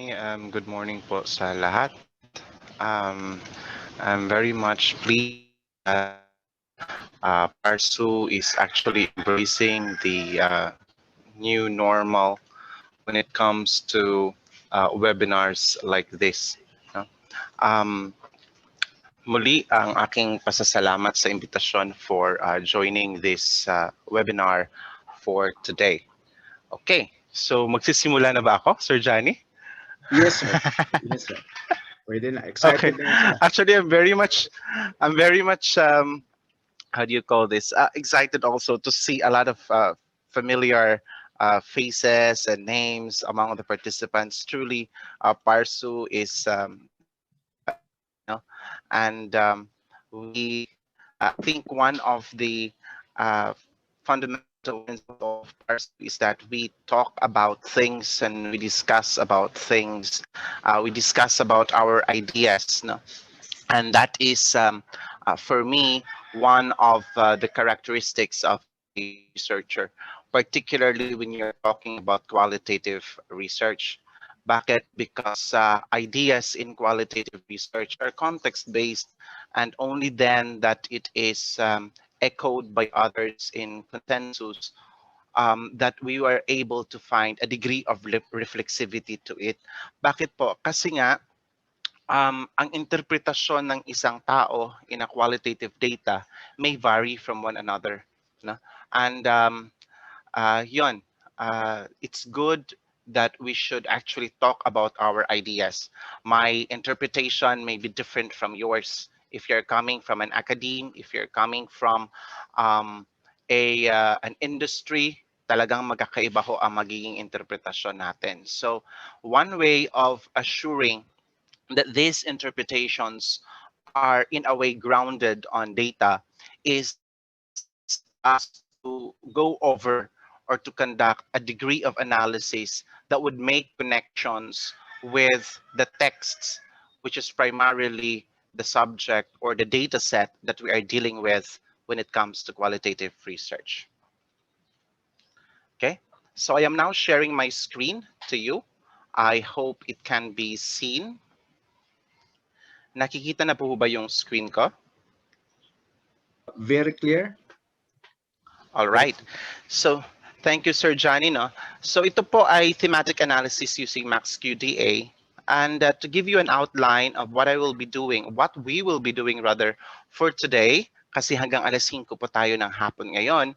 Good morning po sa lahat. I'm very much pleased that PARSSU is actually embracing the new normal when it comes to webinars like this. No? Um, Muli ang aking pasasalamat sa imbitasyon for joining this webinar for today. Okay, so magsisimula na ba ako, Sir Johnny? Yes, sir. Yes, sir. Pwede na. Okay. Excited na yun, sir. Actually, I'm very much, how do you call this? Excited also to see a lot of familiar faces and names among the participants. Truly, PARSSU is, and we, I think one of the uh, fundamental principles of PARSSU is that we talk about things and we discuss about things. We discuss about our ideas, no? And that is, for me, one of the characteristics of a researcher, particularly when you're talking about qualitative research. Bakit? Because ideas in qualitative research are context-based, and only then that it is echoed by others in consensus that we were able to find a degree of reflexivity to it. Bakit po? Kasi nga, ang interpretasyon ng isang tao in a qualitative data may vary from one another. No? And yun, it's good that we should actually talk about our ideas. My interpretation may be different from yours. If you're coming from an academe, if you're coming from an industry, talagang magkakaiba ho ang magiging interpretasyon natin. So one way of assuring that these interpretations are in a way grounded on data is us to go over or to conduct a degree of analysis that would make connections with the texts, which is primarily the subject or the data set that we are dealing with when it comes to qualitative research. Okay, so I am now sharing my screen to you. I hope it can be seen. Nakikita na po ba yung screen ko? Very clear. All right. So, thank you, Sir Johnny. No? So, ito po ay thematic analysis using MaxQDA. And to give you an outline of what I will be doing, what we will be doing rather for today, kasi hanggang alas 5 po tayo ng hapon ngayon,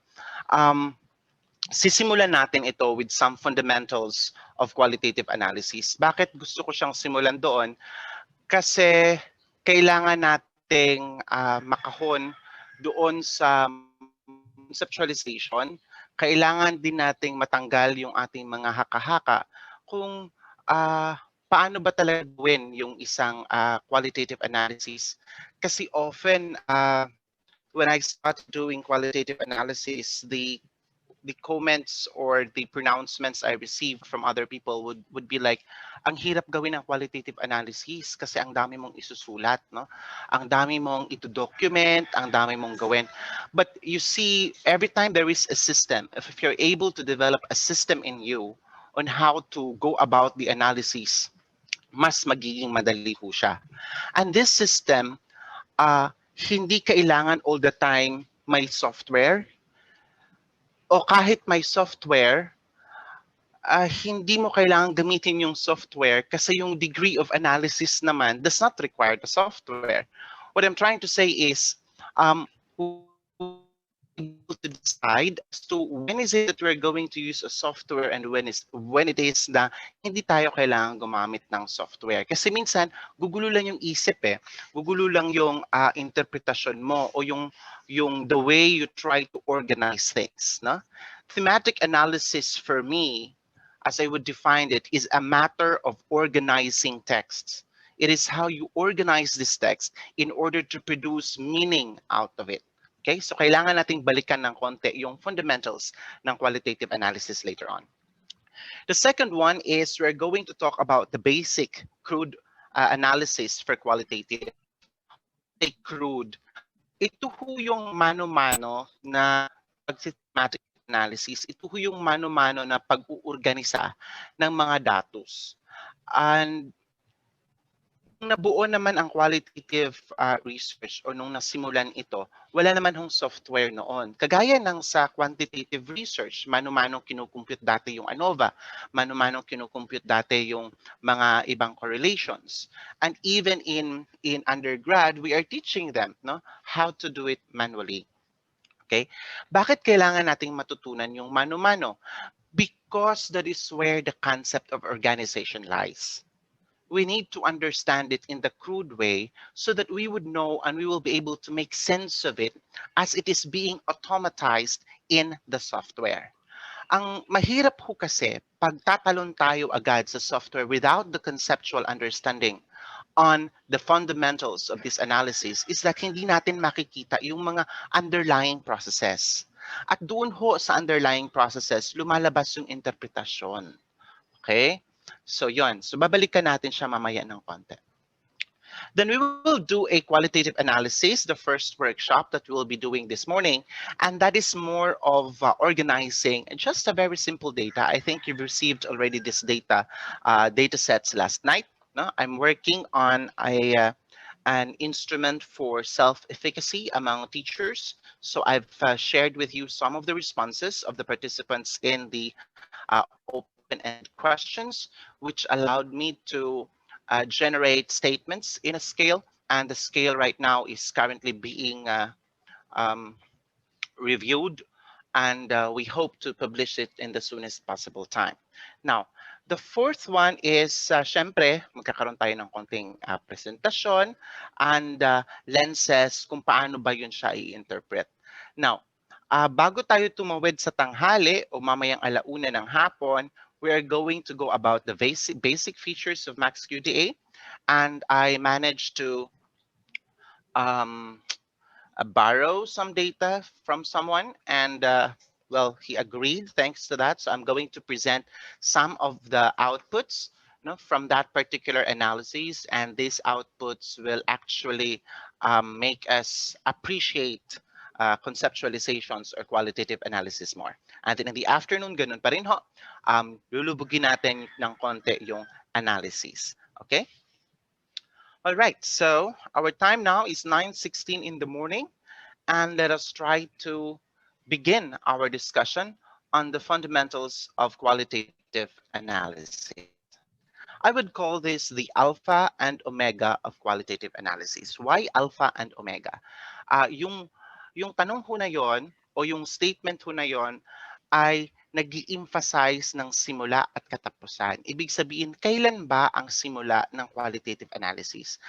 sisimulan natin ito with some fundamentals of qualitative analysis. Bakit gusto ko siyang simulan doon? Kasi kailangan nating makahon doon sa conceptualization, kailangan din nating matanggal yung ating mga haka-haka kung paano ba talaga gawin yung isang qualitative analysis. Kasi often, when I started doing qualitative analysis, the comments or the pronouncements I received from other people would be like, ang hirap gawin ng qualitative analysis kasi ang dami mong isusulat, no? Ang dami mong ito-document, ang dami mong gawin. But you see, every time there is a system, if you're able to develop a system in you on how to go about the analysis, mas magiging madali po siya. And this system, hindi kailangan all the time may software, o kahit may software, hindi mo kailangan gamitin yung software kasi yung degree of analysis naman does not require the software. What I'm trying to say is, able to decide as to when is it that we're going to use a software and when it is na hindi tayo kailangan gumamit ng software. Kasi minsan, gugulo lang yung isip eh. Gugulo lang yung interpretasyon mo o yung the way you try to organize things. No? Thematic analysis for me, as I would define it, is a matter of organizing texts. It is how you organize this text in order to produce meaning out of it. Okay, so kailangan nating balikan ng konti yung fundamentals ng qualitative analysis later on. The second one is we're going to talk about the basic crude analysis for qualitative. Crude, ito ho yung mano-mano na pag-thematic analysis. Ito ho yung mano-mano na pag-uorganisa ng mga datos. And nung nabuo naman ang qualitative research o nung nasimulan ito, wala naman hong software noon. Kagaya ng sa quantitative research, mano-manong kinukumpute dati yung ANOVA, mano-manong kinukumpute dati yung mga ibang correlations. And even in undergrad, we are teaching them no how to do it manually. Okay? Bakit kailangan nating matutunan yung mano-mano? Because that is where the concept of organization lies. We need to understand it in the crude way so that we would know and we will be able to make sense of it as it is being automatized in the software. Ang mahirap ho kasi pag tatalon tayo agad sa software without the conceptual understanding on the fundamentals of this analysis is that hindi natin makikita yung mga underlying processes. At doon ho sa underlying processes, lumalabas yung interpretasyon. Okay? So yon. So babalikan natin siya mamaya ng konti. Then we will do a qualitative analysis, the first workshop that we will be doing this morning. And that is more of organizing just a very simple data. I think you've received already this data sets last night. No? I'm working on an instrument for self-efficacy among teachers. So I've shared with you some of the responses of the participants in the open-ended questions, which allowed me to generate statements in a scale. And the scale right now is currently being um, reviewed, and we hope to publish it in the soonest possible time. Now, the fourth one is, syempre, magkakaroon tayo ng konting presentasyon and lenses kung paano ba yun siya i-interpret. Now, bago tayo tumawid sa tanghali o mamayang alauna ng hapon, we are going to go about the basic features of Max QDA, and I managed to um, borrow some data from someone, and well, he agreed. Thanks to that, so I'm going to present some of the outputs, from that particular analysis, and these outputs will actually make us appreciate conceptualizations or qualitative analysis more. And then in the afternoon, ganun pa rin ho, lulubugin natin ng konti yung analysis. Okay? All right, so our time now is 9:16 in the morning, and let us try to begin our discussion on the fundamentals of qualitative analysis. I would call this the alpha and omega of qualitative analysis. Why alpha and omega? Yung tanong ho na yon o yung statement ho na yon ay nag-i-emphasize ng simula at katapusan. Ibig sabihin, kailan ba ang simula ng qualitative analysis?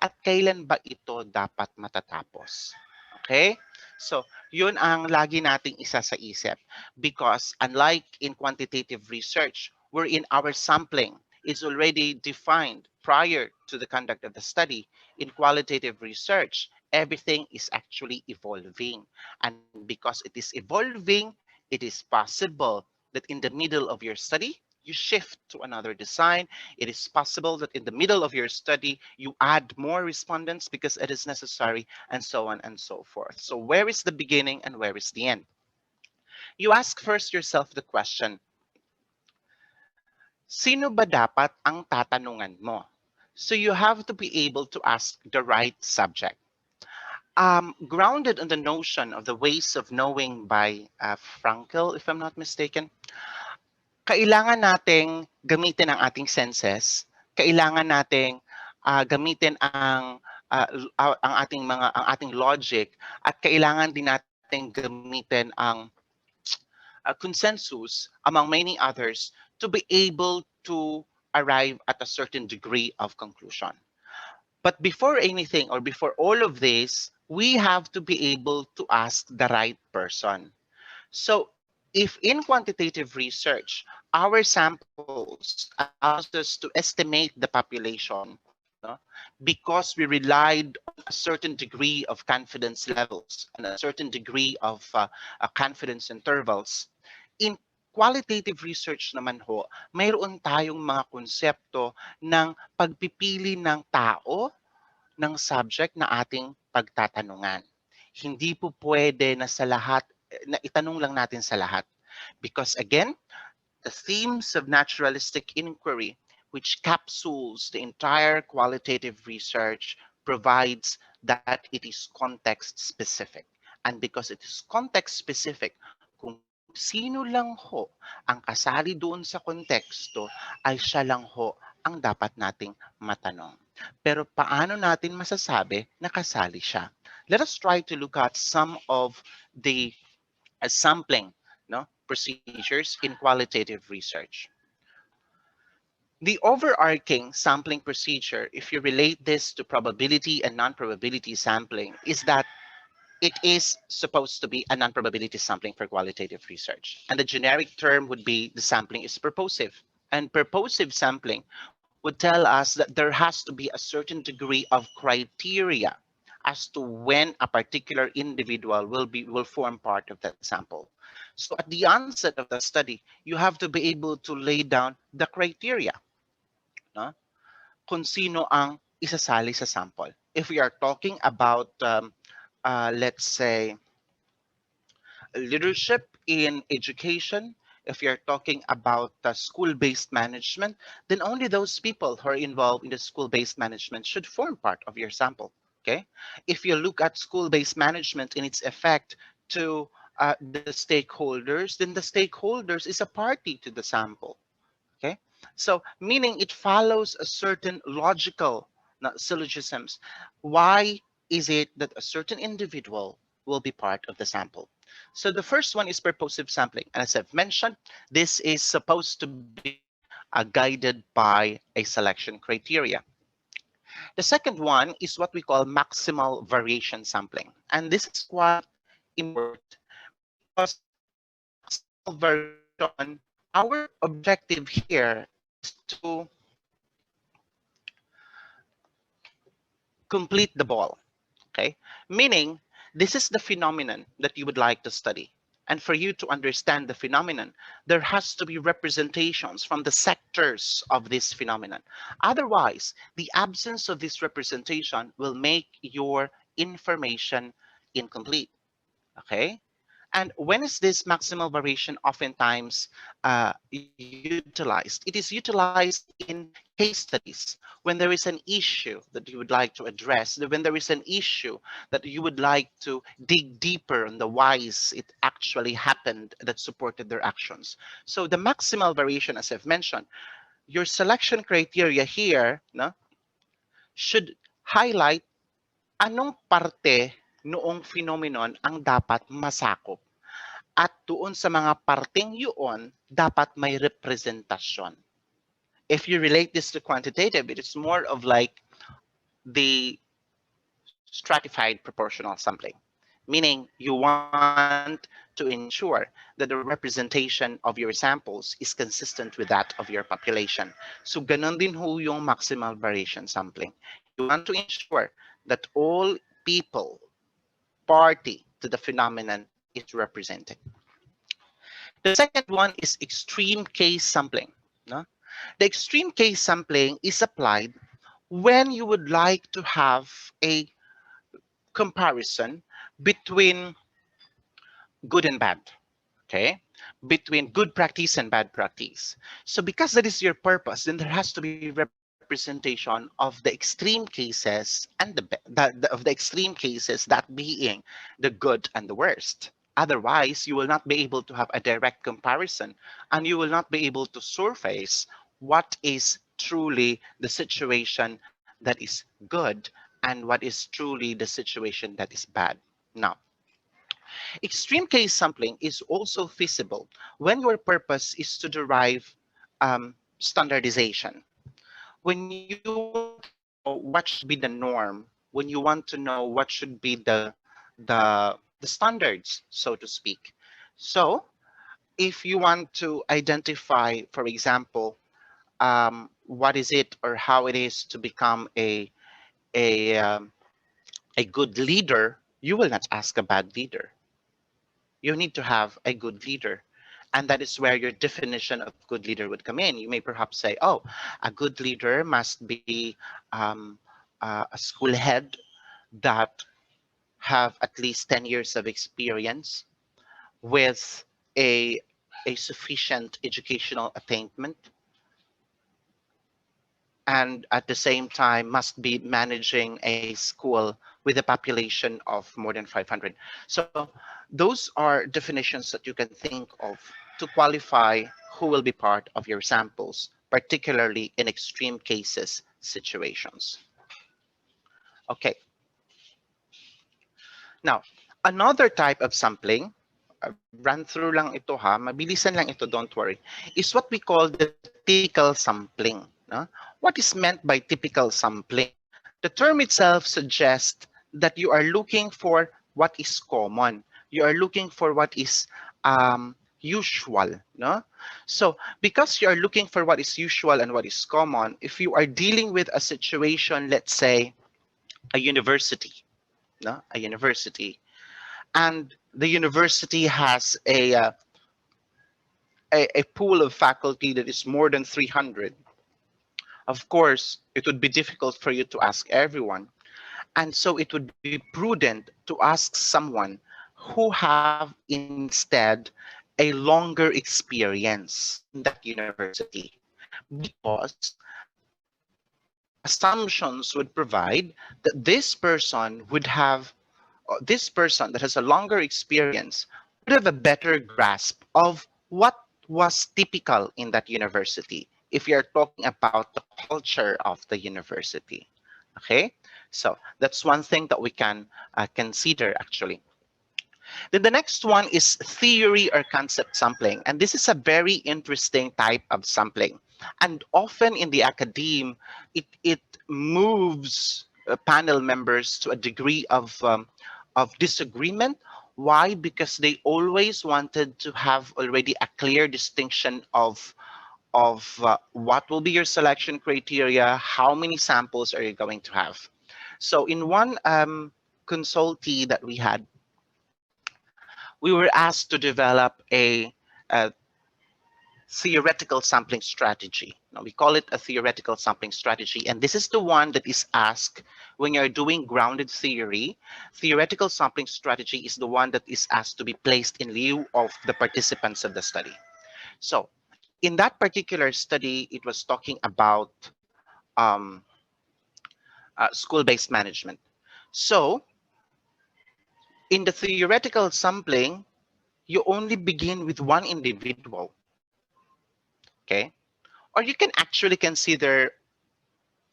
At kailan ba ito dapat matatapos? Okay? So, yun ang lagi nating isa sa isip. Because unlike in quantitative research, wherein our sampling is already defined prior to the conduct of the study, in qualitative research, everything is actually evolving. And because it is evolving, it is possible that in the middle of your study, you shift to another design. It is possible that in the middle of your study, you add more respondents because it is necessary, and so on and so forth. So where is the beginning and where is the end? You ask first yourself the question, sino ba dapat ang tatanungan mo? So you have to be able to ask the right subject. Grounded on the notion of the ways of knowing by Frankl, if I'm not mistaken, kailangan nating gamitin ang ating senses, kailangan nating gamitin ang ating logic, at kailangan din nating gamitin ang consensus among many others to be able to arrive at a certain degree of conclusion. But before anything or before all of this, we have to be able to ask the right person. So if in quantitative research, our samples allows us to estimate the population, because we relied on a certain degree of confidence levels and a certain degree of confidence intervals, in qualitative research naman ho, mayroon tayong mga konsepto ng pagpipili ng tao, ng subject na ating pagtatanungan. Hindi po pwede na sa lahat, na itanong lang natin sa lahat. Because again, the themes of naturalistic inquiry which capsules the entire qualitative research, provides that it is context specific. And because it is context specific, kung sino lang ho ang kasali doon sa konteksto ay siya lang ho ang dapat nating matanong. Pero paano natin masasabi na kasali siya? Let us try to look at some of the sampling, no, procedures in qualitative research. The overarching sampling procedure, if you relate this to probability and non-probability sampling, is that it is supposed to be a non-probability sampling for qualitative research. And the generic term would be the sampling is purposive. And purposive sampling would tell us that there has to be a certain degree of criteria as to when a particular individual will form part of that sample. So at the onset of the study, you have to be able to lay down the criteria, no? Kung sino ang isasali sa sample. If we are talking about, let's say, leadership in education, if you're talking about school-based management, then only those people who are involved in the school-based management should form part of your sample. Okay. If you look at school-based management in its effect to the stakeholders, then the stakeholders is a party to the sample. Okay, so meaning it follows a certain logical syllogisms. Why is it that a certain individual will be part of the sample? So the first one is purposive sampling. And as I've mentioned, this is supposed to be guided by a selection criteria. The second one is what we call maximal variation sampling. And this is quite important because maximal variation, our objective here is to complete the ball. Okay, meaning this is the phenomenon that you would like to study. And for you to understand the phenomenon, there has to be representations from the sectors of this phenomenon. Otherwise, the absence of this representation will make your information incomplete. Okay, and when is this maximal variation oftentimes utilized? It is utilized in case studies when there is an issue that you would like to address, when there is an issue that you would like to dig deeper on the whys it actually happened that supported their actions. So the maximal variation, as I've mentioned, your selection criteria here, no, should highlight anong parte noong phenomenon ang dapat masakop. At doon sa mga parteng yun, dapat may representasyon. If you relate this to quantitative, it is more of like the stratified proportional sampling, meaning you want to ensure that the representation of your samples is consistent with that of your population. So ganun din ho yung maximal variation sampling. You want to ensure that all people party to the phenomenon is represented. The second one is extreme case sampling. No? The extreme case sampling is applied when you would like to have a comparison between good and bad, okay? Between good practice and bad practice. So because that is your purpose, then there has to be representation of the extreme cases and of the extreme cases, that being the good and the worst. Otherwise, you will not be able to have a direct comparison and you will not be able to surface what is truly the situation that is good and what is truly the situation that is bad. Now, extreme case sampling is also feasible when your purpose is to derive standardization. When you want to know what should be the norm, when you want to know what should be the standards, so to speak. So if you want to identify, for example, what is it or how it is to become a um, a good leader, you will not ask a bad leader. You need to have a good leader. And that is where your definition of good leader would come in. You may perhaps say, oh, a good leader must be um, a school head that have at least 10 years of experience with a, a sufficient educational attainment and at the same time must be managing a school with a population of more than 500. So those are definitions that you can think of to qualify who will be part of your samples, particularly in extreme cases situations. Okay, now another type of sampling, run through lang ito ha, mabilisan lang ito, don't worry, is what we call the typical sampling. No? What is meant by typical sampling? The term itself suggests that you are looking for what is common. You are looking for what is usual. No? So because you are looking for what is usual and what is common, if you are dealing with a situation, let's say a university, no? A university, and the university has a pool of faculty that is more than 300. Of course, it would be difficult for you to ask everyone. And so it would be prudent to ask someone who have instead a longer experience in that university. Because assumptions would provide that this person would have, this person that has a longer experience would have a better grasp of what was typical in that university if you're talking about the culture of the university. Okay, so that's one thing that we can consider actually. Then the next one is theory or concept sampling. And this is a very interesting type of sampling. And often in the academe, it moves panel members to a degree of disagreement. Why? Because they always wanted to have already a clear distinction of what will be your selection criteria, how many samples are you going to have. So in one consultee that we had, we were asked to develop a theoretical sampling strategy. Now, we call it a theoretical sampling strategy, and this is the one that is asked when you're doing grounded theory. Theoretical sampling strategy is the one that is asked to be placed in lieu of the participants of the study. So, in that particular study, it was talking about um, school-based management. So, in the theoretical sampling, you only begin with one individual, okay? Or you can actually consider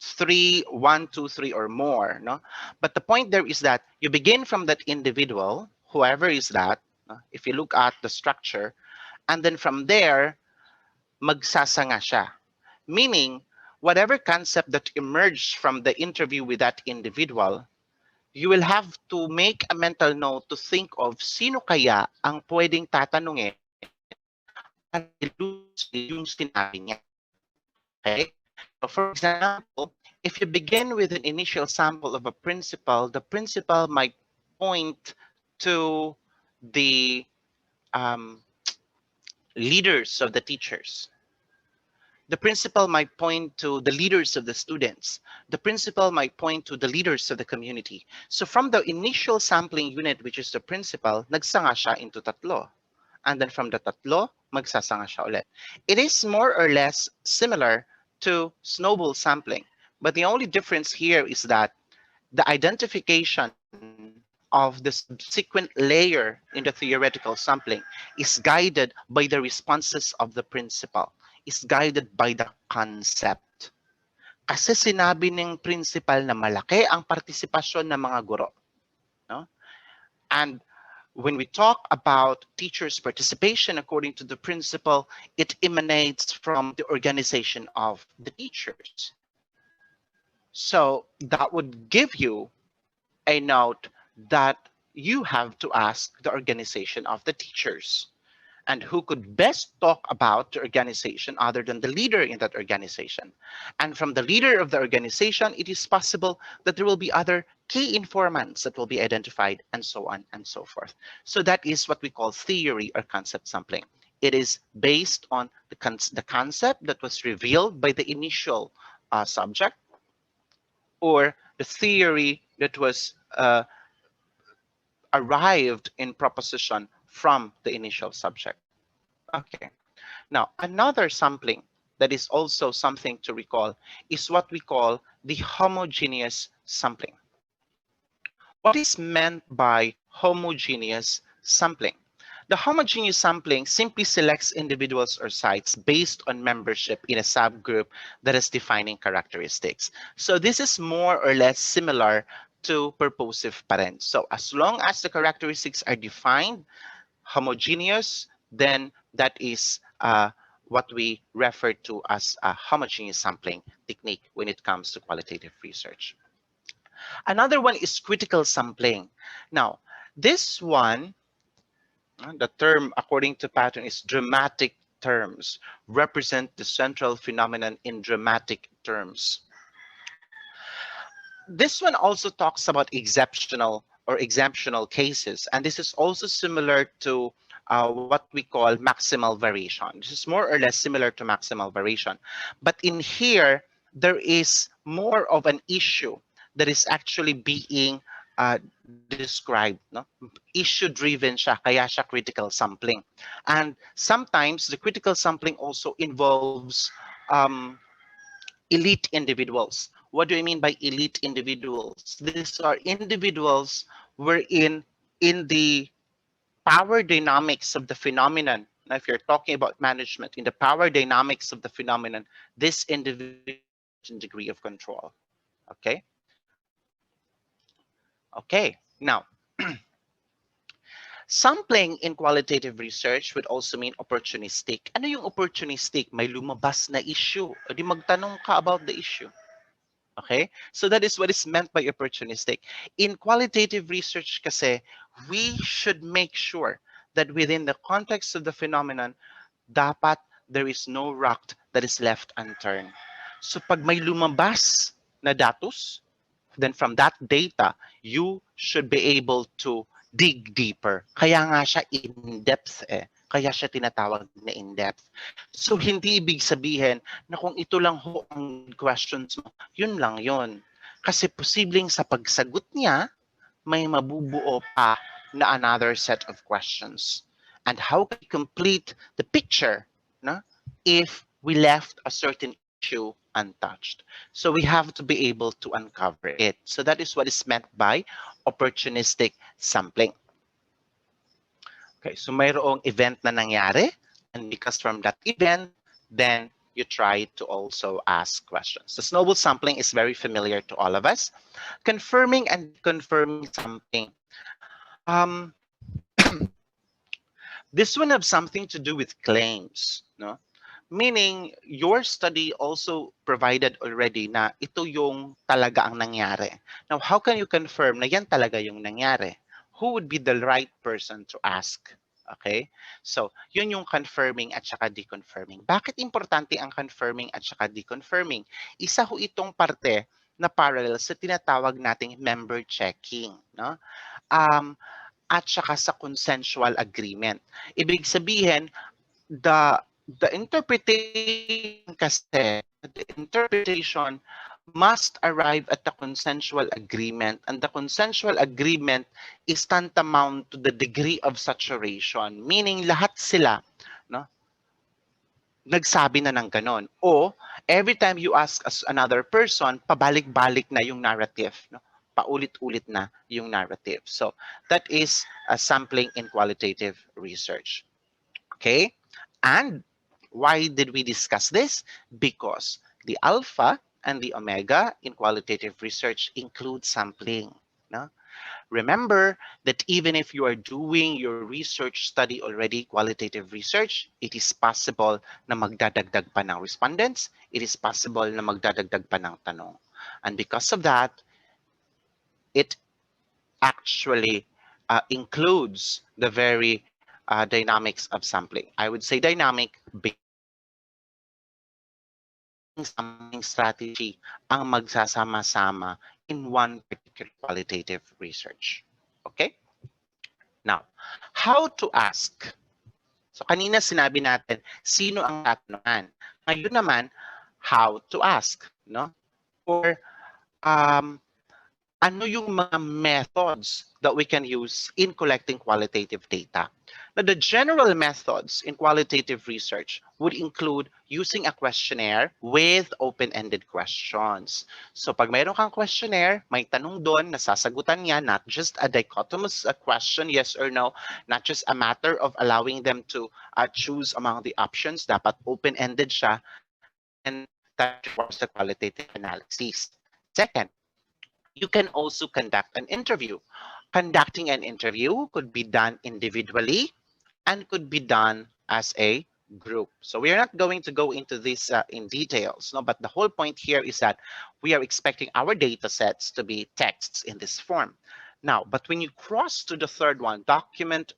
three, one, two, three, or more, no? But the point there is that you begin from that individual, whoever is that, no? If you look at the structure, and then from there, magsasanga siya. Meaning, whatever concept that emerged from the interview with that individual, you will have to make a mental note to think of sino kaya ang pwedeng tatanungin para i-elucidate yung sinabi niya. Okay? So for example, if you begin with an initial sample of a principal, the principal might point to the um, leaders of the teachers. The principal might point to the leaders of the students. The principal might point to the leaders of the community. So from the initial sampling unit, which is the principal, nagsanga siya into tatlo. And then from the tatlo, magsasanga siya ulit. It is more or less similar to snowball sampling. But the only difference here is that the identification of the subsequent layer in the theoretical sampling is guided by the responses of the principal, is guided by the concept. Kasi sinabi ng principal na malaki ang partisipasyon ng mga guro. No? And when we talk about teachers' participation according to the principal, it emanates from the organization of the teachers. So that would give you a note that you have to ask the organization of the teachers. And who could best talk about the organization other than the leader in that organization? And from the leader of the organization, it is possible that there will be other key informants that will be identified, and so on and so forth. So that is what we call theory or concept sampling. It is based on the concept that was revealed by the initial subject, or the theory that was arrived in proposition from the initial subject. Okay. Now, another sampling that is also something to recall is what we call the homogeneous sampling. What is meant by homogeneous sampling? The homogeneous sampling simply selects individuals or sites based on membership in a subgroup that has defining characteristics. So this is more or less similar to purposive pa rin. So as long as the characteristics are defined, homogeneous, then that is what we refer to as a homogeneous sampling technique when it comes to qualitative research. Another one is critical sampling. Now, this one, the term according to pattern is dramatic terms, represent the central phenomenon in dramatic terms. This one also talks about exceptional or exemptional cases, and this is also similar to what we call maximal variation. This is more or less similar to maximal variation. But in here, there is more of an issue that is actually being described. No? Issue-driven siya, kaya siya critical sampling. And sometimes the critical sampling also involves elite individuals. What do I mean by elite individuals? These are individuals wherein in the power dynamics of the phenomenon, now if you're talking about management, in the power dynamics of the phenomenon, this individual has a certain degree of control. Okay? Okay. Now, sampling in qualitative research would also mean opportunistic. Ano yung opportunistic? May lumabas na issue. O di magtanong ka about the issue. Okay, so that is what is meant by opportunistic. In qualitative research kasi, we should make sure that within the context of the phenomenon, dapat there is no rock that is left unturned. So pag may lumabas na datos, then from that data, you should be able to dig deeper. Kaya nga siya in-depth eh. Kaya siya tinatawag na in-depth. So hindi ibig sabihin na kung ito lang ho ang questions mo, yun lang yun. Kasi posibleng sa pagsagot niya, may mabubuo pa na another set of questions. And how can we complete the picture no, if we left a certain issue untouched? So we have to be able to uncover it. So that is what is meant by opportunistic sampling. Okay, so mayroong event na nangyari, and because from that event, then you try to also ask questions. The snowball sampling is very familiar to all of us. Confirming and confirming sampling. This one have something to do with claims, no? Meaning, your study also provided already na ito yung talaga ang nangyari. Now, how can you confirm na yan talaga yung nangyari? Who would be the right person to ask? Okay? So, yun yung confirming at saka deconfirming. Bakit importante ang confirming at saka deconfirming? Isa ho itong parte na parallel sa tinatawag nating member checking. No? At saka sa consensual agreement. Ibig sabihin, the interpretation kasi, the interpretation must arrive at the consensual agreement, and the consensual agreement is tantamount to the degree of saturation, meaning lahat sila no nagsabi na ng ganon, o every time you ask another person, pabalik-balik na yung narrative, no? Paulit-ulit na yung narrative. So that is a sampling in qualitative research. Okay, and why did we discuss this? Because the alpha and the omega in qualitative research include sampling. No? Remember that even if you are doing your research study already, qualitative research, it is possible na magdadagdag pa ng respondents. It is possible na magdadagdag pa ng tanong. And because of that, it actually includes the very dynamics of sampling. I would say dynamic sampling strategy ang magsasama-sama in one particular qualitative research. Okay? Now, how to ask? So kanina sinabi natin, sino ang tatanungan? Ngayon naman, how to ask, no? Or ano yung mga methods that we can use in collecting qualitative data. Now, the general methods in qualitative research would include using a questionnaire with open-ended questions. So pag mayroon kang questionnaire, may tanong doon, nasasagutan niya, not just a dichotomous question, yes or no, not just a matter of allowing them to choose among the options, dapat open-ended siya, then that requires the qualitative analysis. Second, you can also conduct an interview. Conducting an interview could be done individually and could be done as a group. So we are not going to go into this in details, no, but the whole point here is that we are expecting our data sets to be texts in this form. Now, but when you cross to the third one, document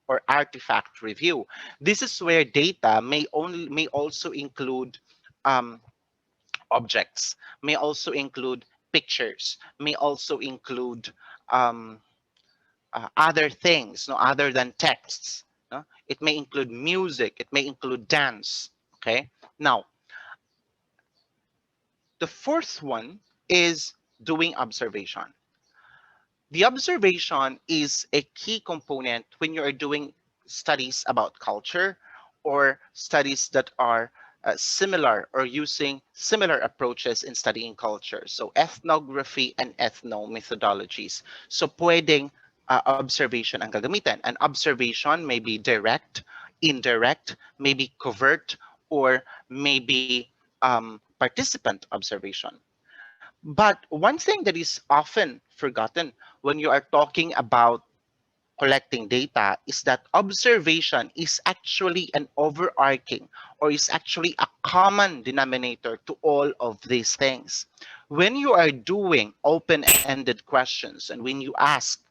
or artifact review, this is where data may also include um, objects, may also include pictures, may also include um, other things, no, other than texts. No? It may include music, it may include dance. Okay. Now, the fourth one is doing observation. The observation is a key component when you are doing studies about culture or studies that are similar or using similar approaches in studying culture. So ethnography and ethnomethodologies. So pwedeng observation ang gagamitin. An observation may be direct, indirect, maybe covert, or maybe participant observation. But one thing that is often forgotten when you are talking about collecting data is that observation is actually an overarching or is actually a common denominator to all of these things. When you are doing open-ended questions and when you ask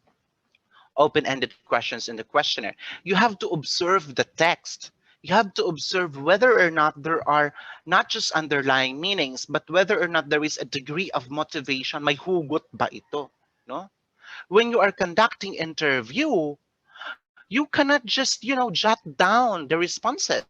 open-ended questions in the questionnaire, you have to observe the text. You have to observe whether or not there are not just underlying meanings, but whether or not there is a degree of motivation. May hugot ba ito? No? When you are conducting interview, you cannot just, jot down the responses.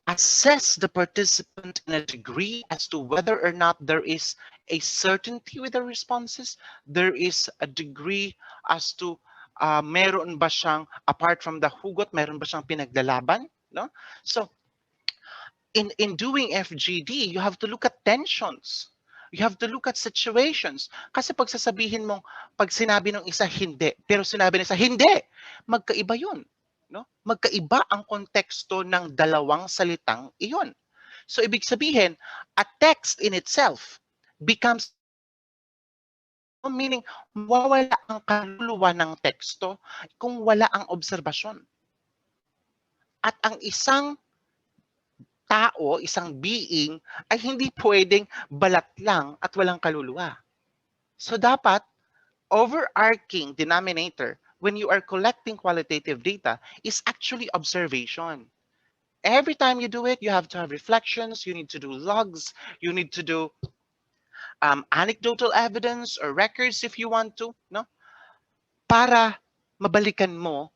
Assess the participant in a degree as to whether or not there is a certainty with the responses. There is a degree as to meron ba siyang, apart from the hugot, meron ba siyang pinaglalaban? No? So in doing FGD, you have to look at tensions. You have to look at situations. Kasi pag sasabihin mong, pag sinabi ng isa hindi, pero sinabi ng isa hindi, magkaiba yun. No? Magkaiba ang konteksto ng dalawang salitang iyon. So ibig sabihin, a text in itself becomes irrelevant. No? Meaning, mawawala ang kaluluwa ng teksto kung wala ang obserbasyon. At ang isang tao, isang being, ay hindi pwedeng balat lang at walang kaluluwa. So dapat, overarching denominator when you are collecting qualitative data is actually observation. Every time you do it, you have to have reflections, you need to do logs, you need to do anecdotal evidence or records if you want to, no? Para mabalikan mo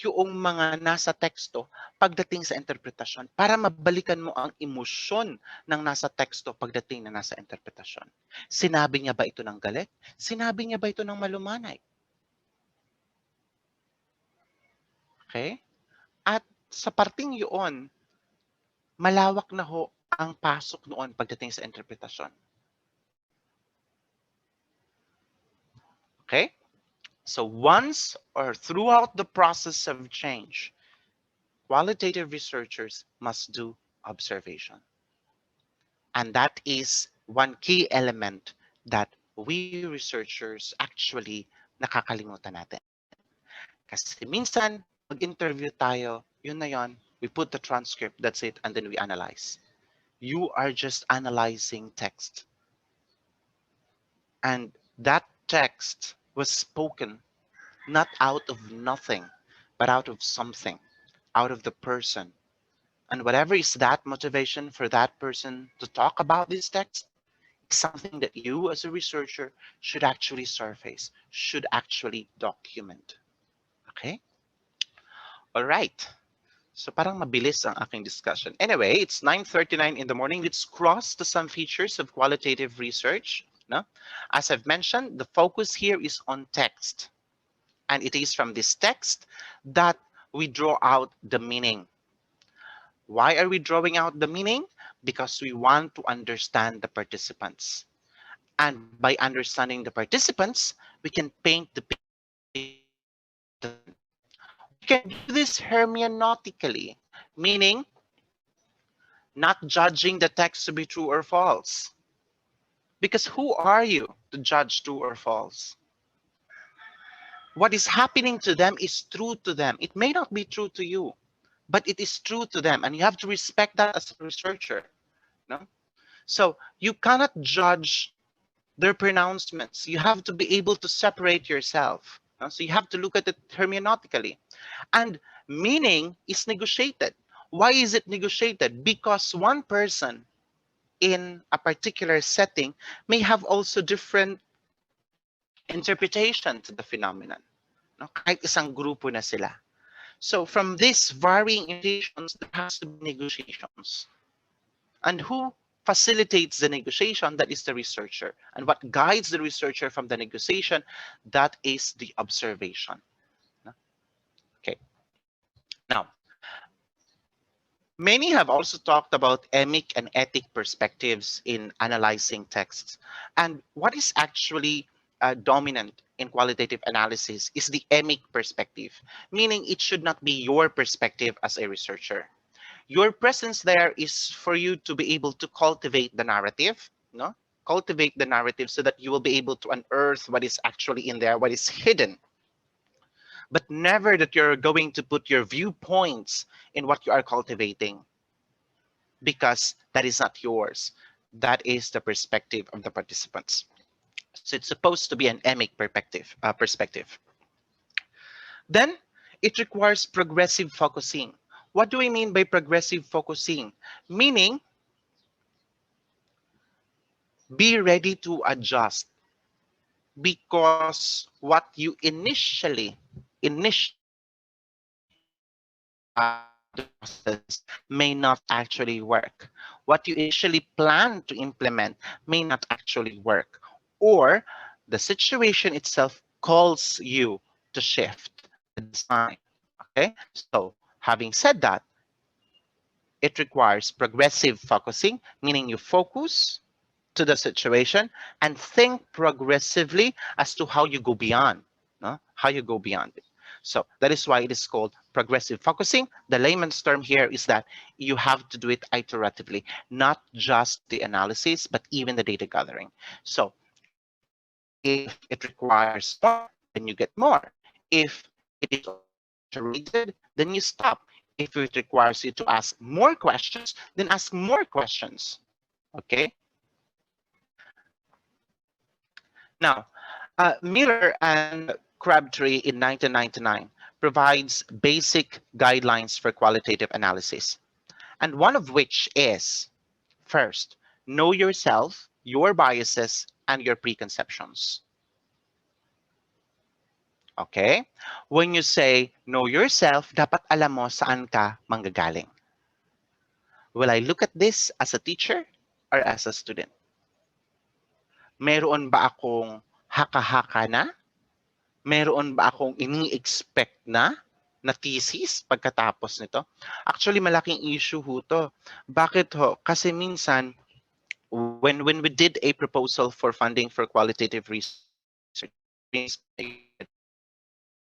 yung mga nasa teksto pagdating sa interpretasyon. Para mabalikan mo ang emosyon ng nasa teksto pagdating na nasa interpretasyon. Sinabi niya ba ito ng galit? Sinabi niya ba ito ng malumanay? Okay? At sa parting yun, malawak na ho ang pasok noon pagdating sa interpretasyon. Okay? So once or throughout the process of change, qualitative researchers must do observation. And that is one key element that we researchers actually nakakalimutan natin. Kasi minsan, mag-interview tayo, yun na yun, we put the transcript, that's it, and then we analyze. You are just analyzing text. And that text was spoken not out of nothing, but out of something, out of the person. And whatever is that motivation for that person to talk about this text is something that you as a researcher should actually surface, should actually document. Okay? All right. So parang mabilis ang aking discussion. Anyway, it's 9:39 in the morning. Let's cross to some features of qualitative research. No? As I've mentioned, the focus here is on text. And it is from this text that we draw out the meaning. Why are we drawing out the meaning? Because we want to understand the participants. And by understanding the participants, we can paint the picture of the fund. We can do this hermeneutically, meaning not judging the text to be true or false. Because who are you to judge true or false? What is happening to them is true to them. It may not be true to you, but it is true to them. And you have to respect that as a researcher. No? So you cannot judge their pronouncements. You have to be able to separate yourself. No? So you have to look at it hermeneutically. And meaning is negotiated. Why is it negotiated? Because one person in a particular setting may have also different interpretation to the phenomenon. No? Kahit isang grupo na sila. So from these varying interpretations, there has to be negotiations. And who facilitates the negotiation? That is the researcher. And what guides the researcher from the negotiation? That is the observation. Okay. Now, many have also talked about emic and ethic perspectives in analyzing texts. And what is actually dominant in qualitative analysis is the emic perspective, meaning it should not be your perspective as a researcher. Your presence there is for you to be able to cultivate the narrative, no? Cultivate the narrative so that you will be able to unearth what is actually in there, what is hidden. But never that you're going to put your viewpoints in what you are cultivating, because that is not yours. That is the perspective of the participants. So it's supposed to be an emic perspective. Then it requires progressive focusing. What do we mean by progressive focusing? Meaning, be ready to adjust, because what you the process may not actually work. What you initially plan to implement may not actually work, or the situation itself calls you to shift the design. Okay, so having said that, it requires progressive focusing, meaning you focus to the situation and think progressively as to how you go beyond, no? How you go beyond it. So that is why it is called progressive focusing. The layman's term here is that you have to do it iteratively, not just the analysis, but even the data gathering. So if it requires more, then you get more. If it is already saturated, then you stop. If it requires you to ask more questions, then ask more questions. Okay? Now, Miller and Crabtree in 1999 provides basic guidelines for qualitative analysis, and one of which is, first, know yourself, your biases, and your preconceptions. Okay? When you say know yourself, dapat alam mo saan ka manggagaling. Will I look at this as a teacher or as a student? Meron ba akong haka-haka na? Meron ba akong ini-expect na thesis pagkatapos nito? Actually, malaking issue ho to. Bakit ho? Kasi minsan, when we did a proposal for funding for qualitative research, they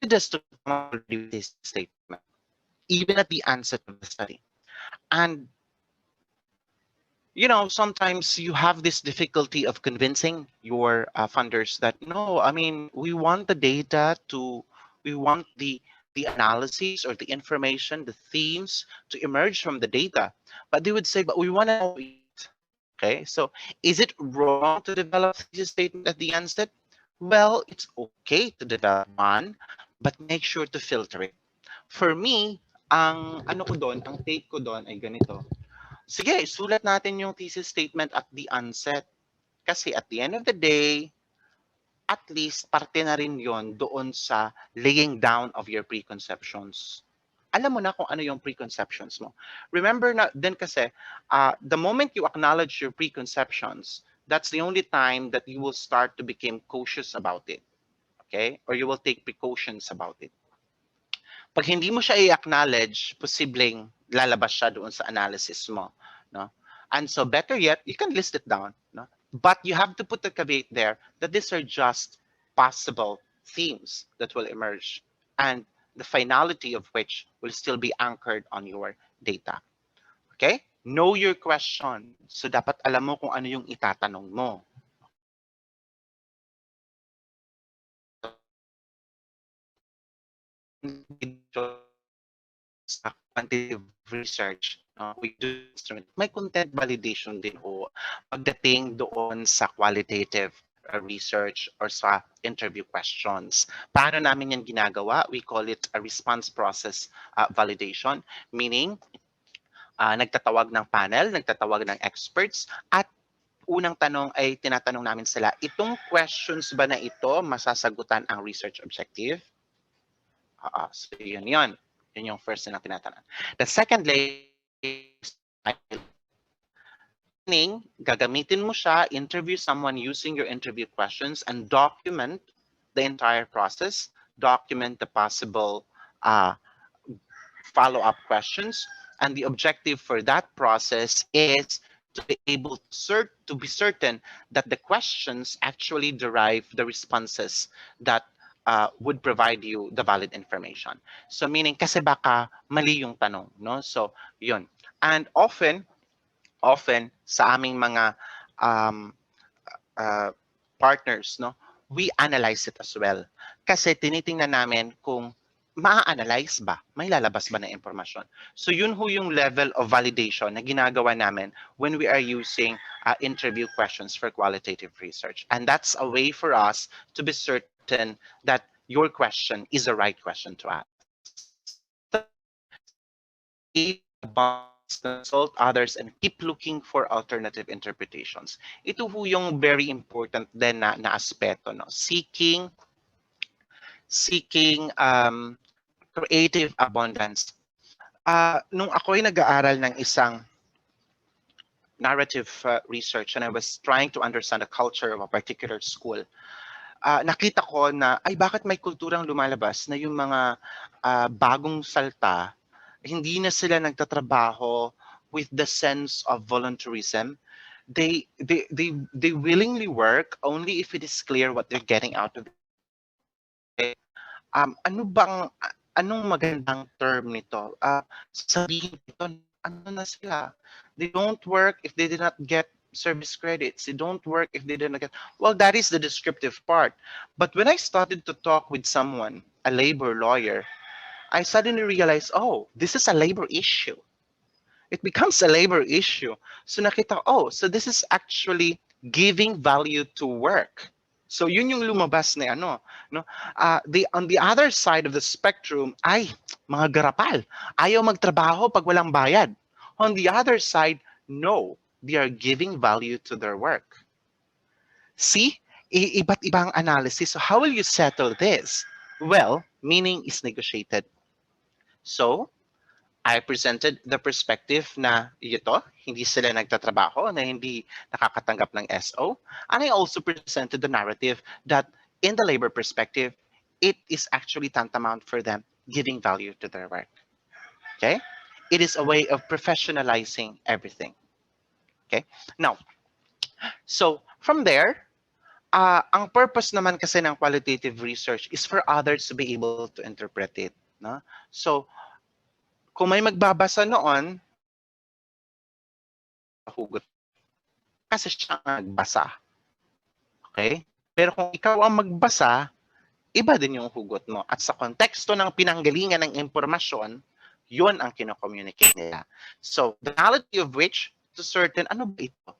wanted us to come up already with this statement, even at the onset of the study. And sometimes you have this difficulty of convincing your funders that no, I mean, we want the analysis or the information, the themes to emerge from the data. But they would say, but we want to know it. Okay, so is it wrong to develop thesis statement at the onset? Well, it's okay to develop one, but make sure to filter it. For me, ang take ko doon ay ganito. Sige, sulat natin yung thesis statement at the onset. Kasi at the end of the day, at least parte na rin yon doon sa laying down of your preconceptions. alam mo na kung ano yung preconceptions mo. Remember na din kasi, the moment you acknowledge your preconceptions, that's the only time that you will start to become cautious about it. Okay? Or you will take precautions about it. Pag hindi mo siya i-acknowledge, posibleng lalabas siya doon sa analysis mo, no? And so better yet, you can list it down, no? But you have to put the caveat there that these are just possible themes that will emerge, and the finality of which will still be anchored on your data. Okay? Know your question. So dapat alam mo kung ano yung itatanong mo. Sa quantitative research, we do instrument. May content validation din ho pagdating doon sa qualitative research or sa interview questions. Paano namin yan ginagawa? We call it a response process validation, meaning nagtatawag ng panel, nagtatawag ng experts, at unang tanong ay tinatanong namin sila, itong questions ba na ito masasagutan ang research objective? So yun yun. Yun yung first na tinatanong. The second layer is meaning, gagamitin mo siya, interview someone using your interview questions and document the entire process, document the possible follow-up questions, and the objective for that process is to be able to be certain that the questions actually derive the responses that would provide you the valid information. So meaning kasi baka mali yung tanong, no? So yun. And often sa aming mga partners, no, we analyze it as well. Kasi tinitingnan namin kung ma-analyze ba, may lalabas ba na impormasyon. So yun ho yung level of validation na ginagawa namin when we are using interview questions for qualitative research. And that's a way for us to be certain that your question is the right question to ask. Consult others and keep looking for alternative interpretations. Ito ho yung very important din na aspeto, no? Seeking creative abundance. Nung ako'y nag-aaral ng isang narrative research and I was trying to understand the culture of a particular school, nakita ko na, ay bakit may kulturang lumalabas na yung mga bagong salta, hindi na sila nagtatrabaho with the sense of voluntarism. They willingly work only if it is clear what they're getting out of it. Anong magandang term nito? Sabihin ito, ano na sila? They don't work if they did not get service credits. They don't work if they didn't get, well, that is the descriptive part. But when I started to talk with someone, a labor lawyer, I suddenly realized, oh, this is a labor issue. It becomes a labor issue. So nakita, oh, so this is actually giving value to work. So yun yung lumabas na ano, no? On the other side of the spectrum, ay, mga garapal. Ayaw magtrabaho pag walang bayad. On the other side, no, they are giving value to their work. See, iba't ibang analysis. So how will you settle this? Well, meaning is negotiated. So, I presented the perspective na ito, hindi sila nagtatrabaho, na hindi nakakatanggap ng SO. And I also presented the narrative that in the labor perspective, it is actually tantamount for them giving value to their work. Okay? It is a way of professionalizing everything. Okay? Now, so from there, ang purpose naman kasi ng qualitative research is for others to be able to interpret it. No? So, kung may magbabasa noon, hugot kasi siya ang nagbasa. Okay? Pero kung ikaw ang magbasa, iba din yung hugot mo. At sa konteksto ng pinanggalingan ng impormasyon, yun ang kino-communicate nila. So, the reality of which, to certain, ano ba ito?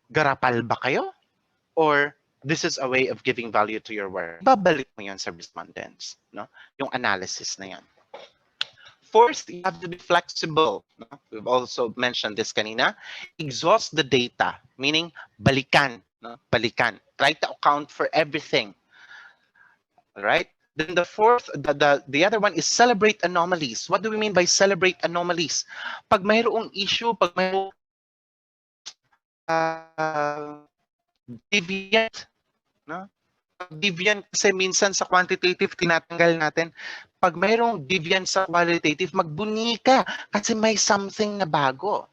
Garapal ba kayo? Or this is a way of giving value to your work? Babalik mo yan sa respondents. No? Yung analysis na yan. First, you have to be flexible. No? We've also mentioned this kanina. Exhaust the data, meaning balikan. No? Balikan. Try to account for everything. All right? Then the fourth, the other one is celebrate anomalies. What do we mean by celebrate anomalies? Pag mayroong issue, pag mayroong deviant, no? Pag deviant kasi minsan sa quantitative tinatanggal natin. Pag mayroong deviant sa qualitative, magbuni ka kasi may something na bago.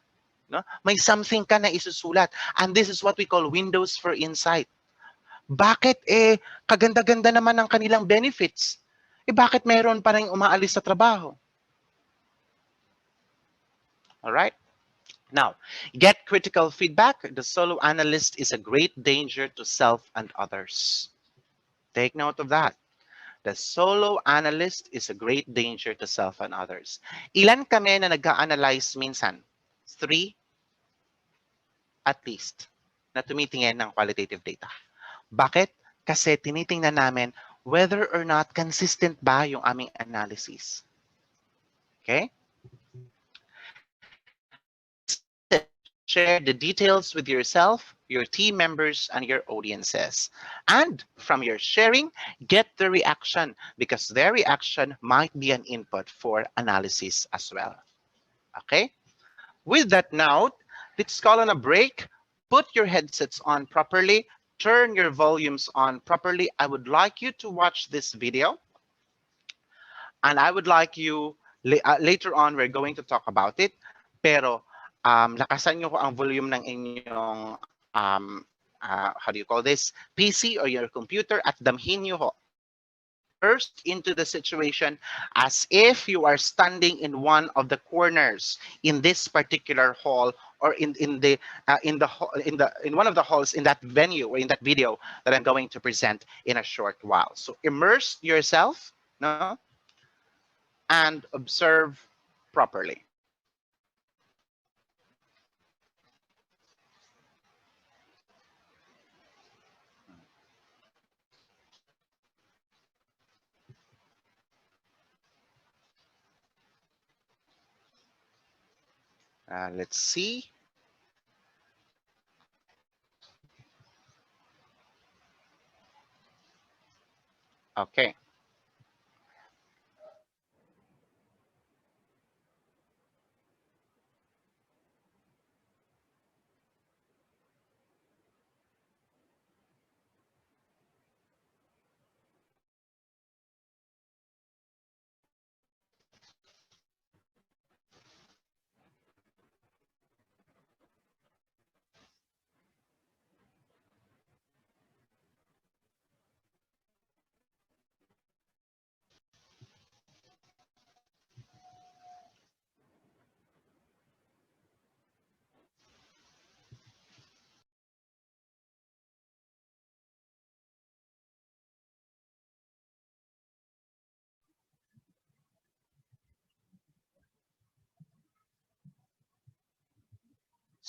No? May something ka na isusulat. And this is what we call windows for insight. Bakit kaganda-ganda naman ng kanilang benefits? Bakit mayroon pa rin umaalis sa trabaho? All right? Now, get critical feedback. The solo analyst is a great danger to self and others. Take note of that. The solo analyst is a great danger to self and others. Ilan kami na nag-analyze minsan? 3 at least na tumitingin ng qualitative data. Bakit? Kasi tinitingnan namin whether or not consistent ba yung aming analysis. Okay? Share the details with yourself, your team members, and your audiences. And from your sharing, get the reaction because their reaction might be an input for analysis as well. Okay? With that note, let's call on a break. Put your headsets on properly. Turn your volumes on properly. I would like you to watch this video. And I would like you, later on, we're going to talk about it. Pero lakasan nyo ko ang volume ng inyong, how do you call this, PC or your computer at damhin nyo ho. Immersed into the situation as if you are standing in one of the corners in this particular hall or in one of the halls in that venue or in that video that I'm going to present in a short while. So immerse yourself, no, and observe properly. Let's see. Okay.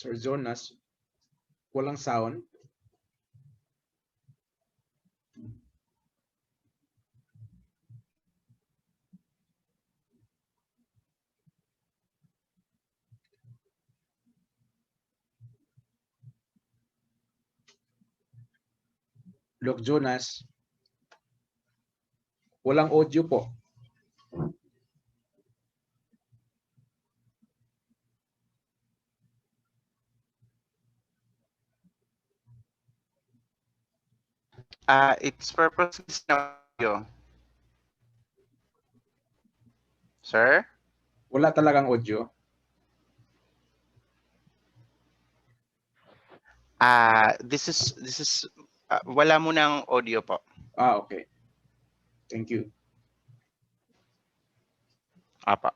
Sir Jonas, walang sound. Look, Jonas, walang audio po. Its purpose is audio. Sir? Wala talagang audio. This is wala mo ng audio po. Okay. Thank you. Apa.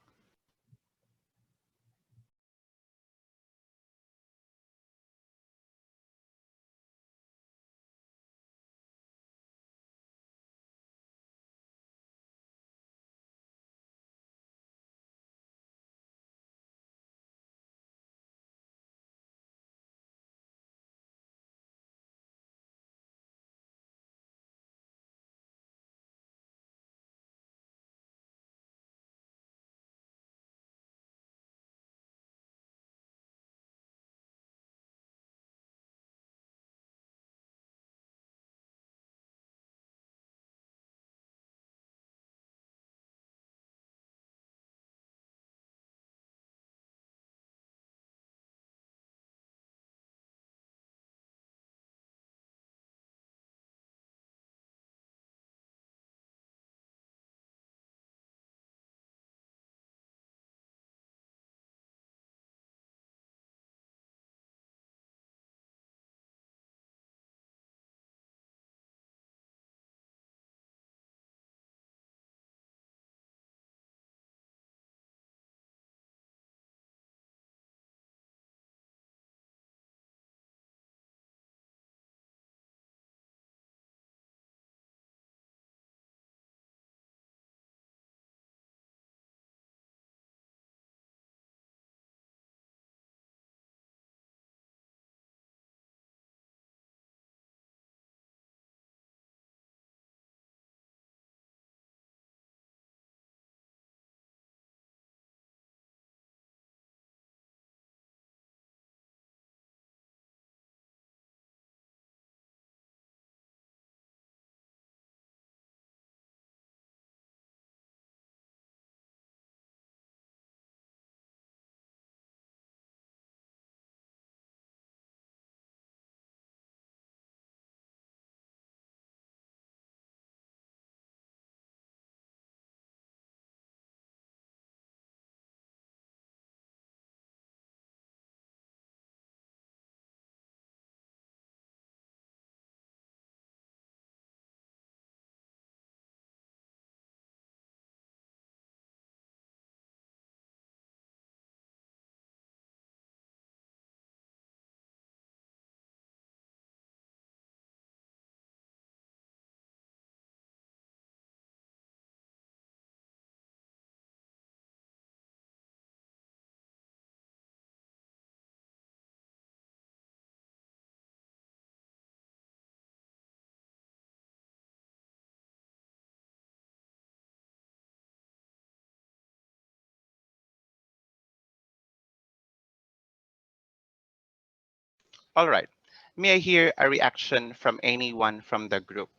All right. May I hear a reaction from anyone from the group?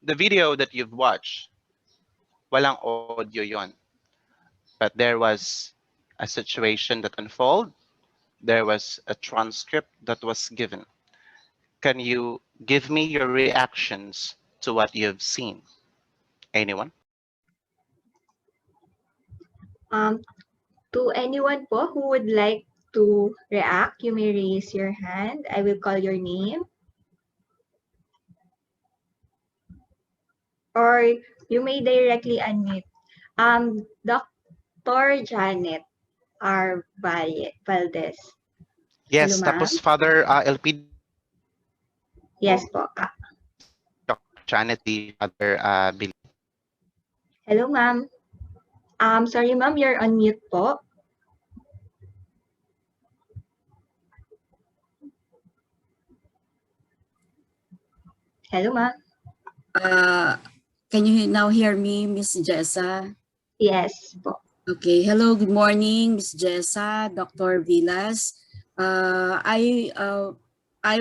The video that you've watched, walang audio yon. But there was a situation that unfolded. There was a transcript that was given. Can you give me your reactions to what you've seen? Anyone? Um, to anyone po who would like to react, you may raise your hand. I will call your name. Or you may directly unmute. Dr. Janet R. Valdez. Hello, Yes, ma'am. tapos Father LPD Yes po. Dr. Janet D. Father Billy. Hello, ma'am. Sorry, ma'am, you're on mute po. Hello, ma'am. Can you now hear me, Miss Jessa? Yes po. Okay. Hello. Good morning, Miss Jessa, Dr. Villas. I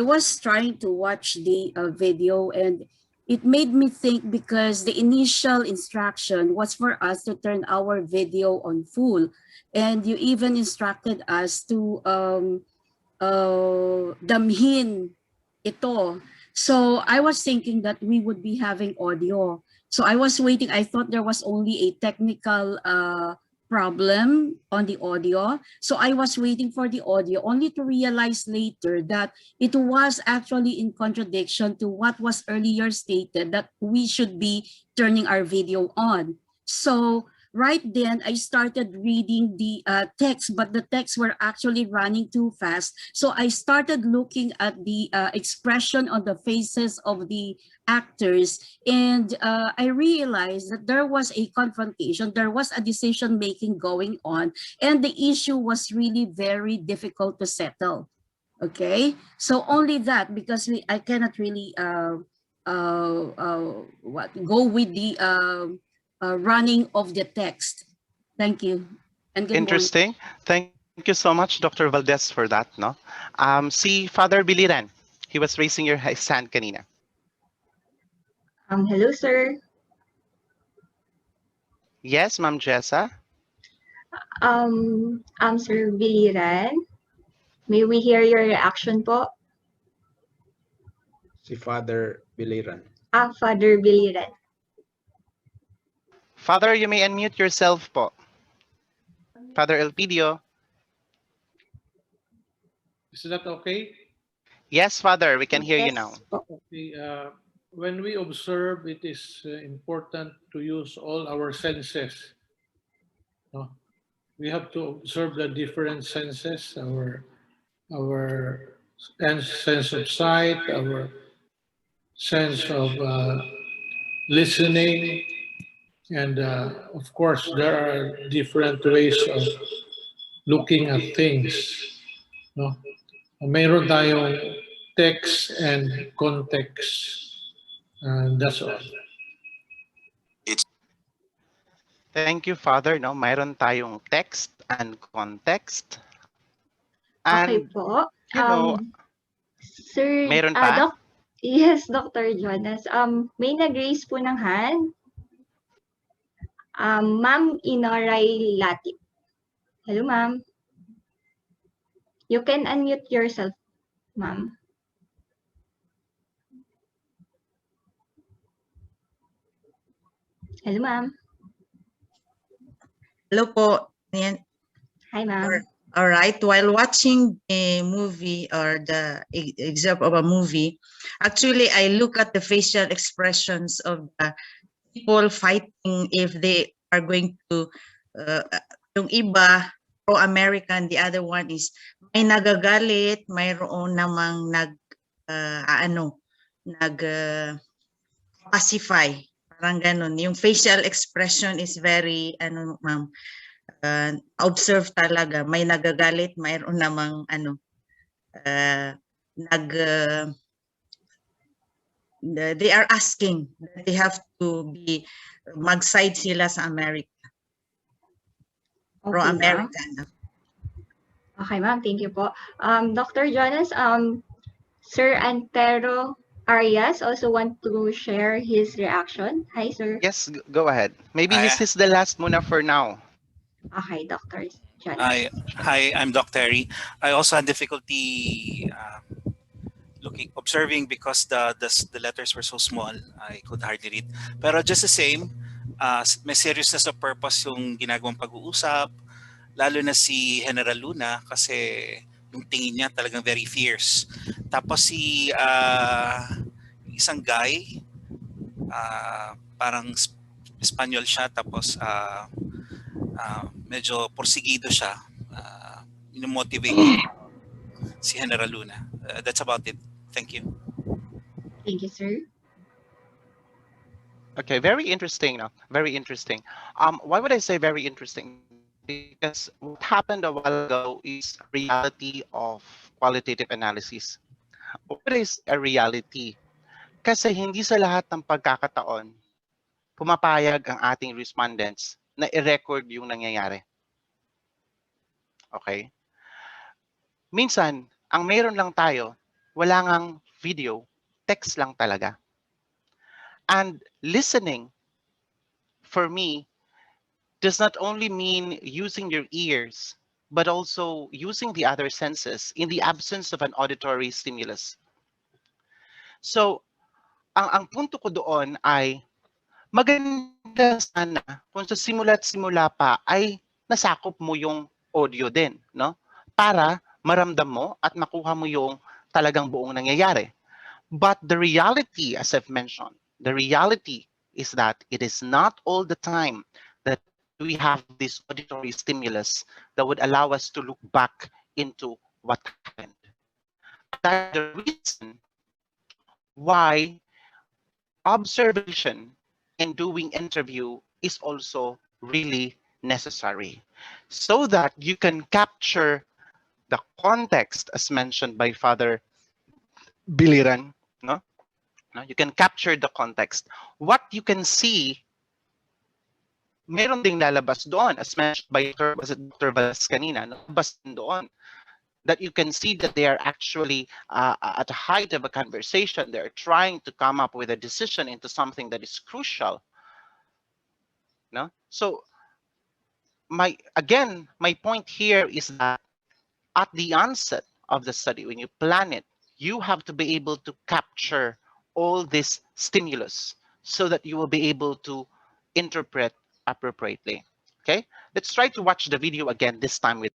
was trying to watch the video, and it made me think because the initial instruction was for us to turn our video on full, and you even instructed us to damhin ito. So I was thinking that we would be having audio. So I was waiting. I thought there was only a technical problem on the audio. So I was waiting for the audio only to realize later that it was actually in contradiction to what was earlier stated that we should be turning our video on. So right then I started reading the text, but the texts were actually running too fast. So I started looking at the expression on the faces of the actors, and I realized that there was a confrontation, there was a decision making going on, and the issue was really very difficult to settle. Okay, so only that, because I cannot really go with the running of the text. Thank you. And good morning. Interesting. Thank you so much, Dr. Valdez, for that. No, see Father Biliran. He was raising his hand kanina. Hello, sir. Yes, Ma'am Jessa. Sir Biliran. May we hear your reaction po? Si Father Biliran. Father Biliran. Father, you may unmute yourself po. Father Elpidio. Is that okay? Yes, Father, we can hear you Yes now. po. Okay, when we observe, it is important to use all our senses. No? We have to observe the different senses, our sense of sight, our sense of listening, and of course, there are different ways of looking at things. No? Mayroon tayong text and context. And that's all. Thank you, Father. No, mayroon tayong text and context. Okay And, po. you know, Sir, meron pa? yes, Dr. Jonas. May nag-raise po ng hand. Ma'am Inoray Latip. Hello, ma'am. You can unmute yourself, ma'am. Hello, ma'am. Hello po. Ayan. Hi, ma'am. All right. While watching a movie or the excerpt of a movie, actually, I look at the facial expressions of the people fighting if they are going to, yung iba, pro-American, the other one is may nagagalit, mayroon namang pacify. Parang ganun. Yung facial expression is very, ma'am, observe talaga. May nagagalit, mayroon namang they are asking that they have to be mag-side sila sa America. Okay, Pro-American. Okay, ma'am. Thank you po. Dr. Jonas, Sir Antero Arias also want to share his reaction. Hi, sir. Yes, go ahead. Maybe I, this is the last muna for now. Okay, Dr. Jonas. Hi, I'm Doc Terry. I also had difficulty observing because the letters were so small. I could hardly read. Pero just the same, may seriousness of purpose yung ginagawang pag-uusap, lalo na si General Luna kasi yung tingin niya talagang very fierce. Tapos si isang guy, parang Espanyol siya, tapos medyo porsigido siya. Inomotivate si General Luna. That's about it. Thank you. Thank you, sir. Okay, very interesting. No? Very interesting. Why would I say very interesting? Because what happened a while ago is a reality of qualitative analysis. What would I say a reality? Kasi hindi sa lahat ng pagkakataon pumapayag ang ating respondents na i-record yung nangyayari. Okay? Minsan, ang meron lang tayo, wala ngang video, text lang talaga. And listening, for me, does not only mean using your ears, but also using the other senses in the absence of an auditory stimulus. So, ang punto ko doon ay maganda sana kung sa simula't simula pa ay nasakop mo yung audio din, no? Para maramdam mo at makuha mo yung talagang buong nangyayari. But the reality, as I've mentioned, the reality is that it is not all the time that we have this auditory stimulus that would allow us to look back into what happened. That's the reason why observation and doing interview is also really necessary so that you can capture the context as mentioned by Father Biliran, no? You can capture the context. What you can see, meron ding lalabas doon as mentioned by Dr. Valles kanina, lalabas doon that you can see that they are actually at the height of a conversation. They're trying to come up with a decision into something that is crucial. No? So my point here is that at the onset of the study, when you plan it, you have to be able to capture all this stimulus so that you will be able to interpret appropriately. Okay, let's try to watch the video again, this time with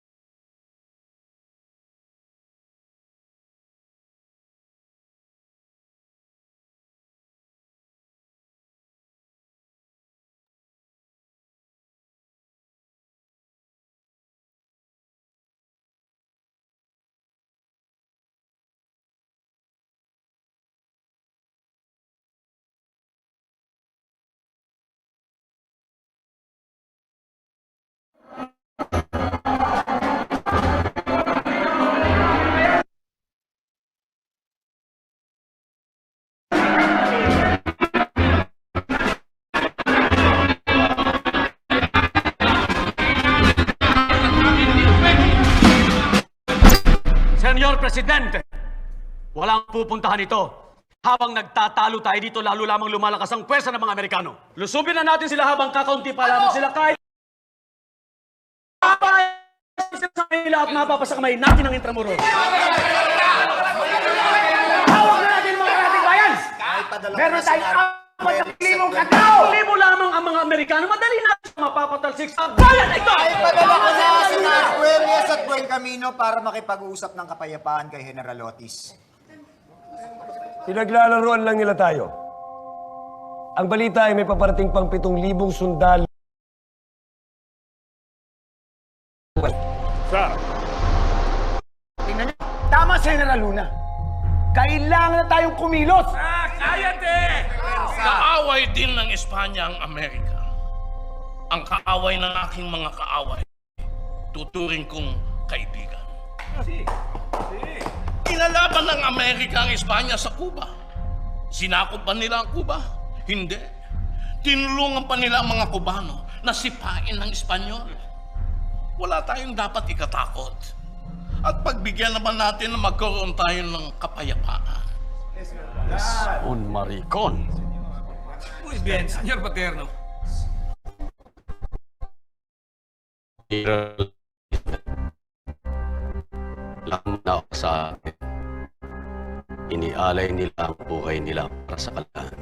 Senyor Presidente, walang pupuntahan ito. Habang nagtatalo tayo dito, lalo lamang lumalakas ang pwersa ng mga Amerikano. Lusubin na natin sila habang kakaunti pa lamang sila kahit sa kanila at mapapasa kamay natin ang Intramuros. Hawak na natin mga karating bayan! Meron tayong 4,000 katao! Libo lamang ang mga Amerikano. Madali natin mapapatalsik sa bayan na ito! Ay, padala ko na si Arguelles at Buen Camino para makipag-usap ng kapayapaan kay General Otis. Pinaglalaroan lang nila tayo. Ang balita ay may paparating pang 7,000 sundalo. Sir. Tingnan niyo. Tama si General Luna. Kailangan na tayong kumilos. Kayate! Kaaway din ng Espanya ang Amerika. Ang kaaway ng aking mga kaaway, tuturing kong kaibigan. Inalaban ng Amerika ang Espanya sa Cuba. Sinakop ba nila ang Cuba? Hindi. Tinulungan pa nila ang mga Cubano na sipain ng Espanyol. Wala tayong dapat ikatakot. At pagbigyan naman natin na magkaroon tayo ng kapayapaan. Un maricón. Muy bien, señor Paterno. Lang na ako sa akin. Inialay nila ang buhay nila para sa kalaan.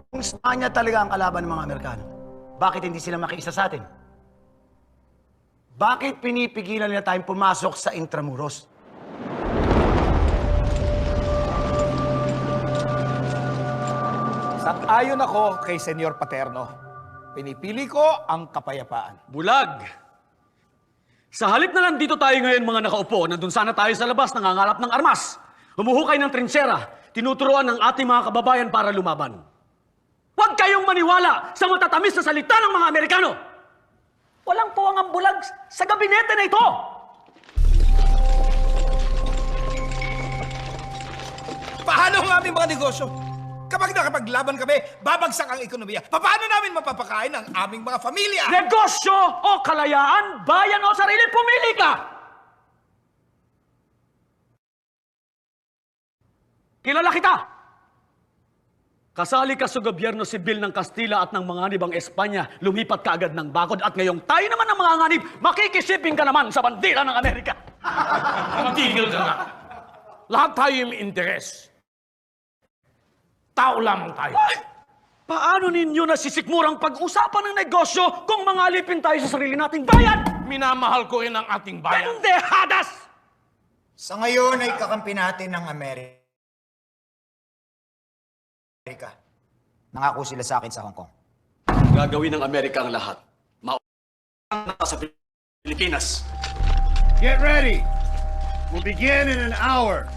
Kung Espanya talaga ang kalaban ng mga Amerikano, bakit hindi sila makiisa sa atin? Bakit pinipigilan nila tayong pumasok sa Intramuros? Sang-ayon ako kay Senyor Paterno. Pinipili ko ang kapayapaan. Bulag! Sa halip na nandito tayo ngayon mga nakaupo, nandun sana tayo sa labas nangangalap ng armas, humuhukay ng trinchera, tinuturuan ng ating mga kababayan para lumaban. Huwag kayong maniwala sa matatamis na salita ng mga Amerikano! Walang puwang ang bulag sa gabinete na ito! Paano ang aming mga negosyo? Kapag nakapaglaban kami, babagsak ang ekonomiya. Paano namin mapapakain ang aming mga pamilya? Negosyo o kalayaan, bayan o sarili, pumili ka! Kilala kita! Kasali ka sa gobyerno sibil ng Kastila at ng mga nibang Espanya, lumipat ka agad ng bakod at ngayong tayo naman ng mga nganib, makikisiping ka naman sa bandila ng Amerika. Tigil ka nga. Lahat tayo may interes. Tao lamang tayo. Ay! Paano ninyo nasisikmurang pag-usapan ng negosyo kung mga alipin tayo sa sarili nating bayan? Minamahal ko rin ang ating bayan. Pendehadas! Sa ngayon ay kakampi natin ng Amerika. Nangako sila sa akin sa Hong Kong. Gagawin ng Amerika ang lahat. Mauna sa Pilipinas. Get ready! We'll begin in an hour.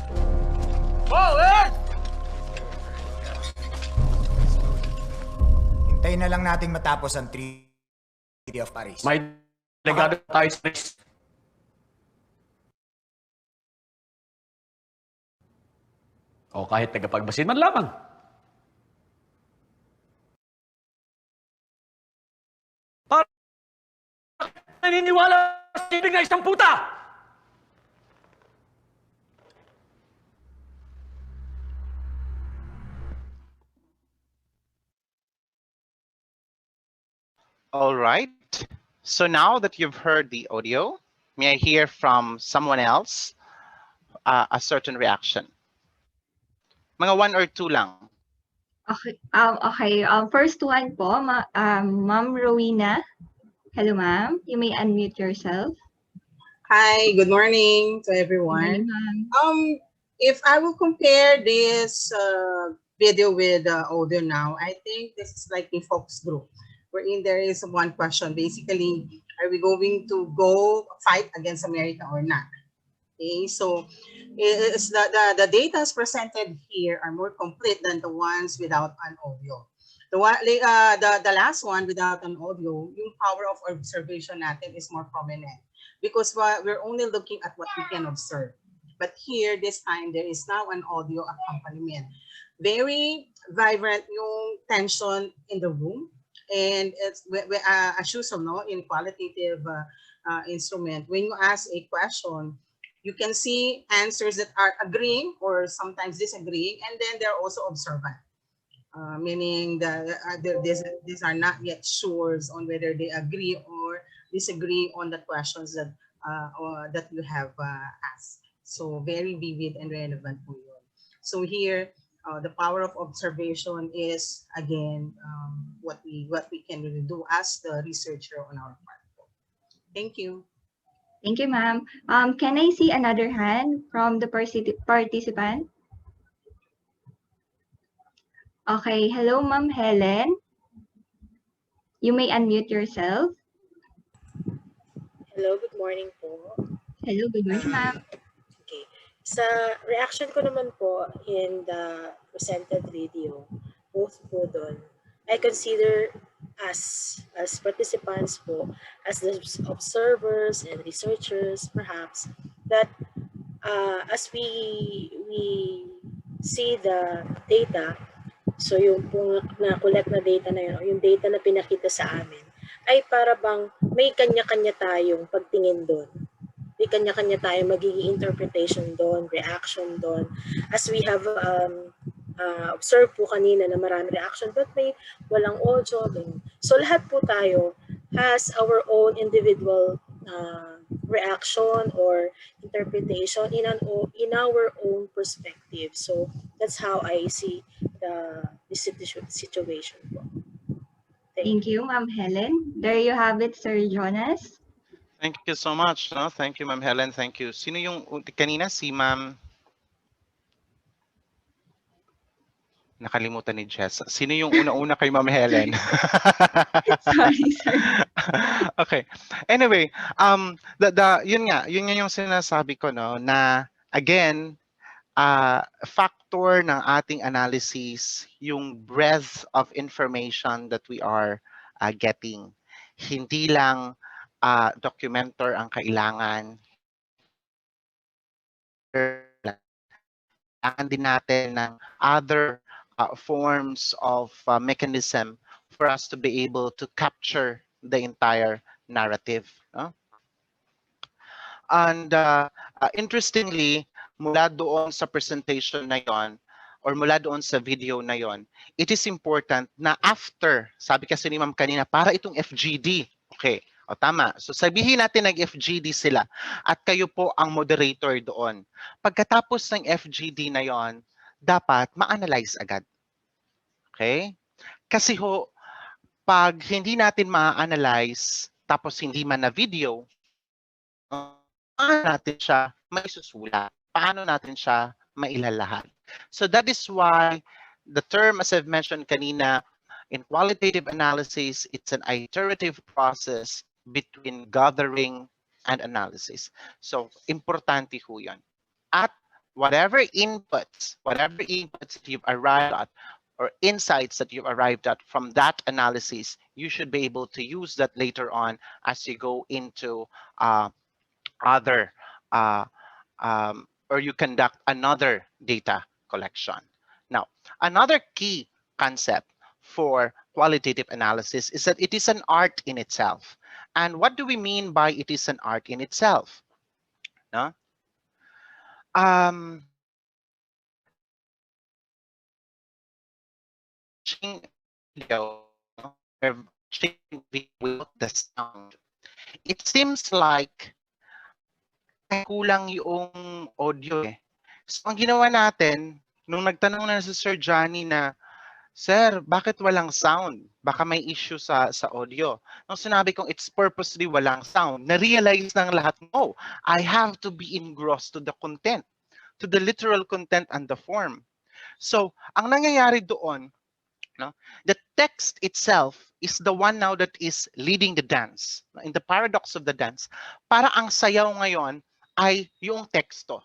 Forward! Hintayin na lang nating matapos ang Treaty of Paris. May legado tayo sa Paris. O kahit tagapagbasin man lamang. Para naniniwala sa ibig na isang puta! All right. So now that you've heard the audio, may I hear from someone else a certain reaction? Mga 1 or 2 lang. Okay. First one po, Ma'am Rowena. Hello, ma'am. You may unmute yourself. Hi, good morning to everyone. If I will compare this video with audio now, I think this is like a focus group, wherein there is one question. Basically, are we going to go fight against America or not? Okay, so it's the data presented here are more complete than the ones without an audio. The last one without an audio, yung power of observation natin is more prominent because we're only looking at what we can observe. But here, this time, there is now an audio accompaniment. Very vibrant yung tension in the room. And it's as usual, no, in qualitative instrument, when you ask a question, you can see answers that are agreeing or sometimes disagreeing, and then they're also observant, meaning that these are not yet sure on whether they agree or disagree on the questions that that you have asked. So very vivid and relevant po yun. So here, the power of observation is again what we can really do as the researcher on our part. Thank you. Thank you, ma'am. Can I see another hand from the participant? Okay. Hello, Ma'am Helen. You may unmute yourself. Hello, good morning po. Hello, good morning, ma'am. Okay. Sa reaction ko naman po in the presented video, both po doon, I consider as participants po, as the observers and researchers perhaps, that as we see the data, so yung pong na-collect na data na yun, yung data na pinakita sa amin, ay para bang may kanya-kanya tayong pagtingin doon. may kanya-kanya tayo magiging interpretation doon, reaction doon. As we have observed po kanina na marami reaction but may walang audio. So lahat po tayo has our own individual reaction or interpretation in our own perspective. So that's how I see the situation. Thank you, Ma'am Helen. There you have it, Sir Jonas. Thank you so much. No? Thank you, Ma'am Helen. Thank you. Sino yung kanina? Si Ma'am... Nakalimutan ni Jess. Sino yung una-una kay Ma'am Helen? Sorry, sir. Okay. Anyway, yun nga yung sinasabi ko, no, na again, factor ng ating analysis, yung breadth of information that we are getting. Hindi lang documenter ang kailangan. Kailangan din natin ng other forms of mechanism for us to be able to capture the entire narrative. And interestingly, mula doon sa presentation na yon or mula doon sa video na yon, it is important na after, sabi kasi ni Ma'am kanina, para itong FGD. Okay, o tama. So sabihin natin nag-FGD sila at kayo po ang moderator doon. Pagkatapos ng FGD na yon, dapat ma-analyze agad. Okay? Kasi ho, pag hindi natin ma-analyze, tapos hindi man na video, paano natin siya maisusula? Paano natin siya mailalahad? So that is why the term, as I've mentioned kanina, in qualitative analysis, it's an iterative process between gathering and analysis. So, importante ho yun. At whatever inputs that you've arrived at, or insights that you've arrived at from that analysis, you should be able to use that later on as you go into other or you conduct another data collection. Now, another key concept for qualitative analysis is that it is an art in itself. And what do we mean by it is an art in itself? No? Video, without the sound, it seems like kulang yung audio eh. So ang ginawa natin, nung nagtanong na si Sir Johnny na, Sir, bakit walang sound? Baka may issue sa audio. Nung sinabi kong it's purposely walang sound, na-realize ng lahat, no, I have to be engrossed to the content, to the literal content and the form. So, ang nangyayari doon, no, the text itself is the one now that is leading the dance. In the paradox of the dance, para ang sayaw ngayon ay yung teksto.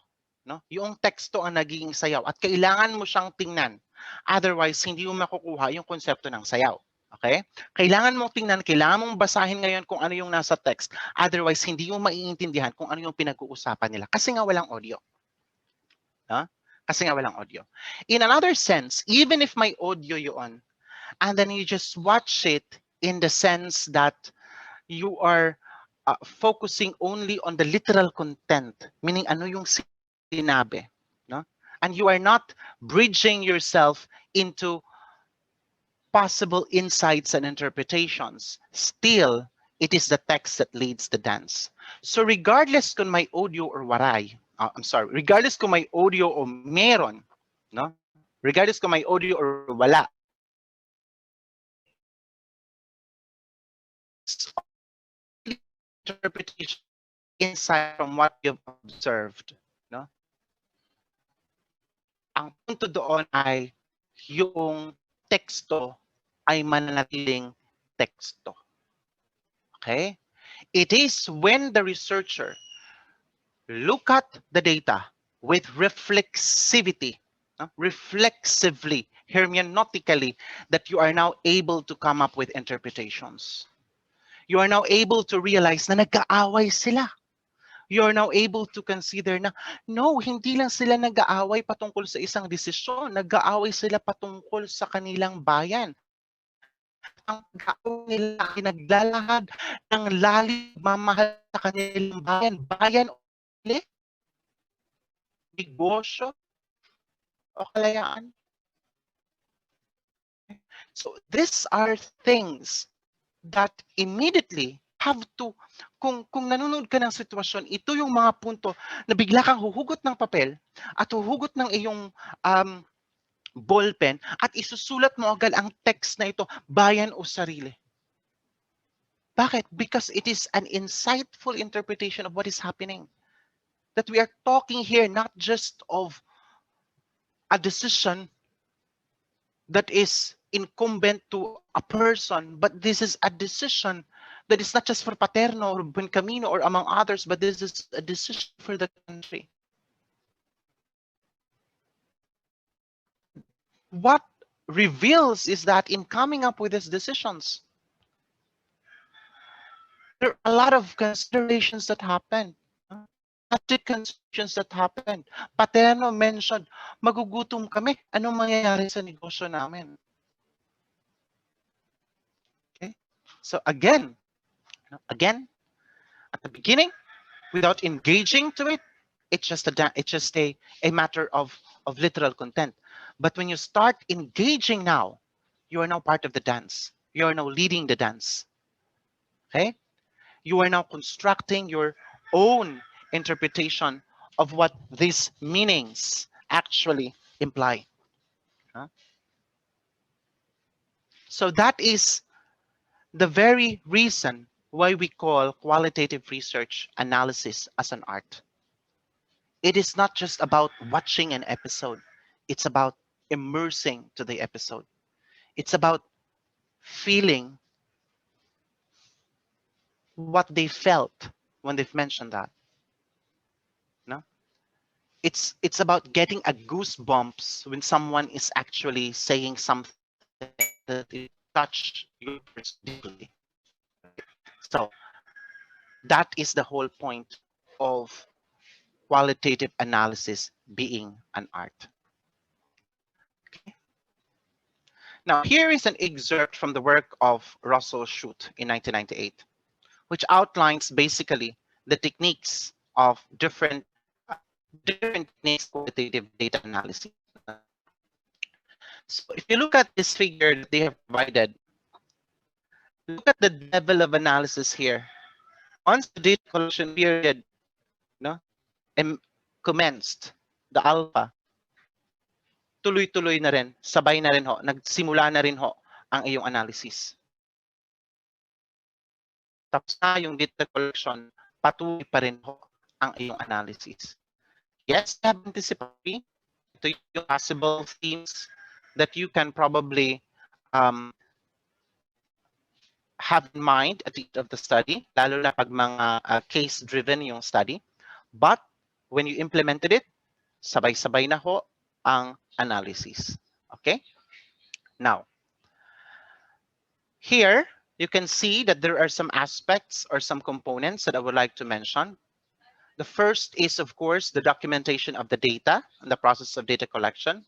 No? Yung teksto ang nagiging sayaw at kailangan mo siyang tingnan. Otherwise, hindi mo makukuha yung konsepto ng sayaw. Okay? Kailangan mong tingnan, kailangan mong basahin ngayon kung ano yung nasa text. Otherwise, hindi mo maiintindihan kung ano yung pinag-uusapan nila. Kasi nga walang audio. Huh? Kasi nga walang audio. In another sense, even if may audio yun, and then you just watch it in the sense that you are focusing only on the literal content, meaning ano yung sinabi, no? And you are not bridging yourself into possible insights and interpretations. Still, it is the text that leads the dance. So regardless kung may audio or waray, regardless kung may audio o meron, no? Regardless kung may audio or wala, interpretation insight from what you've observed, no? Ang punto doon ay yung teksto ay mananatiling teksto. Okay? It is when the researcher look at the data with reflexivity, no? Reflexively, hermeneutically, that you are now able to come up with interpretations. You are now able to realize na nagkaaway sila. You are now able to consider na, no, hindi lang sila nag-aaway patungkol sa isang desisyon. Nag-aaway sila patungkol sa kanilang bayan. Ang pag-aaway nila ay naglalahad ng lalim mamahal sa kanilang bayan. Bayan negosyo, o kalayaan. So these are things that immediately have to, kung nanonood ka ng sitwasyon, ito yung mga punto na bigla kang huhugot ng papel at huhugot ng iyong ballpen at isusulat mo agad ang text na ito, bayan o sarili. Bakit? Because it is an insightful interpretation of what is happening. That we are talking here not just of a decision that is incumbent to a person, but this is a decision that is not just for Paterno or Buencamino or among others, but this is a decision for the country. What reveals is that in coming up with these decisions, there are a lot of considerations that happen. Strategic considerations that happen. Paterno mentioned, magugutom kami. Anong mangyayari sa negosyo namin? Okay? So again, at the beginning, without engaging to it, it's just a matter of literal content. But when you start engaging now, you are now part of the dance. You are now leading the dance. Okay? You are now constructing your own interpretation of what these meanings actually imply. So that is the very reason why we call qualitative research analysis as an art. It is not just about watching an episode. It's about immersing to the episode. It's about feeling what they felt when they've mentioned that. No? It's about getting a goosebumps when someone is actually saying something that it touch you deeply. So that is the whole point of qualitative analysis being an art. Okay. Now, here is an excerpt from the work of Russell Shute in 1998, which outlines basically the techniques of different techniques of qualitative data analysis. So if you look at this figure that they have provided, look at the level of analysis here. Once the data collection period commenced, the alpha, tuloy-tuloy na rin, sabay na rin ho, nagsimula na rin ho ang iyong analysis. Tapos na yung data collection, patuloy pa rin ho ang iyong analysis. Yes, I have anticipated ito yung possible themes that you can probably have in mind at the end of the study, lalo na pag mga case-driven yung study. But when you implemented it, sabay-sabay na ho ang analysis. Okay? Now, here you can see that there are some aspects or some components that I would like to mention. The first is, of course, the documentation of the data and the process of data collection.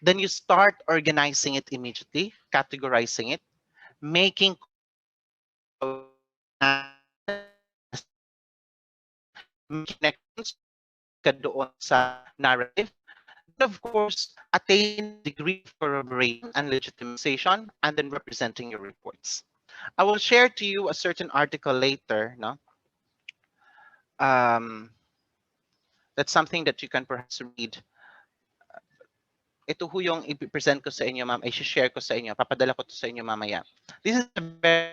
Then you start organizing it immediately, categorizing it, making connections doon sa narrative. And of course, attain degree of corroboration and legitimization, and then representing your reports. I will share to you a certain article later, no? That's something that you can perhaps read. Ito ho yung i-present ko sa inyo, ma'am. I-share ko sa inyo. Papadala ko to sa inyo mamaya. This is a very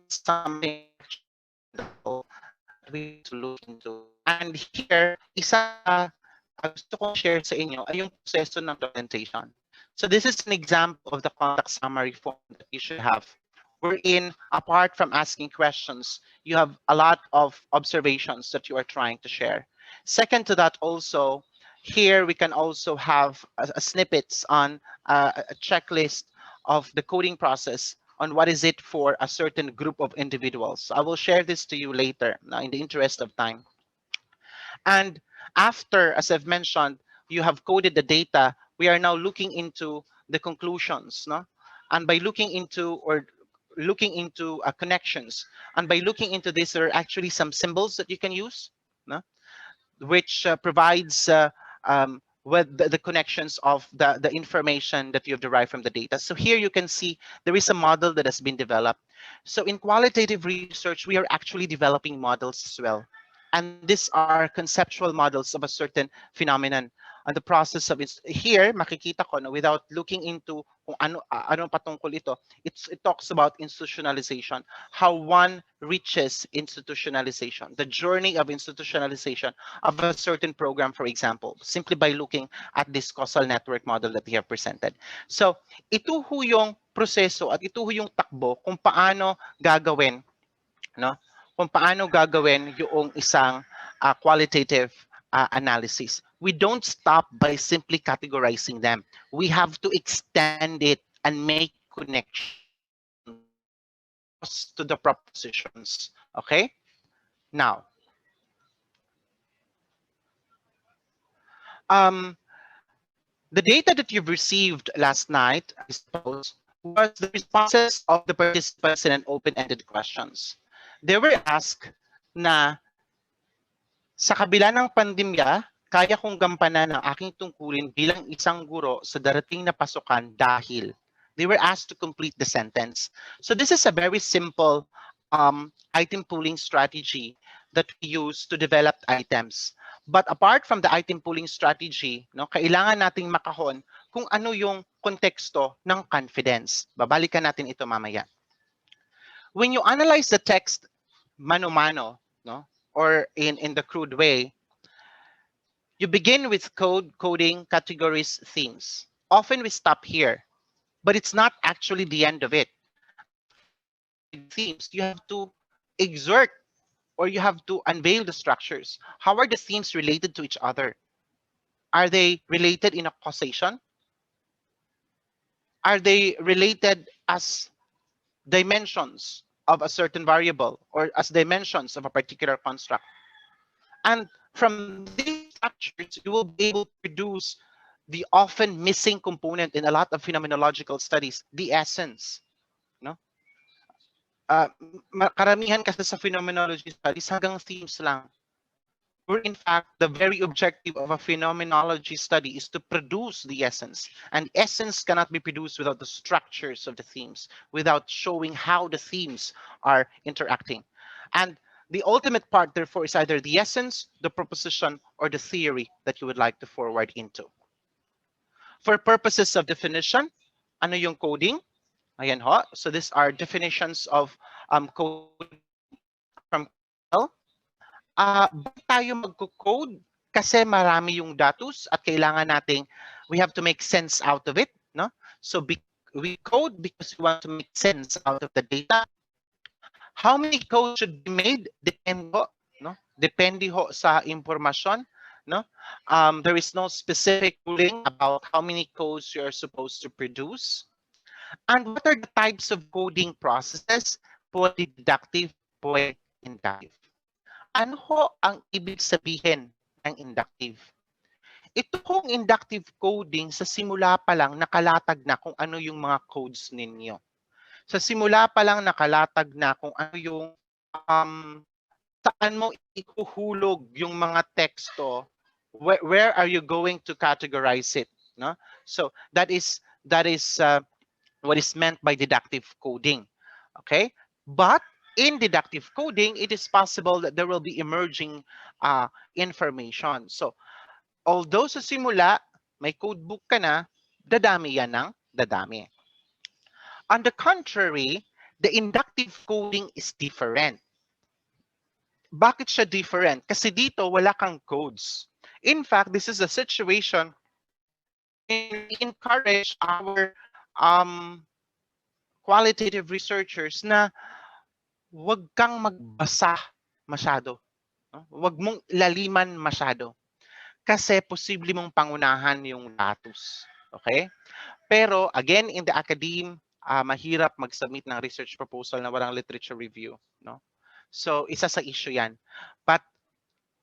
something we to look into. And here, isa gusto kong share sa inyo ay yung proseso ng documentation. So this is an example of the contact summary form that you should have. Wherein, apart from asking questions, you have a lot of observations that you are trying to share. Second to that also, here we can also have a snippets on a checklist of the coding process on what is it for a certain group of individuals. I will share this to you later, now in the interest of time. And after, as I've mentioned, you have coded the data, we are now looking into the conclusions. No? And by looking into or looking into connections. And by looking into this, there are actually some symbols that you can use, no? Which provides with the connections of the information that you've derived from the data. So here you can see there is a model that has been developed. So in qualitative research, we are actually developing models as well. And these are conceptual models of a certain phenomenon. And the process of it, here, makikita ko na without looking into kung ano patungkol ito, it talks about institutionalization, how one reaches institutionalization, the journey of institutionalization of a certain program, for example, simply by looking at this causal network model that we have presented. So ito ho yung proseso at ito ho yung takbo kung paano gagawin, no? Kung paano gagawin yung isang qualitative analysis. We don't stop by simply categorizing them. We have to extend it and make connections to the propositions. Okay? Now, the data that you've received last night, I suppose, was the responses of the participants in an open-ended questions. They were asked na sa kabila ng pandemya, kaya kong gampanan ang aking tungkulin bilang isang guro sa darating na pasukan dahil. They were asked to complete the sentence. So this is a very simple item pooling strategy that we use to develop items. But apart from the item pooling strategy, no, kailangan nating makahon kung ano yung konteksto ng confidence. Babalikan natin ito mamaya. When you analyze the text mano-mano, no, or in the crude way, you begin with coding, categories, themes. Often we stop here, but it's not actually the end of it. Themes, you have to exert or you have to unveil the structures. How are the themes related to each other? Are they related in a causation? Are they related as dimensions of a certain variable or as dimensions of a particular construct? And from these structures, you will be able to produce the often missing component in a lot of phenomenological studies, the essence. No? Karamihan kasi sa phenomenology studies hanggang themes lang. Where in fact, the very objective of a phenomenology study is to produce the essence. And essence cannot be produced without the structures of the themes, without showing how the themes are interacting. And the ultimate part, therefore, is either the essence, the proposition, or the theory that you would like to forward into. For purposes of definition, ano yung coding? Ayan ho. So these are definitions of coding from bakit tayo magko-code? Kasi marami yung datos at kailangan nating, we have to make sense out of it. No? So we code because we want to make sense out of the data. How many codes should be made? Depende ho. No? Depende ho sa impormasyon. No? There is no specific ruling about how many codes you are supposed to produce. And what are the types of coding processes? Pwede deductive, pwede inductive. Ano ho ang ibig sabihin ng inductive? Ito hong inductive coding sa simula pa lang nakalatag na kung ano yung mga codes ninyo. Sa simula pa lang nakalatag na kung ano yung saan mo ikuhulog yung mga teksto, where are you going to categorize it, no? So that is what is meant by deductive coding. Okay? But in deductive coding, it is possible that there will be emerging information. So, although sa simula, may codebook ka na, dadami yan ng dadami. On the contrary, the inductive coding is different. Bakit siya different? Kasi dito, wala kang codes. In fact, this is a situation we encourage our qualitative researchers na wag kang magbasa masyado. Wag mong laliman masyado. Kasi posible mong pangunahan yung datos. Okay? Pero again, in the academe, mahirap mag-submit ng research proposal na walang literature review. No? So, isa sa issue yan. But,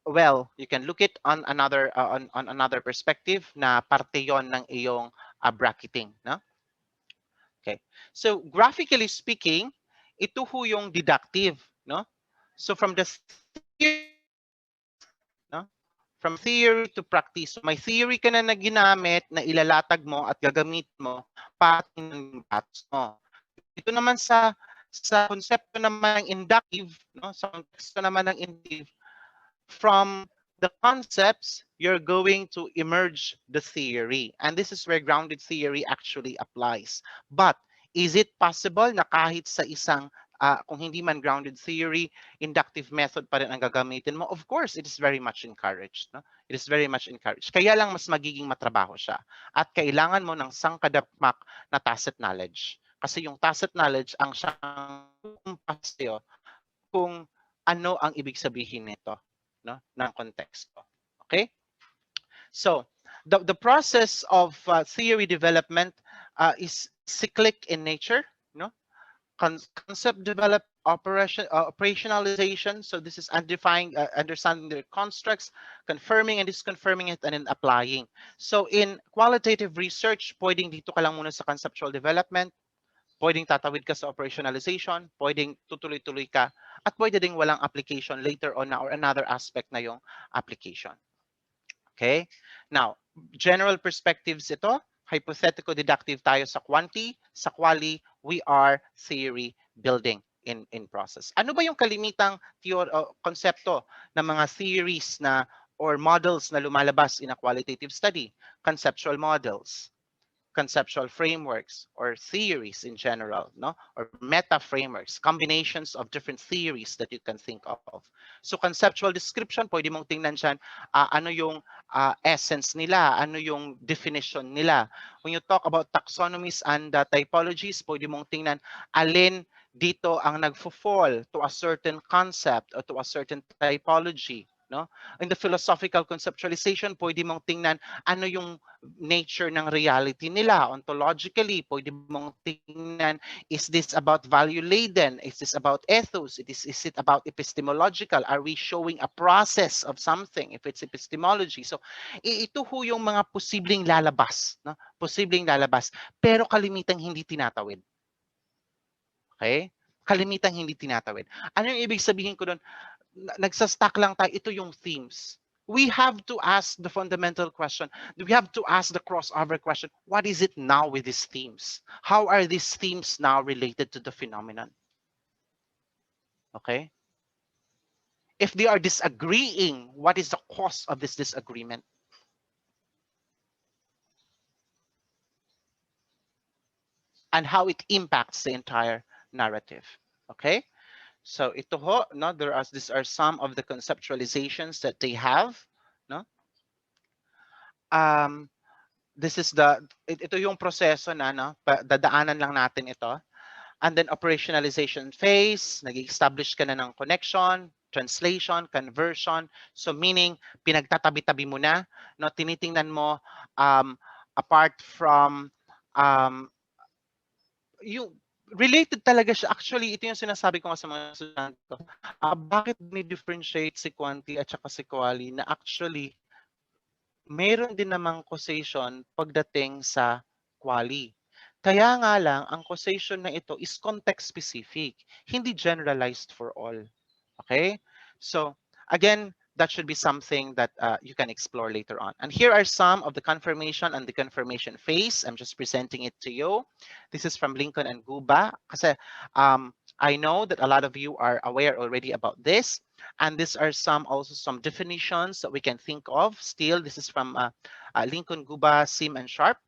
well, you can look it on another perspective na parte yon ng iyong bracketing. No? Okay. So, graphically speaking, ito ho yung deductive, no? So from the theory, no? From theory to practice. So may theory ka na ginamit na ilalatag mo at gagamit mo para ng datos mo. Ito naman sa konsepto naman ng inductive, no? Sa konteksto naman ng inductive, from the concepts, you're going to emerge the theory. And this is where grounded theory actually applies. But is it possible na kahit sa isang, kung hindi man grounded theory, inductive method pa rin ang gagamitin mo? Of course, it is very much encouraged. No? It is very much encouraged. Kaya lang mas magiging matrabaho siya. At kailangan mo ng sangkadapmak na tacit knowledge. Kasi yung tacit knowledge ang siyang sa'yo kung ano ang ibig sabihin nito, no, ng konteksto. Okay? So, the process of theory development is cyclic in nature, no? Concept develop, operationalization. So this is undefined, understanding the constructs, confirming and disconfirming it, and then applying. So in qualitative research, pwedeng dito ka lang muna sa conceptual development, pwedeng tatawid ka sa operationalization, pwedeng tutuloy-tuloy ka, at pwede ding walang application later on na or another aspect na yung application. Okay? Now, general perspectives ito, hypothetical deductive tayo sa quanti, sa quali, we are theory building in process. Ano ba yung kalimitang konsepto ng mga theories na or models na lumalabas in a qualitative study? Conceptual models, conceptual frameworks, or theories in general, no? Or meta frameworks, combinations of different theories that you can think of. So conceptual description, pwede mong tingnan dyan, ano yung essence nila, ano yung definition nila. When you talk about taxonomies and typologies, pwede mong tingnan alin dito ang nagfo-fall to a certain concept or to a certain typology. No? In the philosophical conceptualization, pwede mong tingnan ano yung nature ng reality nila. Ontologically, pwede mong tingnan, is this about value-laden? Is this about ethos? Is it about epistemological? Are we showing a process of something if it's epistemology? So, ito ho yung mga posibleng lalabas. No? Posibleng lalabas. Pero kalimitang hindi tinatawid. Okay? Kalimitang hindi tinatawid. Ano yung ibig sabihin ko doon? Nagsastack lang tayo, ito yung themes. We have to ask the fundamental question. We have to ask the crossover question. What is it now with these themes? How are these themes now related to the phenomenon? Okay? If they are disagreeing, what is the cause of this disagreement? And how it impacts the entire narrative. Okay? So ito ho, no, these are some of the conceptualizations that they have, no? This is ito yung proseso na, no, dadaanan lang natin ito. And then operationalization phase, nag-establish ka na ng connection, translation, conversion. So meaning pinagtatabi-tabi mo na, no, tinitingnan mo apart from yung related talaga siya. Actually, ito yung sinasabi ko nga sa mga estudyante ko. Bakit ni-differentiate si quanti at saka si quali na actually mayroon din namang causation pagdating sa quali. Kaya nga lang, ang causation na ito is context specific, hindi generalized for all. Okay? So, again, that should be something that you can explore later on. And here are some of the confirmation and the confirmation phase. I'm just presenting it to you. This is from Lincoln and Guba. Kasi I know that a lot of you are aware already about this. And these are also some definitions that we can think of. Still, this is from Lincoln, Guba, Sim, and Sharp.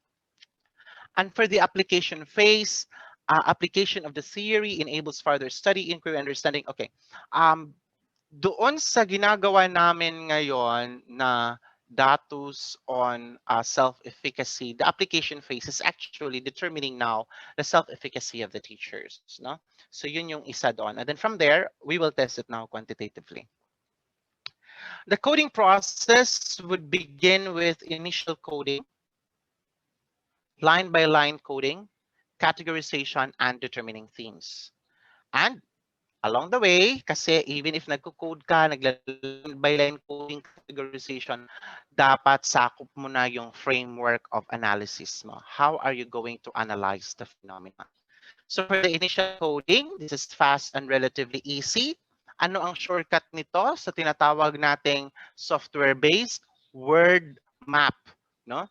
And for the application phase, application of the theory enables further study, inquiry, understanding. Okay. Doon sa ginagawa namin ngayon na datos on self-efficacy, the application phase is actually determining now the self-efficacy of the teachers. No? So yun yung isa doon. And then from there, we will test it now quantitatively. The coding process would begin with initial coding, line-by-line coding, categorization, and determining themes. And along the way, kasi even if nagko-code ka, nagla-line-by-line coding, categorization, dapat sakop mo na yung framework of analysis mo. How are you going to analyze the phenomenon? So for the initial coding, this is fast and relatively easy. Ano ang shortcut nito sa tinatawag nating software-based word map, no?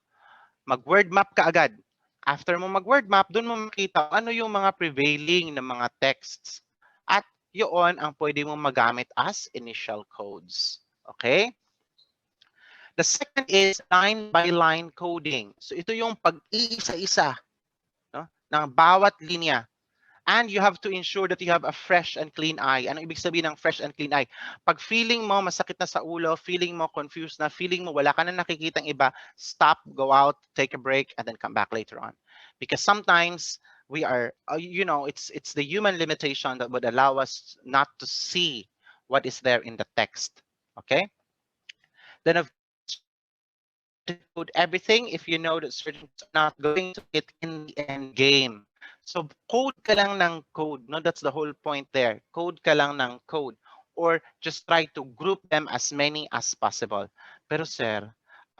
Mag-word map ka agad. After mo mag-word map, doon mo makita ano yung mga prevailing na mga texts. At yun ang pwede mo magamit as initial codes. Okay? The second is line by line coding. So ito yung pag-iisa-isa, no, ng bawat linya. And you have to ensure that you have a fresh and clean eye. Ano ibig sabihin ng fresh and clean eye? Pag feeling mo masakit na sa ulo, feeling mo confused na, feeling mo wala ka na nakikitang iba, stop, go out, take a break, and then come back later on. Because sometimes we are, it's the human limitation that would allow us not to see what is there in the text. Okay? Then of to code everything if you know that certain are not going to fit in the end game. So code ka lang ng code, no? That's the whole point there. Code ka lang ng code or just try to group them as many as possible. Pero sir,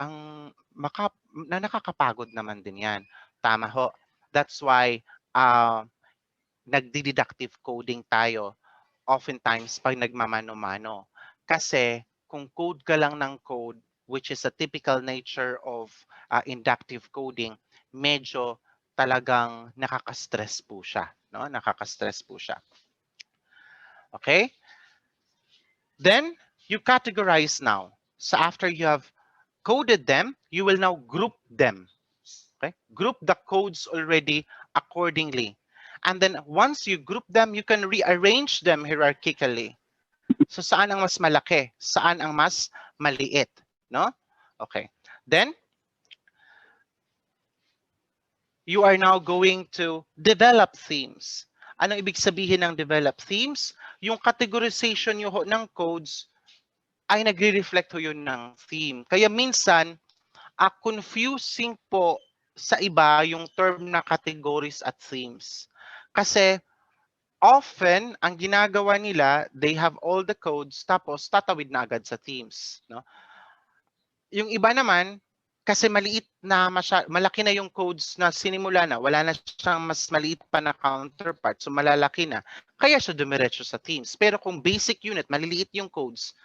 ang nakakapagod naman din 'yan. Tama ho. That's why nagdi-deductive coding tayo oftentimes pag nagmamano-mano. Kasi kung code ka lang ng code, which is a typical nature of inductive coding, medyo talagang nakaka-stress po siya. No? Nakaka-stress po siya. Okay? Then, you categorize now. So after you have coded them, you will now group them. Okay? Group the codes already accordingly. And then once you group them, you can rearrange them hierarchically. So saan ang mas malaki? Saan ang mas maliit? No? Okay. Then, you are now going to develop themes. Ano ibig sabihin ng develop themes? Yung categorization nyo ng codes ay nagre-reflect ho yun ng theme. Kaya minsan, confusing po sa iba yung term na categories at themes. Kasi often, ang ginagawa nila, they have all the codes, tapos tatawid na agad sa themes. No? Yung iba naman, kasi maliit na, malaki na yung codes na sinimula na, wala na siyang mas maliit pa na counterpart, so malalaki na, kaya siya dumiretso sa themes. Pero kung basic unit, maliliit yung codes,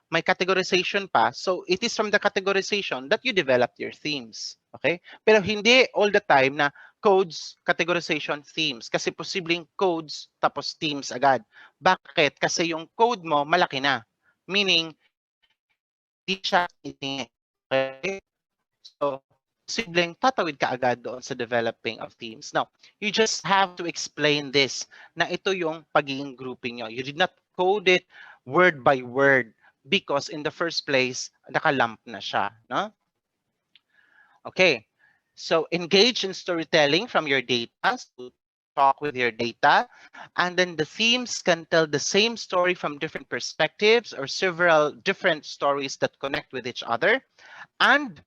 may categorization pa, so it is from the categorization that you develop your themes. Okay? Pero hindi all the time na codes, categorization, themes. Kasi posibleng codes tapos themes agad. Bakit? Kasi yung code mo malaki na. Meaning, hindi siya itingi. Okay? So, posibleng tatawid ka agad doon sa developing of themes. Now, you just have to explain this na ito yung pagiging grouping nyo. You did not code it word by word because in the first place, nakalump na siya. No? Okay. So, engage in storytelling from your data. So, talk with your data. And then the themes can tell the same story from different perspectives or several different stories that connect with each other. And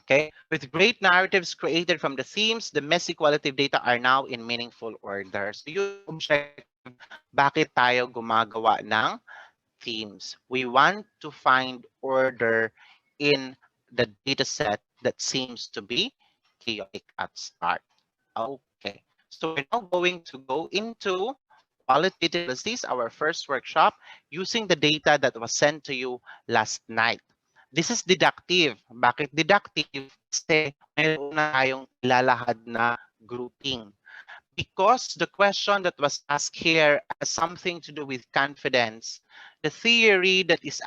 okay, with great narratives created from the themes, the messy qualitative data are now in meaningful order. So yung objective, bakit tayo gumagawa ng themes? We want to find order in the data set that seems to be chaotic at start. Okay, so we're now going to go into qualitative analysis, our first workshop, using the data that was sent to you last night. This is deductive. Bakit deductive? Kasi mayroon na tayong ilalahad na grouping. Because the question that was asked here has something to do with confidence. The theory that is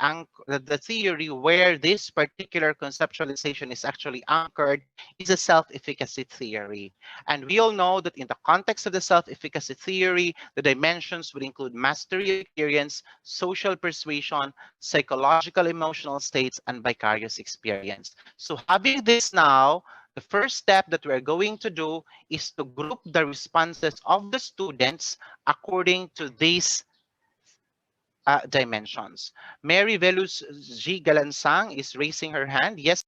the theory where this particular conceptualization is actually anchored is a self-efficacy theory. And we all know that in the context of the self-efficacy theory, the dimensions would include mastery experience, social persuasion, psychological emotional states, and vicarious experience. So having this now, the first step that we're going to do is to group the responses of the students according to these dimensions. Mary Velus G. Galansang is raising her hand. Yes.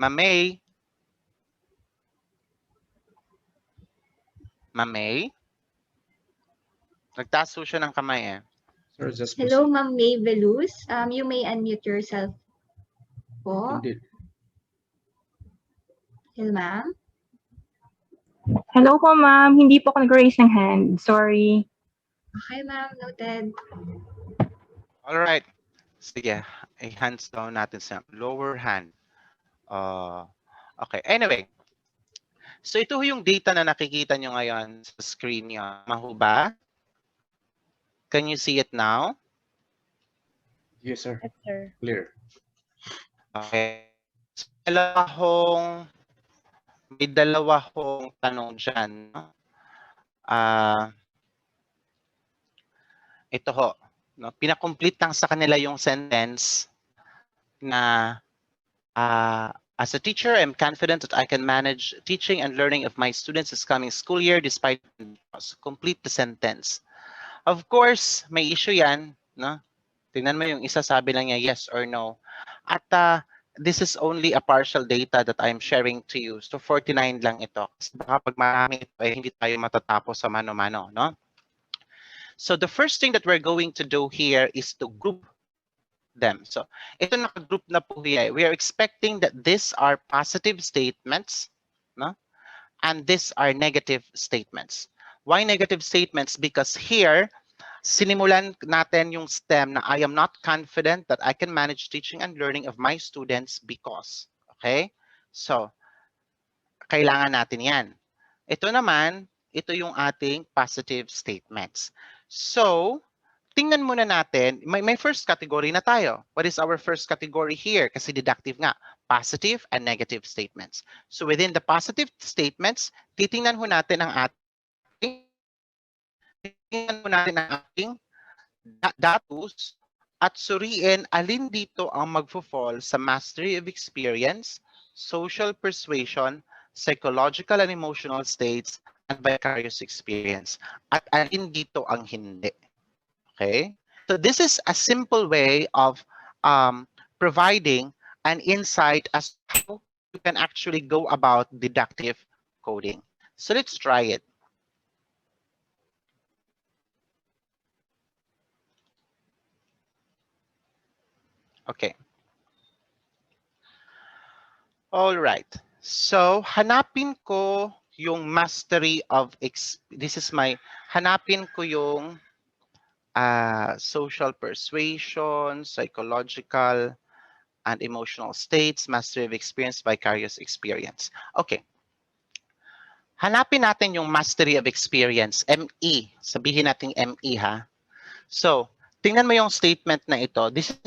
Ma'am May? Ma'am May? Nagtaas po siya ng kamay eh. Sir, just Hello, proceed. Ma'am May Veluz. You may unmute yourself po. Indeed. Hello, ma'am. Hello po, ma'am. Hindi po ako nag-raise ng hand. Sorry. Okay, ma'am. Noted. Alright. Sige, i-hands down natin sa lower hand. Okay, anyway. So ito yung data na nakikita nyo ngayon sa screen nyo. Maho ba? Can you see it now? Yes, sir. Yes, sir. Clear. Okay. So, may dalawa hong tanong dyan. Ito ho. No? Pinakomplete lang sa kanila yung sentence na as a teacher, I'm confident that I can manage teaching and learning of my students this coming school year despite complete the sentence. Of course, may issue yan. No? Tingnan mo yung isa, sabi lang niya yes or no. At this is only a partial data that I'm sharing to you. So 49 lang ito. Kasi baka pag marami ito, ay hindi tayo matatapos sa mano-mano. No? So the first thing that we're going to do here is to group them. So ito naka-group na po here. We are expecting that these are positive statements, no? And these are negative statements. Why negative statements? Because here, sinimulan natin yung stem na I am not confident that I can manage teaching and learning of my students because. Okay? So, kailangan natin yan. Ito naman, ito yung ating positive statements. So, tingnan muna natin, may first category na tayo. What is our first category here? Kasi deductive nga, positive and negative statements. So within the positive statements, titingnan ho natin ang ating datos at suriin alin dito ang magfo-fall sa mastery of experience, social persuasion, psychological and emotional states, and vicarious experience. At alin dito ang hindi. Okay, so this is a simple way of providing an insight as to how you can actually go about deductive coding. So let's try it. Okay. All right. So hanapin ko yung mastery of hanapin ko yung social persuasion, psychological, and emotional states, mastery of experience, vicarious experience. Okay. Hanapin natin yung mastery of experience, ME. Sabihin natin ME ha. So, tingnan mo yung statement na ito. This is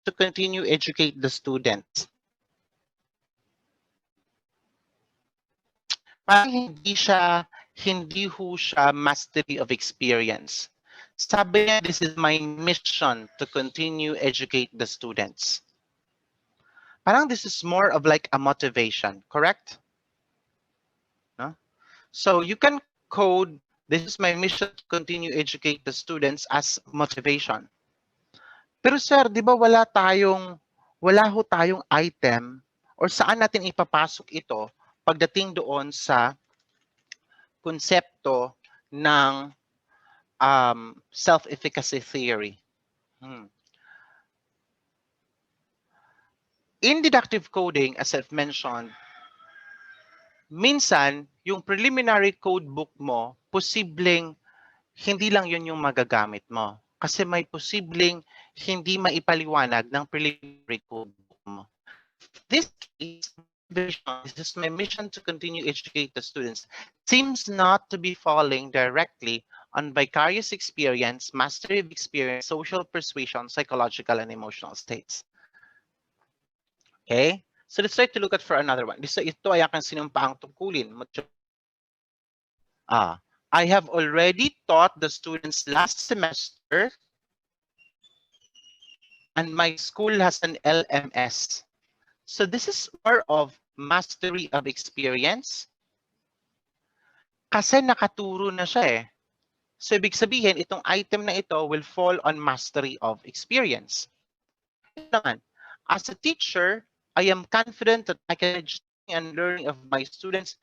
to continue educate the students. Parang hindi ho siya mastery of experience. Sabi niya, this is my mission to continue educate the students. Parang this is more of like a motivation, correct? No? So you can code, this is my mission to continue educate the students as motivation. Pero sir, di ba wala ho tayong item or saan natin ipapasok ito pagdating doon sa konsepto ng self-efficacy theory. In deductive coding, as I've mentioned, minsan, yung preliminary code book mo, posibleng hindi lang yun yung magagamit mo. Kasi may posibleng hindi maipaliwanag ng preliminary code book mo. This case, this is my mission to continue educate the students, seems not to be falling directly on vicarious experience, mastery of experience, social persuasion, psychological, and emotional states. Okay? So let's try to look at for another one. Ito ay aking sinumpaang tungkulin. I have already taught the students last semester and my school has an LMS. So this is more of mastery of experience. Kasi nakaturo na siya eh. So ibig sabihin, itong item na ito will fall on mastery of experience. As a teacher, I am confident that I can manage and learning of my students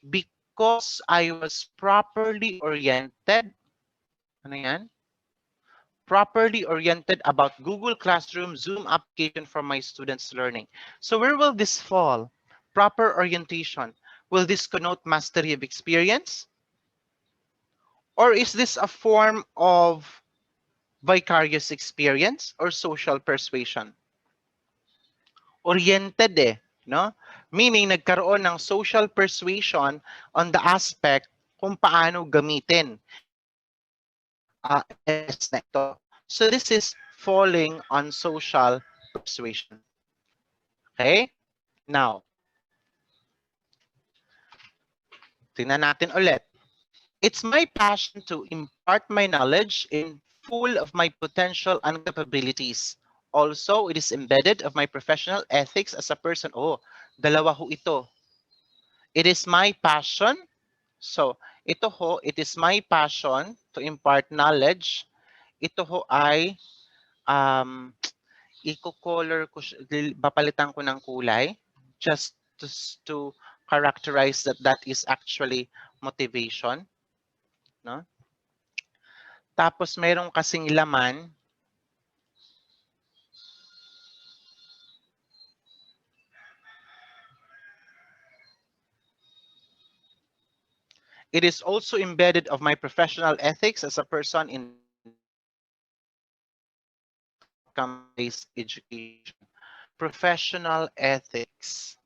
because I was properly oriented. Ano yan? Properly oriented about Google Classroom, Zoom application for my students' learning. So where will this fall? Proper orientation. Will this connote mastery of experience? Or is this a form of vicarious experience or social persuasion? Oriented no? Meaning nagkaroon ng social persuasion on the aspect kung paano gamitin itong LMS na ito. So this is falling on social persuasion. Okay? Now, tingnan natin ulit. It's my passion to impart my knowledge in full of my potential and capabilities. Also, it is embedded of my professional ethics as a person. Oh, dalawa ho ito. It is my passion. So, ito ho, it is my passion to impart knowledge. Ito ho ay i-color ko, papalitan ko ng kulay just to characterize that that is actually motivation. No? Tapos mayroong kasing laman. It is also embedded of my professional ethics as a person in outcome-based education. Professional ethics.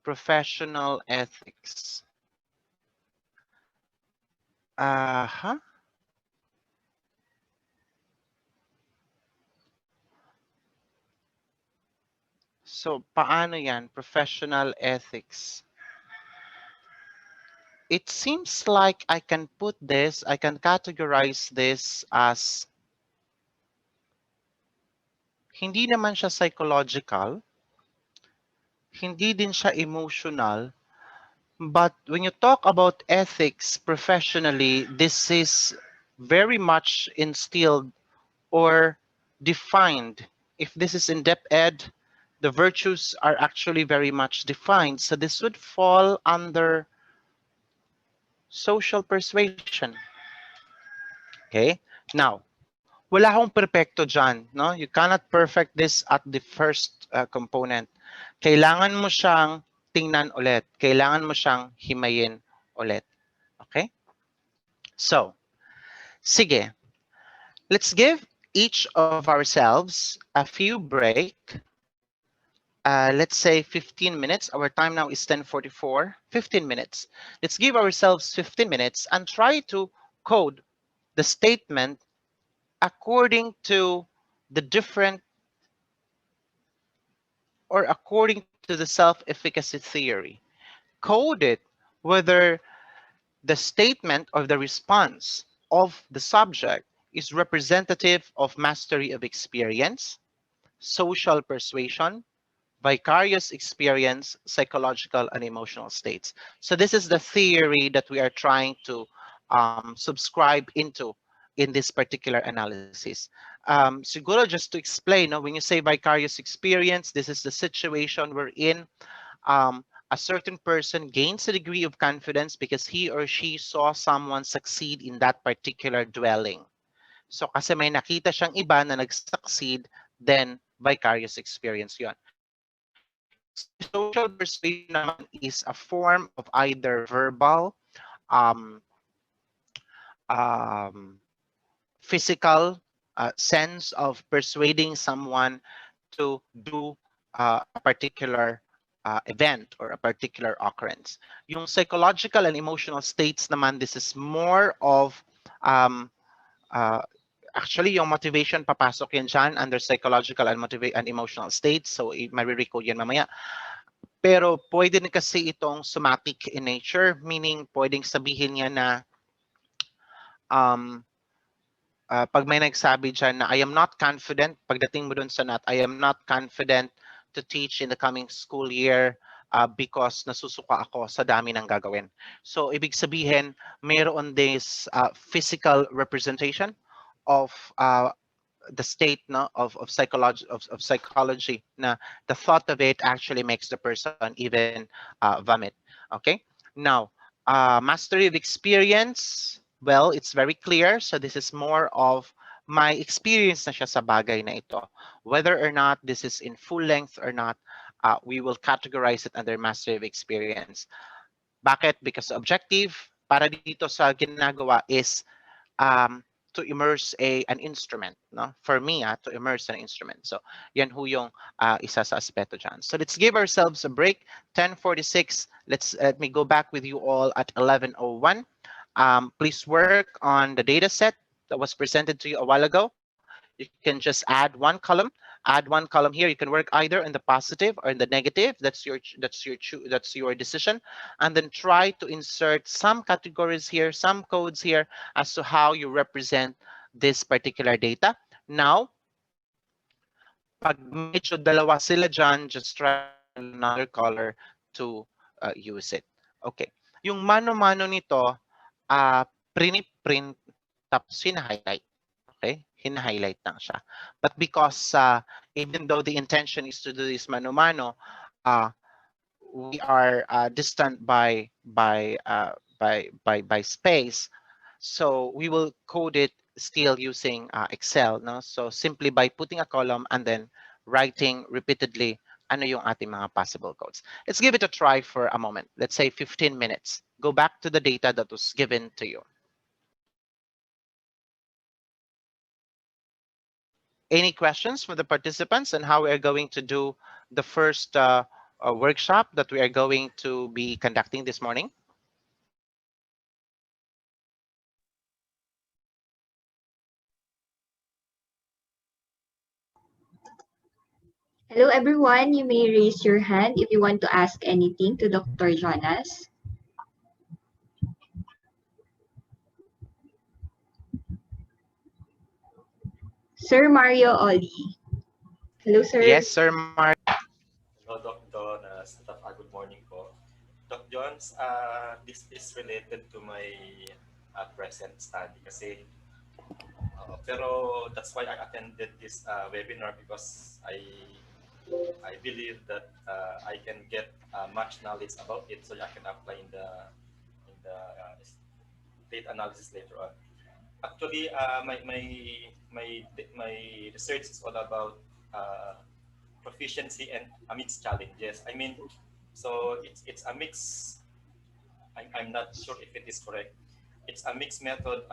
Professional ethics. So, paano yan? Professional ethics. It seems like I can put this, I can categorize this as hindi naman siya psychological, hindi din siya emotional, but when you talk about ethics professionally, this is very much instilled or defined. If this is in-depth ed, the virtues are actually very much defined. So this would fall under social persuasion. Okay? Now, wala akong perfecto dyan. No? You cannot perfect this at the first component. Kailangan mo siyang tingnan ulit. Kailangan mo siyang himayin ulit. Okay? So, sige. Let's give each of ourselves a few break. Let's say 15 minutes. Our time now is 10:44. 15 minutes. Let's give ourselves 15 minutes and try to code the statement according to the different or according to the self-efficacy theory. Code it whether the statement or the response of the subject is representative of mastery of experience, social persuasion, vicarious experience, psychological and emotional states. So this is the theory that we are trying to subscribe into in this particular analysis. Siguro just to explain, no, when you say vicarious experience, this is the situation wherein a certain person gains a degree of confidence because he or she saw someone succeed in that particular dwelling. So kasi may nakita siyang iba na nag-succeed, then vicarious experience yon. Social persuasion naman is a form of either verbal, physical sense of persuading someone to do a particular event or a particular occurrence. Yung psychological and emotional states naman, this is more of actually yung motivation papasok yan dyan under psychological and emotional states. So marirecode yan mamaya. Pero pwede din kasi itong somatic in nature, meaning pwedeng sabihin niya na pag may nagsabi dyan na I am not confident, pagdating mo dun sa not, I am not confident to teach in the coming school year because nasusuka ako sa dami ng gagawin. So ibig sabihin, mayroon this physical representation of the state no, of psychology na the thought of it actually makes the person even vomit. Okay, now mastery of experience, well, it's very clear. So this is more of my experience na siya sa bagay na ito. Whether or not this is in full length or not, we will categorize it under mastery of experience. Bakit? Because objective para dito sa ginagawa is to immerse an instrument, no? For me, to immerse an instrument. So, yan ho yung isa sa aspeto dyan. So, let's give ourselves a break. 10:46. Let me go back with you all at 11:01. Please work on the data set that was presented to you a while ago. You can just add one column. Add one column here. You can work either in the positive or in the negative. That's your decision. And then try to insert some categories here, some codes here as to how you represent this particular data. Now, pag medyo dalawa sila dyan, just try another color to use it. Okay. Yung mano-mano nito, print tapos hina-highlight. Okay? Hina-highlight lang siya. But because even though the intention is to do this mano-mano, we are distant by space, so we will code it still using Excel. No? So simply by putting a column and then writing repeatedly ano yung ating mga possible codes. Let's give it a try for a moment. Let's say 15 minutes. Go back to the data that was given to you. Any questions from the participants on how we are going to do the first workshop that we are going to be conducting this morning? Hello, everyone. You may raise your hand if you want to ask anything to Dr. Jonas. Sir Mario Oli. Hello, sir. Yes, Sir Mario. Hello, Doc Jonas. Good morning po. Doc Jones, this is related to my present study kasi pero that's why I attended this webinar because I believe that I can get much knowledge about it so I can apply in the data analysis later on. Actually, my research is all about proficiency and amidst challenges. I mean, so it's a mix. I'm not sure if it is correct. It's a mixed method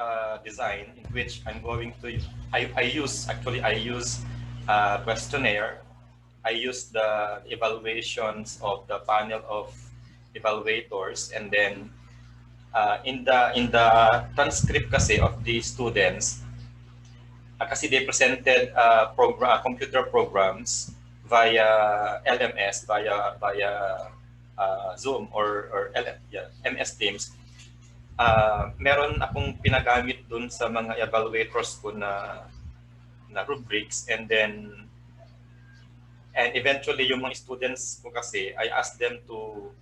design in which I'm going to I use questionnaire. I use the evaluations of the panel of evaluators, and then in the transcript kasi of the students, kasi they presented computer programs via LMS, via Zoom or MS Teams. Meron akong pinagamit dun sa mga evaluators ko na rubrics, and eventually yung mga students ko kasi I asked them to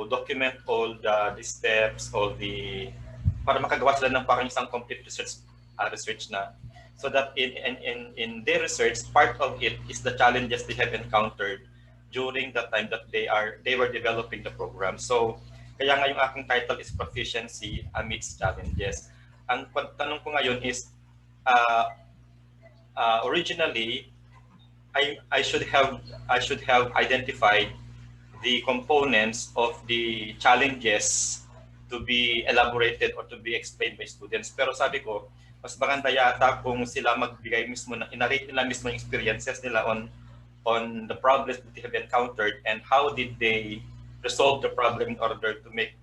document all the steps, para makagawa sila ng parang isang complete research na, so that in their research, part of it is the challenges they have encountered during the time that they were developing the program. So kaya nga yung aking title is Proficiency Amidst Challenges. Ang tanong ko ngayon is originally I should have identified the components of the challenges to be elaborated or to be explained by students. Pero sabi ko, mas maganda yata kung sila magbigay mismo, inarate nila mismo yung experiences nila on the problems that they have encountered and how did they resolve the problem in order to make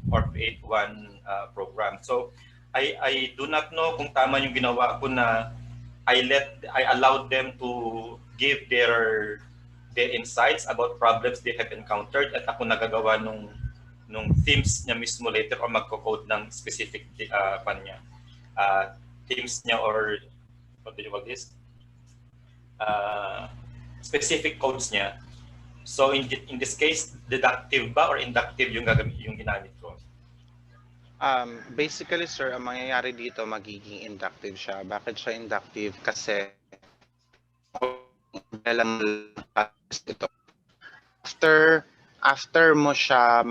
or create one program. So I do not know kung tama yung ginawa ko na I allowed them to give their insights about problems they have encountered, at ako nagagawa nung themes niya mismo later or magko-code ng specific themes niya, or what do you call this? Specific codes niya. So in this case, deductive ba or inductive yung ginamit ko? Basically, sir, ang mangyayari dito, magiging inductive siya. Bakit siya inductive? Kasi alam ito. After mo siya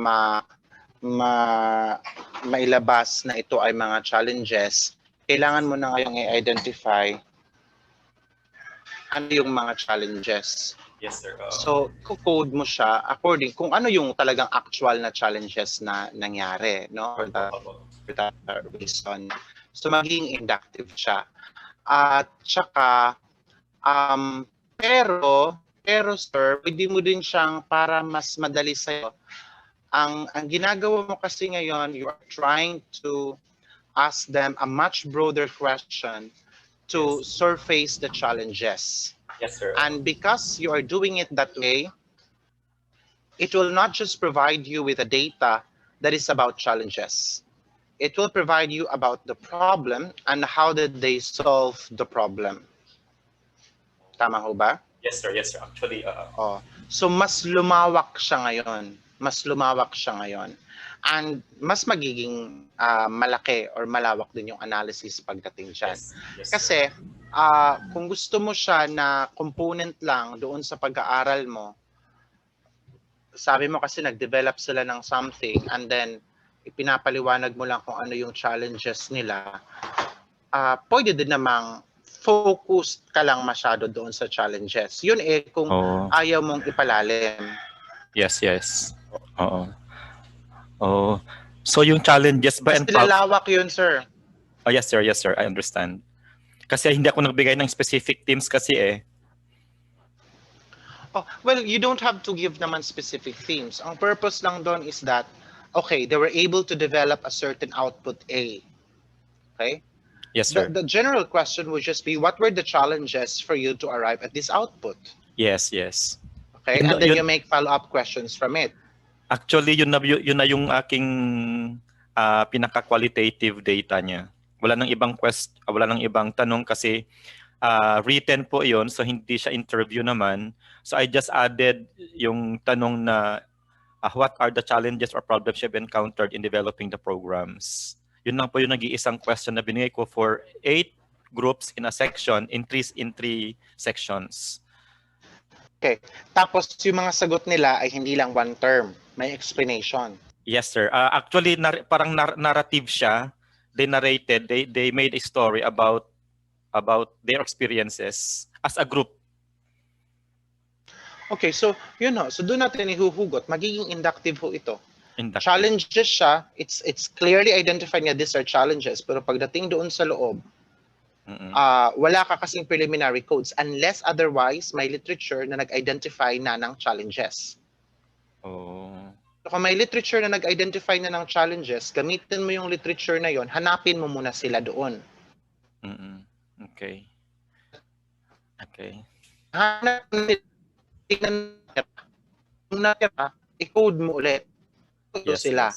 mailabas na ito ay mga challenges, kailangan mo na ngayong i-identify ano yung mga challenges. Yes, sir. So, code mo siya according kung ano yung talagang actual na challenges na nangyari, no? For that reason. So, maging inductive siya. At saka, pero sir, pwede mo din siyang para mas madali sa'yo. Ang ginagawa mo kasi ngayon, you are trying to ask them a much broader question to surface the challenges. Yes, sir. And because you are doing it that way, it will not just provide you with the data that is about challenges. It will provide you about the problem and how did they solve the problem. Tama ho ba? Yes, sir. Yes, sir. Actually, So mas lumawak siya ngayon. And mas magiging malaki or malawak din yung analysis pagdating dyan. Yes, Kasi kung gusto mo siya na component lang doon sa pag-aaral mo, sabi mo kasi nag-develop sila ng something and then ipinapaliwanag mo lang kung ano yung challenges nila, pwede din namang focused ka lang masyado doon sa challenges. Yun kung ayaw mong ipalalim. Yes. Oo. Oh. So yung challenges ba and lalawak yun, sir. Oh, yes, sir. I understand. Kasi hindi ako nagbigay ng specific themes kasi eh. Oh, well, you don't have to give naman specific themes. Ang purpose lang doon is that, okay, they were able to develop a certain output A. Okay? Yes, sir. The general question would just be, what were the challenges for you to arrive at this output? Yes. Okay, and then you make follow-up questions from it. Actually, yun na yung aking pinaka-qualitative data niya. Wala nang ibang tanong kasi written po yon, so hindi siya interview naman. So I just added yung tanong na what are the challenges or problems you've encountered in developing the programs. Yun lang po yung nag-iisang question na binigay ko for 8 groups in a section, in 3 sections. Okay. Tapos yung mga sagot nila ay hindi lang one term. May explanation. Yes, sir. Actually, parang narrative siya. They narrated, they made a story about their experiences as a group. Okay, so so doon natin ihuhugot. Magiging inductive ho ito. Inductive. Challenges siya. It's clearly identified nga these are challenges. Pero pagdating doon sa loob, wala ka kasing preliminary codes unless otherwise may literature na nag-identify na ng challenges. So kung may literature na nag-identify na ng challenges, gamitin mo yung literature na yon, hanapin mo muna sila doon. Okay. Hanap natira, i-code mo ulit. Sila.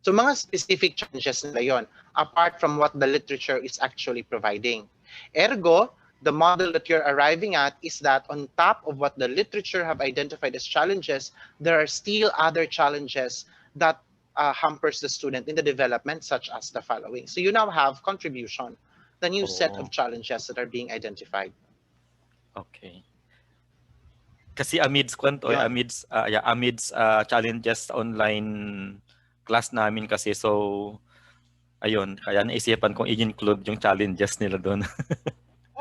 So mga specific challenges nila yon, apart from what the literature is actually providing. Ergo, the model that you're arriving at is that on top of what the literature have identified as challenges, there are still other challenges that hampers the student in the development, such as the following. So you now have contribution, the new set of challenges that are being identified. Okay. Kasi amidst challenges sa online class namin kasi, so ayun, kaya naisipan kong i-include yung challenges nila doon.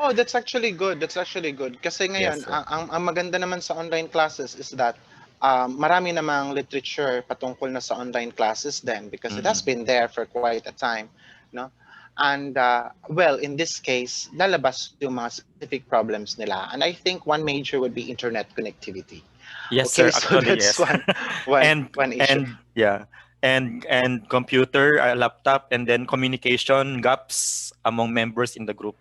Oh, that's actually good. Kasi ngayon, Yes, sir. ang maganda naman sa online classes is that marami namang literature patungkol na sa online classes then because it has been there for quite a time, no? And well, in this case, lalabas yung mga specific problems nila. And I think one major would be internet connectivity. Yes, Okay, sir. so Actually, that's yes. one issue. And computer, laptop, and then communication gaps among members in the group.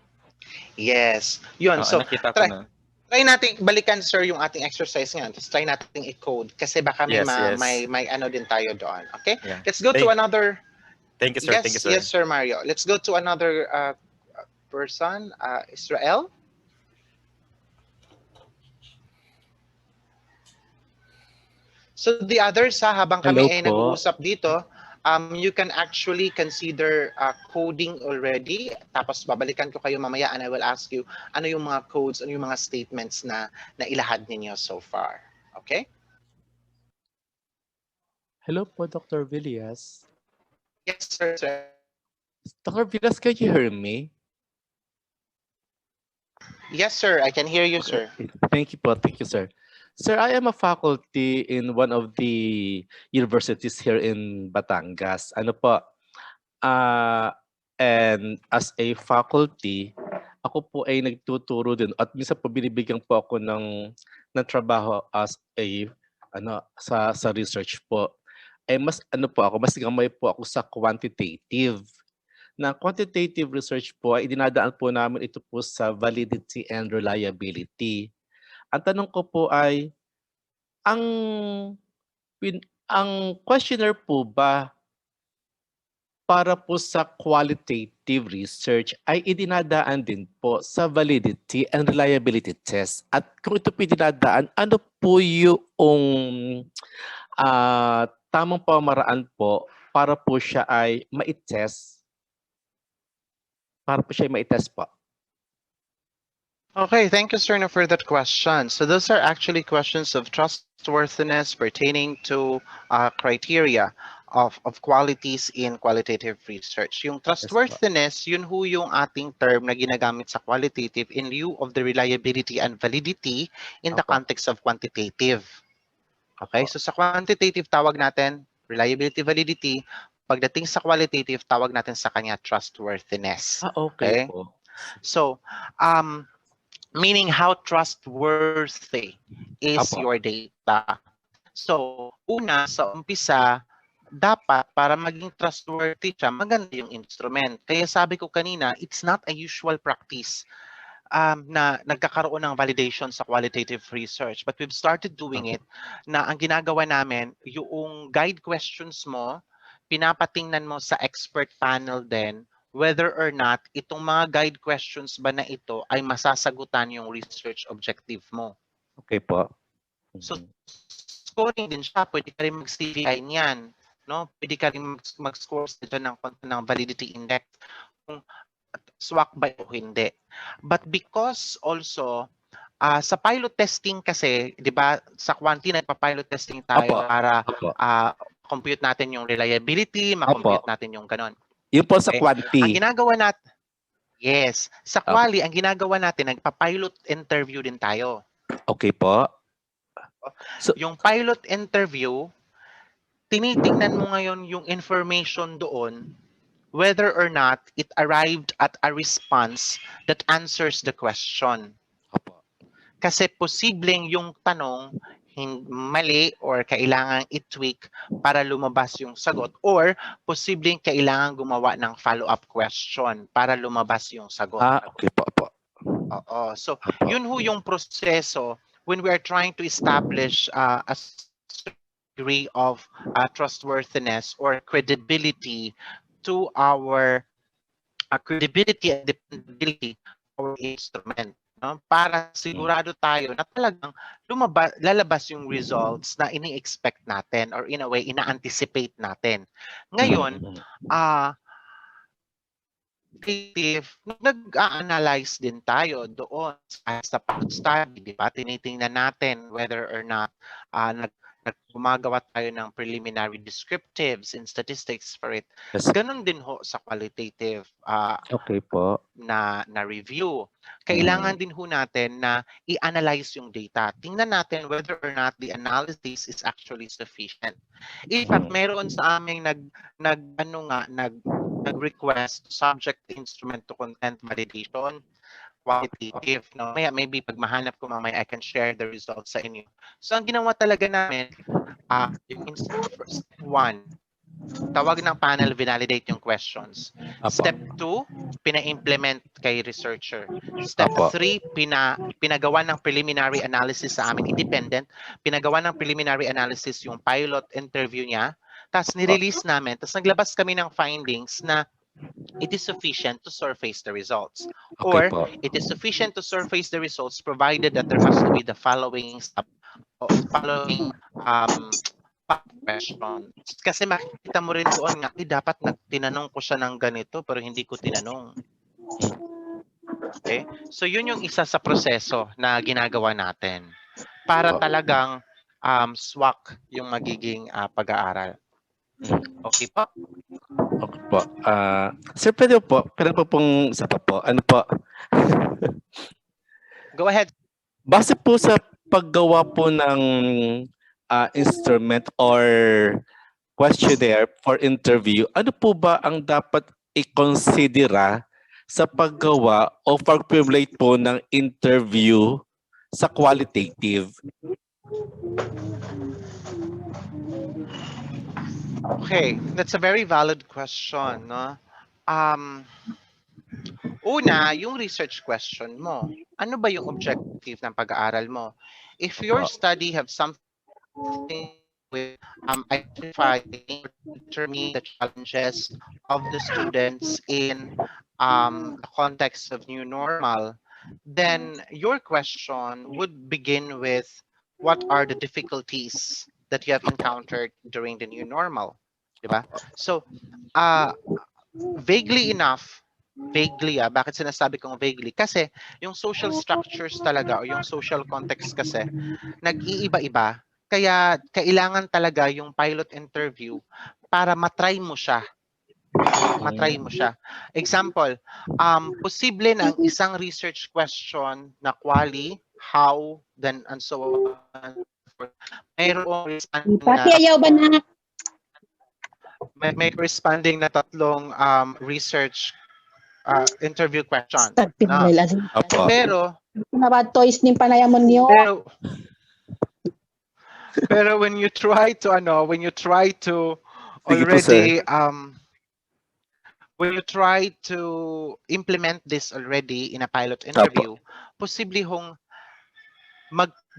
Yes. Yun. So, nakita ko na. try natin balikan, sir, yung ating exercise ngayon. Tapos try natin i-code kasi baka may ano din tayo doon. Okay? Yeah. Let's go to another. Thank you, sir. Yes, Thank you, sir. Yes, sir, Mario. Let's go to another person, Israel. So the others, habang kami ay nag-uusap dito, You can actually consider coding already. Tapos babalikan ko kayo mamaya and I will ask you ano yung mga codes, ano yung mga statements na ilahad ninyo so far. Okay? Hello po, Dr. Villas. Yes, sir. Dr. Villas, can you hear me? Yes, sir. I can hear you, sir. Thank you po. Thank you, sir. Sir, I am a faculty in one of the universities here in Batangas. Ano po? And as a faculty, ako po ay nagtuturo din at minsan po binibigyan po ako ng trabaho as a sa research po. Ay mas po ako, mas gamay po ako sa quantitative. Na quantitative research po ay dinadaan po namin ito po sa validity and reliability. Ang tanong ko po ay ang questionnaire po ba para po sa qualitative research ay idinadaan din po sa validity and reliability test. At kung ito po idinadaan, ano po yung tamang pamaraan po para po siya ay ma-test? Para po siya ay ma-test po. Okay, thank you, sir, for that question. So those are actually questions of trustworthiness pertaining to criteria of qualities in qualitative research. Yung trustworthiness, yun ho yung ating term na ginagamit sa qualitative in lieu of the reliability and validity in the context of quantitative. Okay, so sa quantitative tawag natin reliability, validity. Pagdating sa qualitative, tawag natin sa kanya trustworthiness. Okay po. So, meaning how trustworthy is your data. So, una, sa umpisa, dapat para maging trustworthy siya, maganda yung instrument. Kaya sabi ko kanina, it's not a usual practice na nagkakaroon ng validation sa qualitative research. But we've started doing it na ang ginagawa namin, yung guide questions mo, pinapatingnan mo sa expert panel din whether or not itong mga guide questions ba na ito ay masasagutan yung research objective mo. Okay po. So, scoring din siya. Pwede ka rin mag-CVI niyan. No? Pwede ka rin mag-score dyan ng validity index kung swak ba o hindi. But because also, sa pilot testing kasi, di ba, sa quanti nagpa-pilot testing tayo para compute natin yung reliability, ma-compute natin yung ganon. Yun po sa quanti. Ang ginagawa natin, yes, sa quali, ang ginagawa natin, nagpa-pilot interview din tayo. Okay po. So, yung pilot interview, tinitingnan mo ngayon yung information doon, whether or not it arrived at a response that answers the question. Kasi posibleng yung tanong mali or kailangang i-tweak para lumabas yung sagot or posibleng kailangan gumawa ng follow-up question para lumabas yung sagot. Okay po. Oo. So, yun ho yung proseso when we are trying to establish a degree of trustworthiness or credibility to our credibility and dependability of our instrument. No? Para sigurado tayo na talagang lalabas yung results na ini-expect natin or in a way, ina-anticipate natin. Ngayon, nag-a-analyze din tayo doon sa pilot study, di ba? Tinitingnan natin whether or not gumagawa tayo ng preliminary descriptives and statistics for it. Ganon din ho sa qualitative okay po. na review. Kailangan din ho natin na i-analyze yung data. Tingnan natin whether or not the analysis is actually sufficient. In fact, meron sa aming nag-request subject instrument to content validation qualitative. No? Maybe pag mahanap ko mamaya, I can share the results sa inyo. So, ang ginawa talaga namin, in step 1, tawag ng panel, validate yung questions. Step 2, pina-implement kay researcher. Step 3, pinagawa ng preliminary analysis sa amin, independent. Pinagawa ng preliminary analysis yung pilot interview niya. Tapos nirelease namin. Tapos naglabas kami ng findings na it is sufficient to surface the results. Or it is sufficient to surface the results provided that there has to be the following question. Kasi makikita mo rin doon nga, dapat tinanong ko siya ng ganito pero hindi ko tinanong. Okay? So yun yung isa sa proseso na ginagawa natin para talagang swak yung magiging pag-aaral. Okay po? Okay po. Sir, pwede po pong isa pa po. Ano po? Go ahead. Base po sa paggawa po ng instrument or questionnaire for interview, ano po ba ang dapat i-considera sa paggawa o pag-formulate po ng interview sa qualitative? Okay, that's a very valid question, no? Una, yung research question mo. Ano ba yung objective ng pag-aaral mo? If your study have something with identifying or determining the challenges of the students in the context of new normal, then your question would begin with what are the difficulties that you have encountered during the new normal, diba? So, vaguely enough, bakit sinasabi kong vaguely? Kasi yung social structures talaga o yung social context kasi nag-iiba-iba. Kaya kailangan talaga yung pilot interview para matry mo siya. Example, posible na ang isang research question na quali, how, then and so on. Mayroong may corresponding na tatlong research interview question. No? Pero when you try to already when you try to implement this already in a pilot interview, posible hong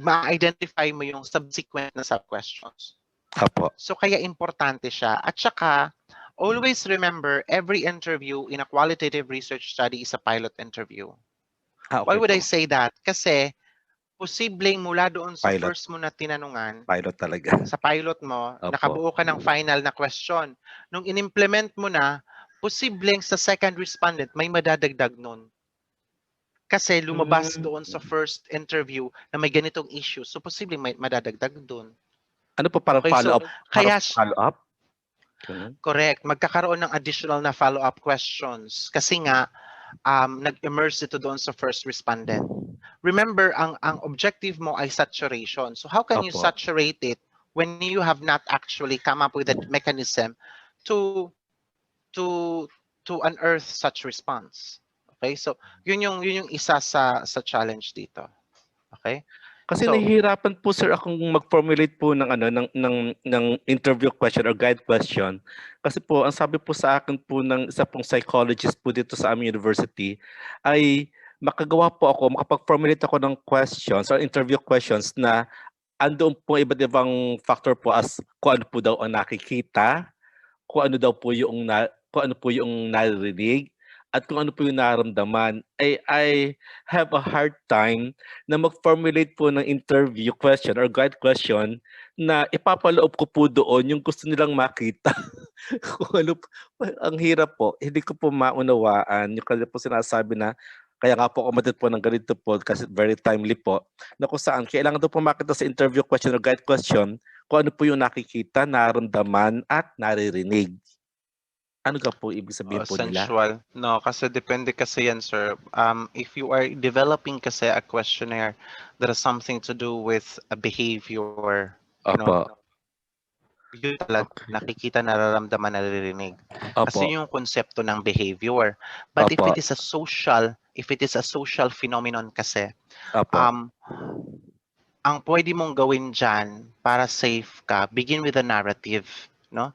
ma-identify mo yung subsequent na sub-questions. So kaya importante siya. At saka, always remember, every interview in a qualitative research study is a pilot interview. Why would I say that? Kasi, posibleng mula doon sa first mo na tinanungan, pilot talaga. Sa pilot mo, nakabuo ka ng final na question. Nung in-implement mo na, posibleng sa second respondent, may madadagdag nun. Kasi lumabas doon sa first interview na may ganitong issue. So, posibleng may madadagdag doon. Ano po parang follow-up? Follow-up? Correct. Magkakaroon ng additional na follow-up questions. Kasi nga, nag-immerse ito doon sa first respondent. Remember, ang objective mo ay saturation. So how can you saturate it when you have not actually come up with a mechanism to unearth such response? Okay? So yun yung isa sa challenge dito. Okay? Kasi nahihirapan po sir akong mag-formulate po ng ng interview question or guide question. Kasi po ang sabi po sa akin po ng isa pong psychologist po dito sa aming university ay makapag-formulate ako ng questions or interview questions na andoon po iba't ibang factor po as kung ano po daw ang nakikita, kung ano po yung naririnig, at kung ano po yung nararamdaman. I have a hard time na mag-formulate po ng interview question or guide question na ipapaloob ko po doon yung gusto nilang makita. Ang hirap po. Hindi ko po maunawaan yung kaya po sinasabi na kaya nga po kumatit po ng ganito po kasi very timely po na kung saan kailangan daw po makita sa interview question or guide question kung ano po yung nakikita, nararamdaman at naririnig. Ano ka po ibig sabihin po nila? Sensual. No, kasi depende kasi yan, sir. If you are developing kasi a questionnaire that has something to do with a behavior, yun talaga nakikita, nararamdaman, naririnig. Kasi yung konsepto ng behavior. But if it is a social phenomenon kasi, ang pwede mong gawin dyan para safe ka, begin with a narrative, no?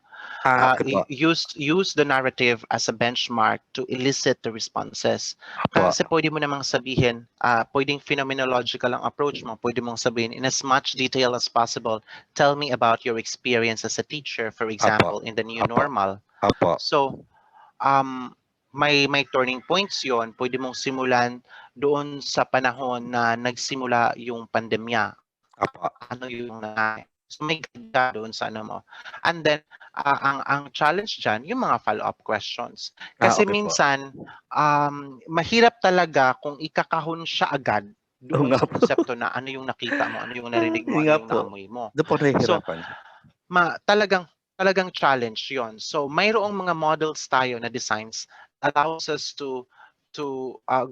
Use the narrative as a benchmark to elicit the responses. Kasi pwede mo namang sabihin, pwedeng phenomenological ang approach mo. Pwede mong sabihin, in as much detail as possible, tell me about your experience as a teacher, for example, in the new normal. So, may turning points yon. Pwede mong simulan doon sa panahon na nagsimula yung pandemya. Ano yung nangyari? So may guide ka doon sa ano mo. And then, ang challenge dyan, yung mga follow-up questions. Kasi okay po. minsan, mahirap talaga kung ikakahon siya agad doon nga sa po. konsepto na ano yung nakita mo, ano yung narinig mo, Yun ano nga yung po. naamoy mo. Doon po So, nahihirapan. talagang challenge yon. So mayroong mga models tayo na designs allows us to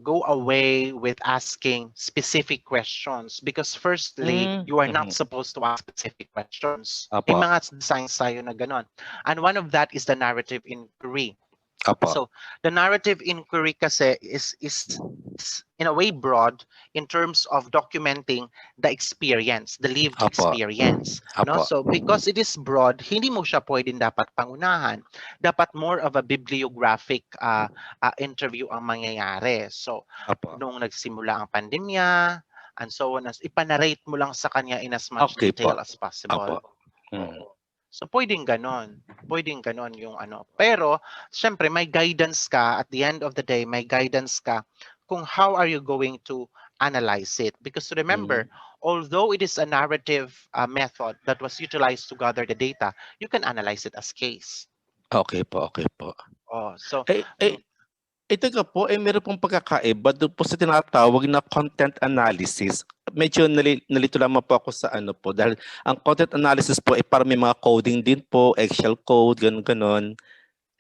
go away with asking specific questions because firstly, you are not supposed to ask specific questions. May Apo. mga designs tayo na ganon. And one of that is the narrative inquiry. Apo. So the narrative inquiry kasi is in a way broad in terms of documenting the experience, the lived Apo. experience. No? Apo. So because it is broad, hindi mo siya pwedeng dapat pangunahan. Dapat more of a bibliographic interview ang mangyayari. So Apo. nung nagsimula ang pandemya, and so on, ipanarrate mo lang sa kanya in as much Okay po. detail as possible. Apo. So pwedeng ganon. Pwedeng ganon yung ano. Pero syempre may guidance ka at the end of the day, may guidance ka kung how are you going to analyze it. Because remember, although it is a narrative method that was utilized to gather the data, you can analyze it as case. Okay po, okay po. Oh, so ito nga po, meron pong pagkakaiba doon po sa tinatawag na content analysis. Medyo nalito lamang po ako sa ano po, dahil ang content analysis po ay parang may mga coding din po, Excel code, ganun-ganon.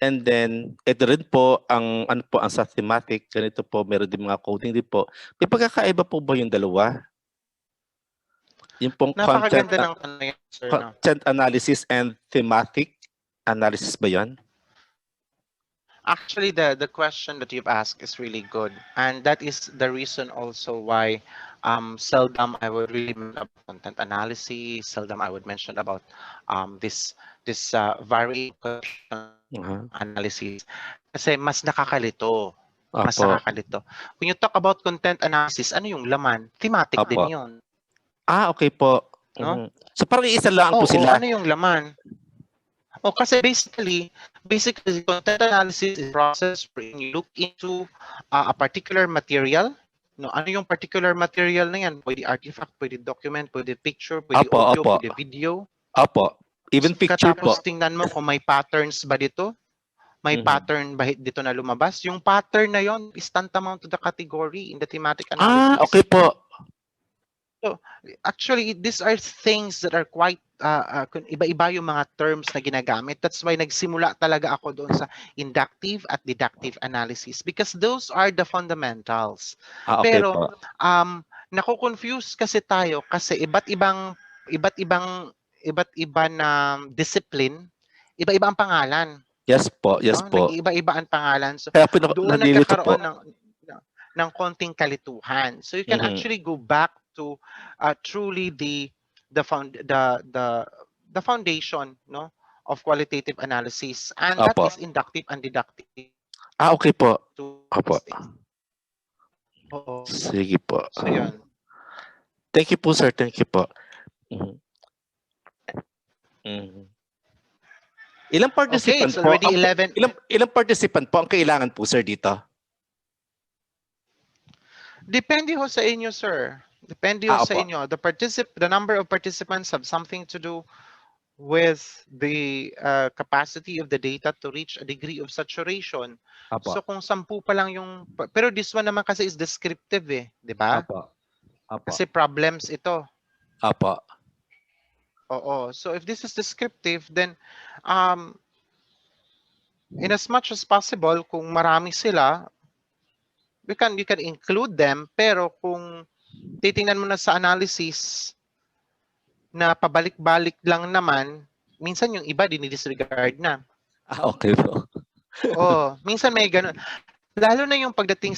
And then, ito rin po, ang ano po, ang sa thematic, ganito po, meron din mga coding din po. May pagkakaiba po ba yung dalawa? Yung pong napakaganda ng tanong yan, sir. Content analysis and thematic analysis ba yan? Actually, the question that you've asked is really good, and that is the reason also why seldom I would really mention about content analysis. Seldom I would mention about this variation analysis. Kasi mas nakakalito. Mas Apo. nakakalito. When you talk about content analysis, ano yung laman? Thematic Apo. din yun. Okay po. No? So parang isa lang po sila. Ano yung laman? Kasi basically, content analysis is a process where you look into a particular material. No, ano yung particular material na yan? Pwede artifact, pwede document, pwede picture, pwede audio, pwede video. Apo. Even picture po. Tapos tingnan mo kung may patterns ba dito. May pattern ba dito na lumabas? Yung pattern na yon is tantamount to the category in the thematic analysis. Okay po. So, actually, these are things that are quite, iba-iba yung mga terms na ginagamit. That's why nagsimula talaga ako doon sa inductive at deductive analysis because those are the fundamentals. Okay Pero, po. nako-confuse kasi tayo kasi iba't iba na discipline, iba-iba ang pangalan. Yes po, yes po. Nag-iba-iba ang pangalan. So, Kaya po doon nalilito po. nagkakaroon ng konting kalituhan. So you can actually go back to truly the foundation, no, of qualitative analysis, and that is inductive and deductive. Okay po. Apo. Oo. Sige po. So yun. Thank you po, sir. Thank you po. Ilang participant it's po? already 11. Ilang participant po ang kailangan po, sir, dito? Depende ho sa inyo, sir. Depende ho sa inyo. The number of participants have something to do with the capacity of the data to reach a degree of saturation. Apo. So kung 10 pa lang yung, pero this one naman kasi is descriptive di ba? Apo. Kasi problems ito. Apo. Oo. So if this is descriptive, then in as much as possible, kung marami sila, you can include them, pero kung titingnan mo na sa analysis na pabalik-balik lang naman, minsan yung iba dinidisregard na. Okay po. Minsan may ganun. Lalo na yung pagdating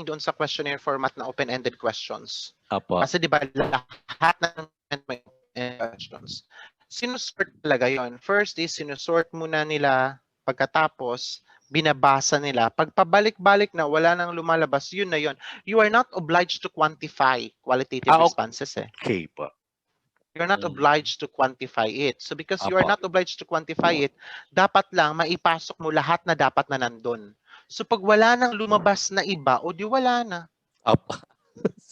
doon sa questionnaire format na open-ended questions. Apo. Kasi di ba lahat ng may open-ended questions. Sinusort talaga yon. First is sinusort muna nila, pagkatapos binabasa nila. Pag pabalik-balik na wala nang lumalabas, yun na yun. You are not obliged to quantify qualitative responses Okay po. You're not obliged to quantify it. So because you are not obliged to quantify it, dapat lang maipasok mo lahat na dapat na nandun. So pag wala nang lumabas na iba, o di wala na.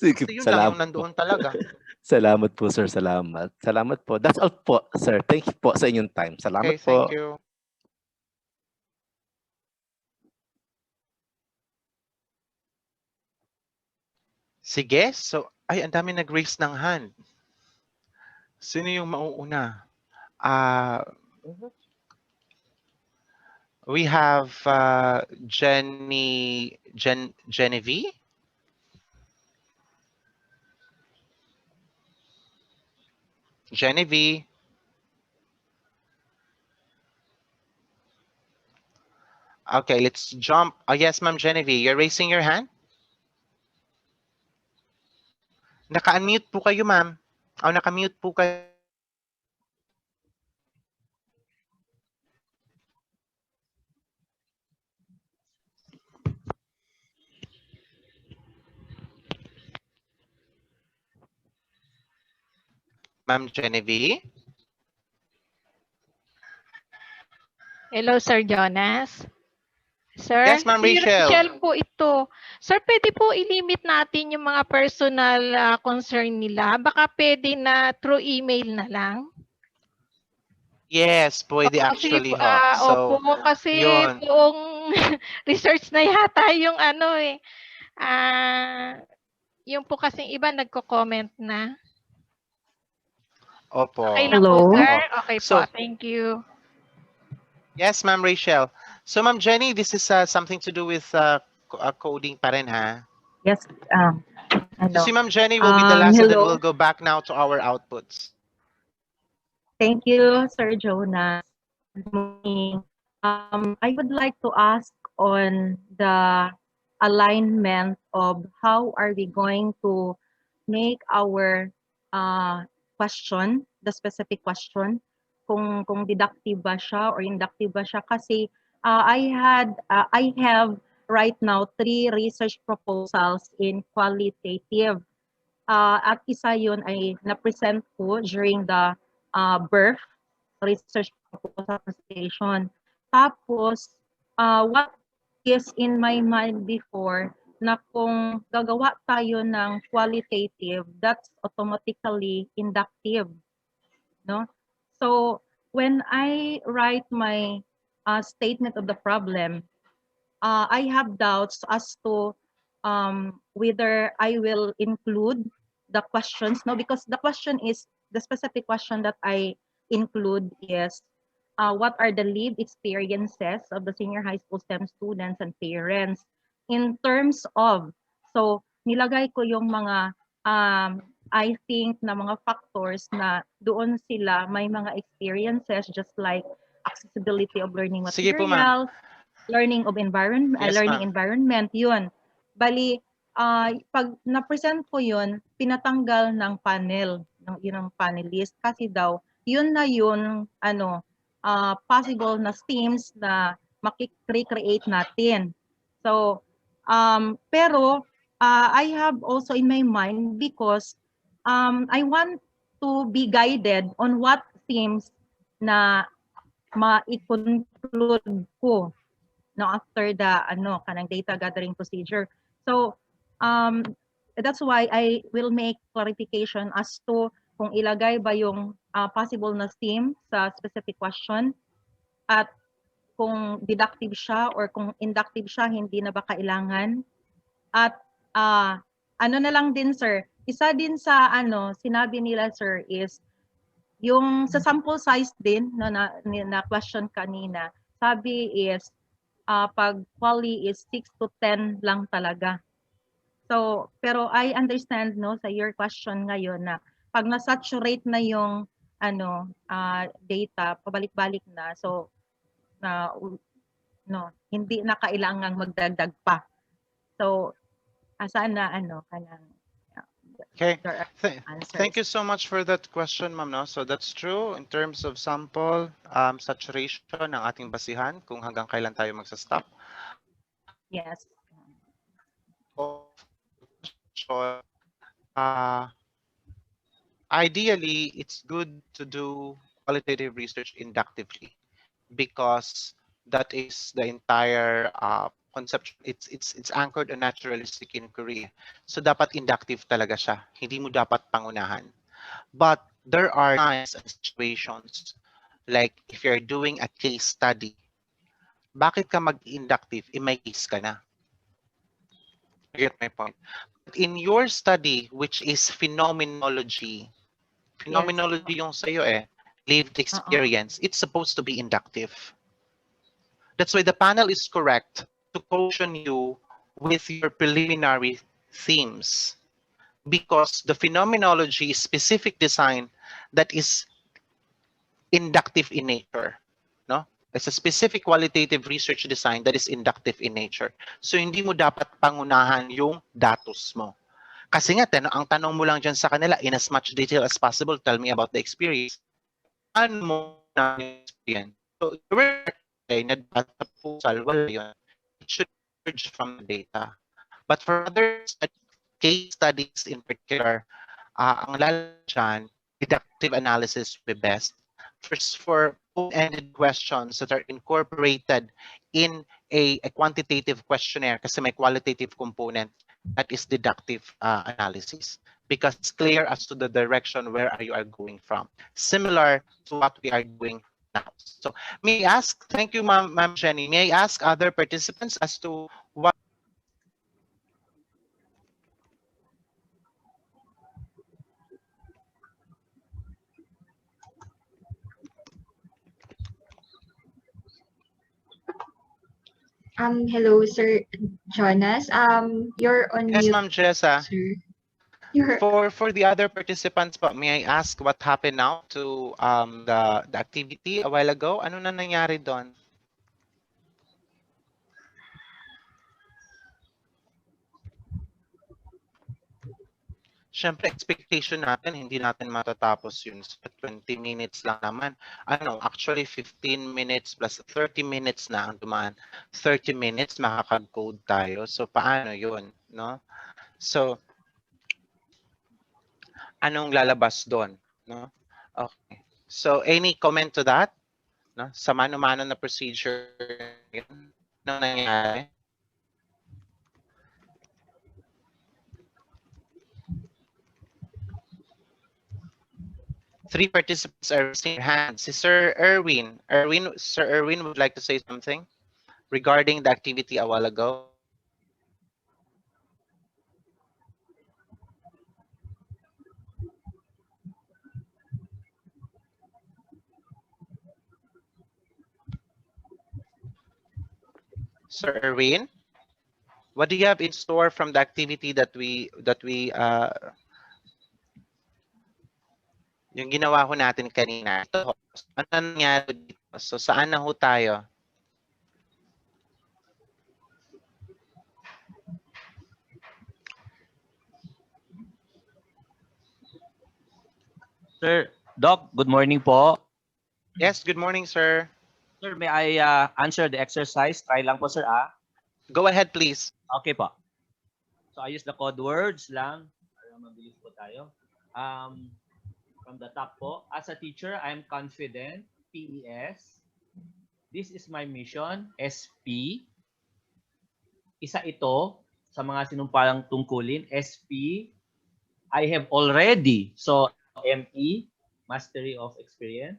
Sige, Kasi yun lang yung salamat po. nandoon talaga. Salamat po, sir. Salamat. Salamat po. That's all po, sir. Thank you po sa inyong time. Salamat Okay, thank po. you. Sige, so, ay, ang dami nag-raise ng hand. Sino yung mauuna? We have Genevieve. Genevieve. Okay, let's jump. Oh, yes, Ma'am Genevieve, you're raising your hand? Naka-unmute po kayo, ma'am. O, naka-mute po kayo. Ma'am Genevieve? Hello, Sir Jonas. Sir, Yes, Ma'am si Rachel. Rachel po ito. Sir, pwede po i-limit natin yung mga personal concern nila. Baka pwede na through email na lang. Yes, pwede Kasi, actually ho. So, opo, kasi yun. buong research na yata yung ano eh. Yung po kasing iba nagko-comment na. Opo. Okay lang po, Hello? sir? Okay po, So, thank you. yes, Ma'am Rachel. So, Ma'am Jenny, this is something to do with coding pa rin, ha? Yes. So, si Ma'am Jenny will be the last and then Hello. we'll go back now to our outputs. Thank you, Sir Jonas. Good morning. I would like to ask on the alignment of how are we going to make our question, the specific question, kung deductive ba siya or inductive ba siya. Kasi I have right now 3 research proposals in qualitative. At isa yun ay na-present ko during the birth research proposal presentation. Tapos, what is in my mind before na kung gagawa tayo ng qualitative, that's automatically inductive, no? So, when I write my statement of the problem, I have doubts as to whether I will include the questions, no, because the question is, the specific question that I include is, what are the lived experiences of the senior high school STEM students and parents in terms of, so nilagay ko yung mga, I think na mga factors na doon sila may mga experiences just like accessibility of learning Sige po, ma'am. materials, learning of environment, Yes, learning ma'am. environment, yun. Bali, pag na-present ko yun, pinatanggal ng panel, yun ang panelist, kasi daw, yun na yun, possible na themes na makikreate natin. So, pero, I have also in my mind because I want to be guided on what themes na ma-conclude ko no after the kanang data gathering procedure. So that's why I will make clarification as to kung ilagay ba yung possible na theme sa specific question at kung deductive siya or kung inductive siya, hindi na ba kailangan. At ano na lang din sir, isa din sa sinabi nila sir is yung sa sample size din na question kanina, sabi is pag quali is 6 to 10 lang talaga. So, pero I understand sa your question ngayon na pag na-saturate na yung data, pabalik-balik na. So, hindi na kailangang magdagdag pa. So, sana kanang Okay. Thank you so much for that question, ma'am. No? So that's true in terms of sample saturation ng ating basihan kung hanggang kailan tayo magsa-stop. Yes. Ideally, it's good to do qualitative research inductively because that is the entire concept, it's anchored on naturalistic inquiry. So dapat inductive talaga siya. Hindi mo dapat pangunahan. But there are times and situations like if you're doing a case study, bakit ka mag-inductive? May case ka na. You get my point. But in your study, which is phenomenology yung sa'yo lived experience, it's supposed to be inductive. That's why the panel is correct to caution you with your preliminary themes, because the phenomenology is specific design that is inductive in nature, no? It's a specific qualitative research design that is inductive in nature. So hindi mo dapat pangunahan yung datos mo. Kasi nga, ang tanong mo lang dyan sa kanila, in as much detail as possible, tell me about the experience. Ano mo na yung experience? So, na proposal, wala yun. It should emerge from the data. But for other case studies in particular, ang lalala dyan, deductive analysis would be best. First, for open-ended questions that are incorporated in a quantitative questionnaire, kasi may qualitative component, that is deductive analysis, because it's clear as to the direction where you are going from. Similar to what we are doing now. So may I ask, thank you, Ma'am Jenny, may I ask other participants as to what Hello, Sir Jonas. You're on Yes, mute. Ma'am Jessa. Sir. For the other participants, but may I ask what happened now to the activity a while ago? Ano na nangyari doon? Siyempre, expectation natin, hindi natin matatapos yun sa 20 minutes lang naman. Actually, 15 minutes plus 30 minutes na ang dumaan. 30 minutes, makakag-code tayo. So, paano yun? No? So, anong lalabas doon? No? Okay. So, any comment to that? No? Sa mano-mano na procedure yun? Ano nangyari? Three participants are raising their hands. Sir Erwin. Sir Erwin would like to say something regarding the activity a while ago. Sir Erwin, what do you have in store from the activity that we yung ginawa ho natin kanina? Ito, ano nangyari dito? So, saan na ho tayo? Sir, Doc, good morning po. Yes, good morning, sir. Sir, may I answer the exercise? Try lang po, sir, Go ahead, please. Okay po. So, I use the code words lang para mabilis po tayo. From the top po, as a teacher, I'm confident, PES. This is my mission, SP. Isa ito sa mga sinumpalang tungkulin, SP. I have already, so ME, Mastery of Experience.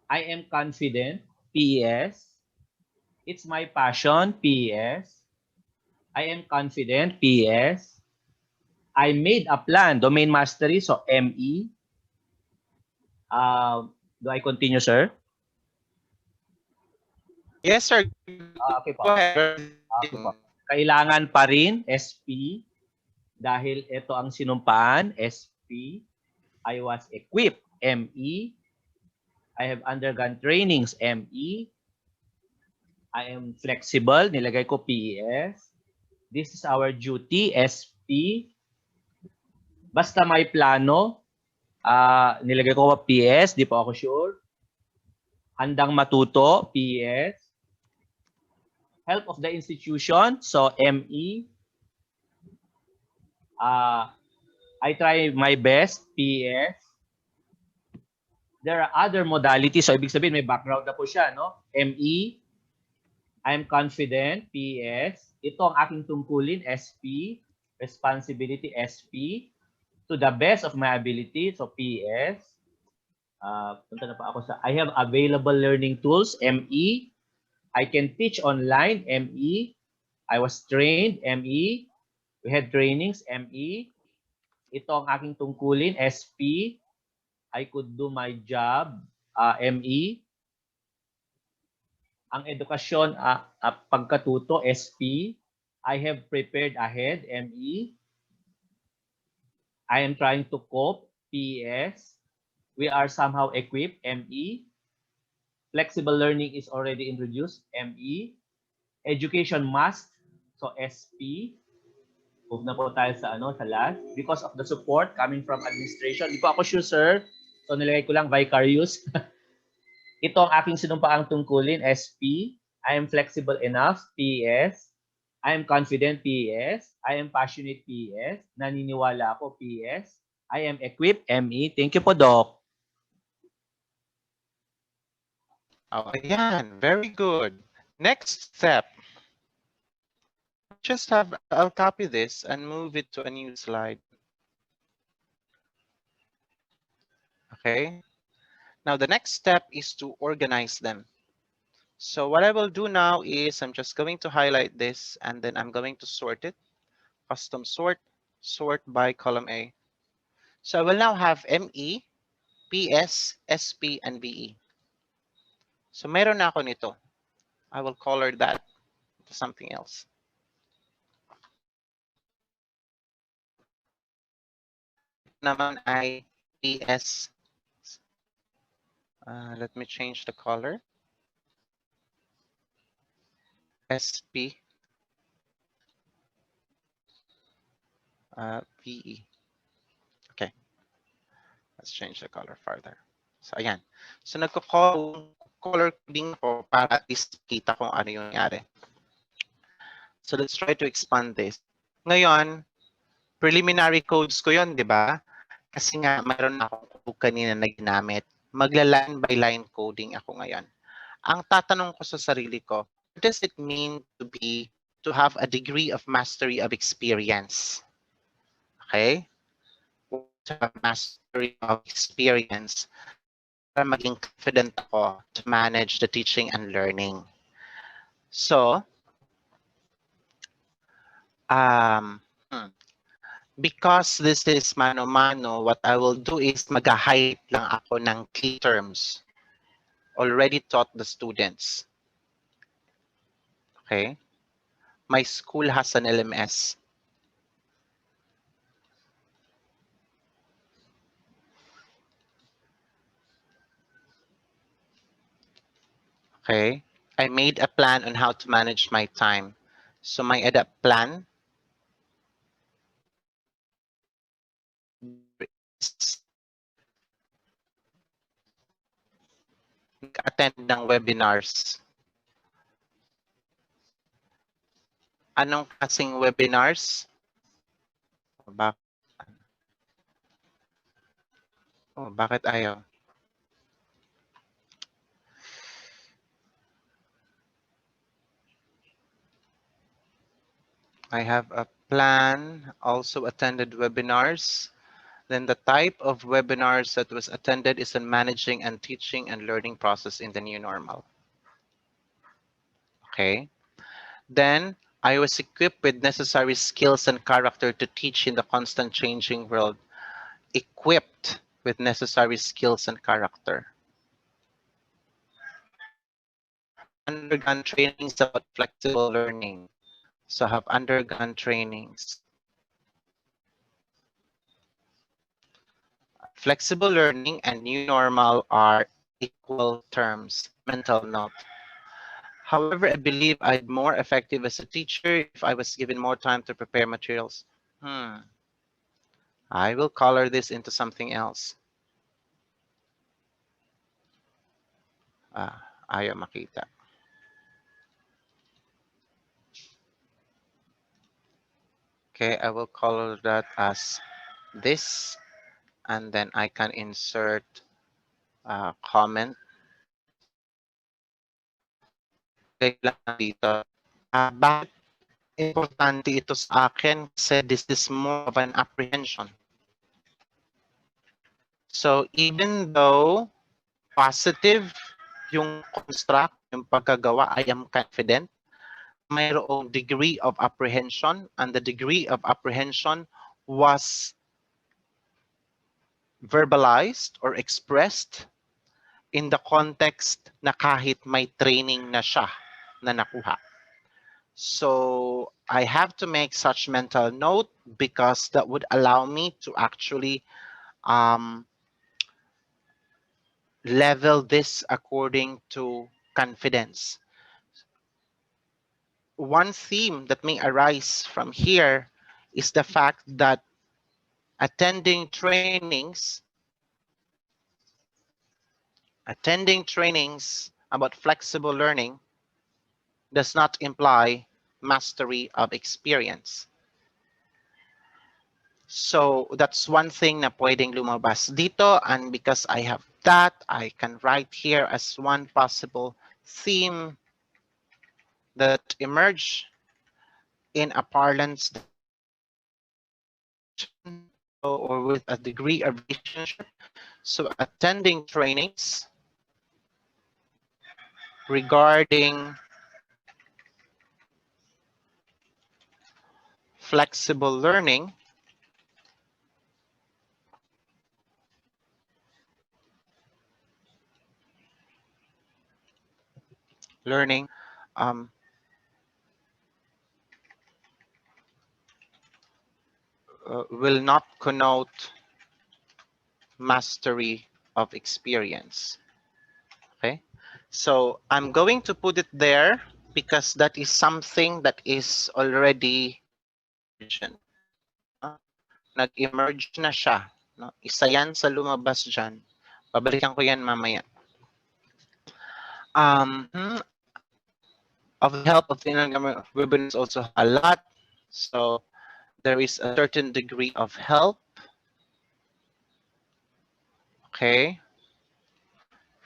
I am confident, PES. It's my passion, PES. I am confident, PES. I made a plan, Domain Mastery, so ME. Do I continue, sir? Yes, sir. Okay po. Go ahead. Okay po. Kailangan pa rin, SP. Dahil ito ang sinumpaan, SP. I was equipped, ME. I have undergone trainings, ME. I am flexible, nilagay ko PES. This is our duty, SP. Basta may plano, nilagay ko PS, di po ako sure. Handang matuto, PS. Help of the institution, so ME. I try my best, PS. There are other modalities, so ibig sabihin may background na po siya, no? ME. I'm confident, PES. Ito ang aking tungkulin, SP. Responsibility, SP. To the best of my ability, so PES. Punta na pa ako sa, I have available learning tools, ME. I can teach online, ME. I was trained, ME. We had trainings, ME. Ito ang aking tungkulin, SP. I could do my job, ME. Ang edukasyon, pagkatuto, SP. I have prepared ahead, ME. I am trying to cope, PES. We are somehow equipped, ME. Flexible learning is already introduced, ME. Education must, so SP. Move na po tayo sa sa last. Because of the support coming from administration. Di po ako sure, sir. So nilagay ko lang vicarious. Ito ang aking sinumpaang tungkulin, SP. I am flexible enough, PES. I am confident, PES. I am passionate, PES. Naniniwala ako, PES. I am equipped, ME. Thank you po, Doc. Oh, ayan. Very good. Next step. I'll copy this and move it to a new slide. Okay. Now the next step is to organize them. So what I will do now is I'm just going to highlight this and then I'm going to sort it. Custom sort, sort by column A. So I will now have ME, PS, SP, and BE. So meron na ako nito. I will color that to something else. Naman ay PS. Let me change the color. SP. VE. Okay. Let's change the color further. So ayan. So nagko-color coding ko para at least kita kung ano yung nangyari. So let's try to expand this. Ngayon, preliminary codes ko yon, di ba? Kasi nga mayroon akong code kanina na ginamit. Magla-line by line coding ako ngayon. Ang tatanong ko sa sarili ko, what does it mean to have a degree of mastery of experience? Okay? To have mastery of experience para maging confident ako to manage the teaching and learning. So, because this is mano-mano, what I will do is mag-highlight lang ako ng key terms already taught the students. Okay? My school has an LMS. Okay? I made a plan on how to manage my time. So my adapt plan attend ng webinars. Anong klaseng webinars? Bakit ayaw? I have a plan, also attended webinars. Then the type of webinars that was attended is on managing and teaching and learning process in the new normal. Okay. Then I was equipped with necessary skills and character to teach in the constant changing world. Equipped with necessary skills and character. Undergone trainings about flexible learning. So I have undergone trainings. Flexible learning and new normal are equal terms. Mental note. However, I believe I'd more effective as a teacher if I was given more time to prepare materials. I will color this into something else. Ayaw makita. Okay, I will color that as this, and then I can insert a comment. lang dito. Bakit importante ito sa akin? Kasi this is more of an apprehension. So even though positive yung construct, yung pagkagawa, I am confident, mayroong degree of apprehension, and the degree of apprehension was verbalized or expressed in the context na kahit may training na siya na nakuha. So I have to make such mental note because that would allow me to actually level this according to confidence. One theme that may arise from here is the fact that attending trainings about flexible learning does not imply mastery of experience. So that's one thing na pwedeng lumabas dito, and because I have that, I can write here as one possible theme that emerge in a parlance or with a degree of relationship. So attending trainings regarding flexible learning um, will not connote mastery of experience. Okay, so I'm going to put it there because that is something that is already nag-emerge na siya. No? Isa yan sa lumabas dyan. Babalikan ko yan mamaya. Of the help of the intergovernmental webinars also a lot. So there is a certain degree of help. Okay.